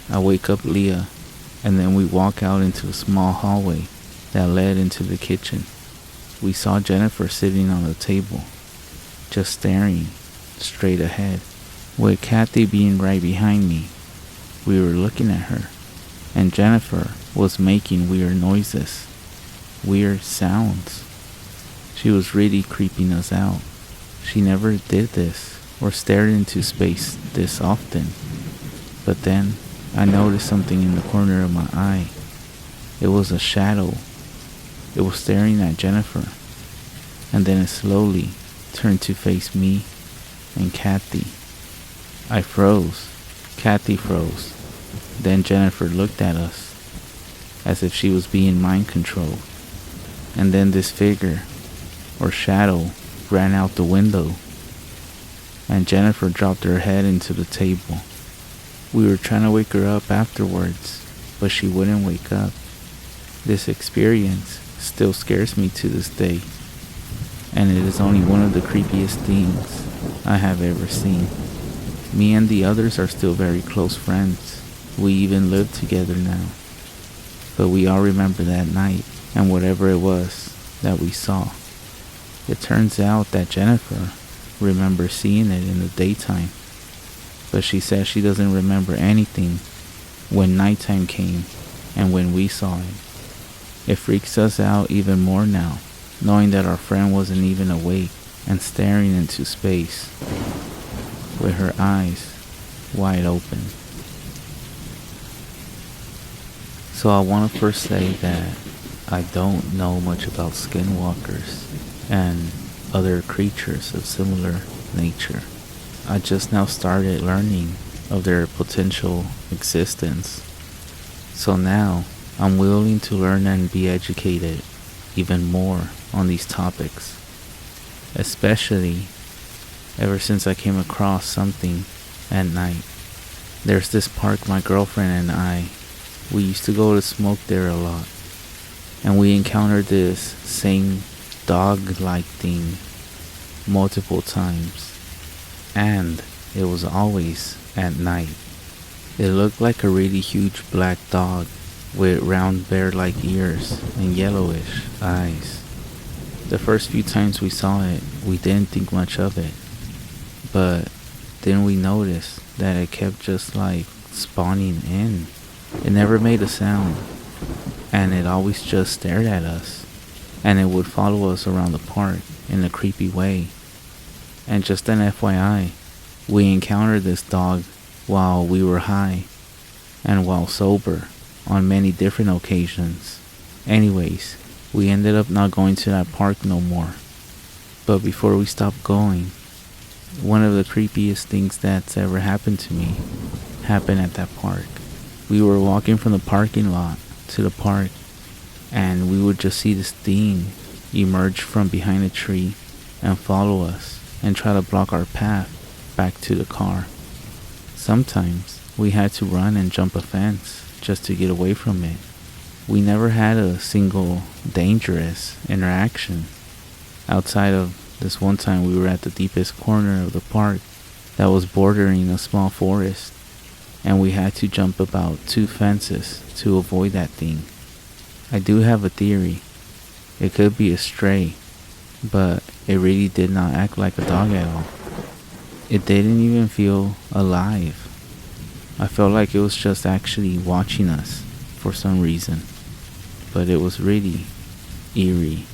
I wake up Leah, and then we walk out into a small hallway that led into the kitchen. We saw Jennifer sitting on the table, just staring straight ahead, with Kathy being right behind me. We were looking at her, and Jennifer was making weird noises, weird sounds. She was really creeping us out. She never did this or stared into space this often. But then I noticed something in the corner of my eye. It was a shadow. It was staring at Jennifer, and then it slowly turned to face me and Kathy. I froze. Kathy froze. Then Jennifer looked at us as if she was being mind controlled. And then this figure or shadow ran out the window, and Jennifer dropped her head into the table. We were trying to wake her up afterwards, but she wouldn't wake up. This experience still scares me to this day, and it is only one of the creepiest things I have ever seen. Me and the others are still very close friends. We even live together now. But we all remember that night and whatever it was that we saw. It turns out that Jennifer remembers seeing it in the daytime, but she says she doesn't remember anything when nighttime came and when we saw it. It freaks us out even more now, knowing that our friend wasn't even awake and staring into space with her eyes wide open. So I want to first say that I don't know much about skinwalkers and other creatures of similar nature. I just now started learning of their potential existence. So now I'm willing to learn and be educated even more on these topics, especially ever since I came across something at night. There's this park my girlfriend and we used to go to smoke there a lot, and we encountered this same dog-like thing multiple times, and it was always at night. It looked like a really huge black dog with round bear-like ears and yellowish eyes. The first few times we saw it, we didn't think much of it, but then we noticed that it kept just like spawning in. It never made a sound, and it always just stared at us, and it would follow us around the park in a creepy way. And just an FYI, we encountered this dog while we were high and while sober on many different occasions. Anyways, we ended up not going to that park no more. But before we stopped going, one of the creepiest things that's ever happened to me happened at that park. We were walking from the parking lot to the park, and we would just see this thing emerge from behind a tree and follow us and try to block our path back to the car. Sometimes we had to run and jump a fence just to get away from it. We never had a single dangerous interaction outside of this one time we were at the deepest corner of the park that was bordering a small forest, and we had to jump about 2 fences to avoid that thing. I do have a theory. It could be a stray, but it really did not act like a dog at all. It didn't even feel alive. I felt like it was just actually watching us for some reason, but it was really eerie.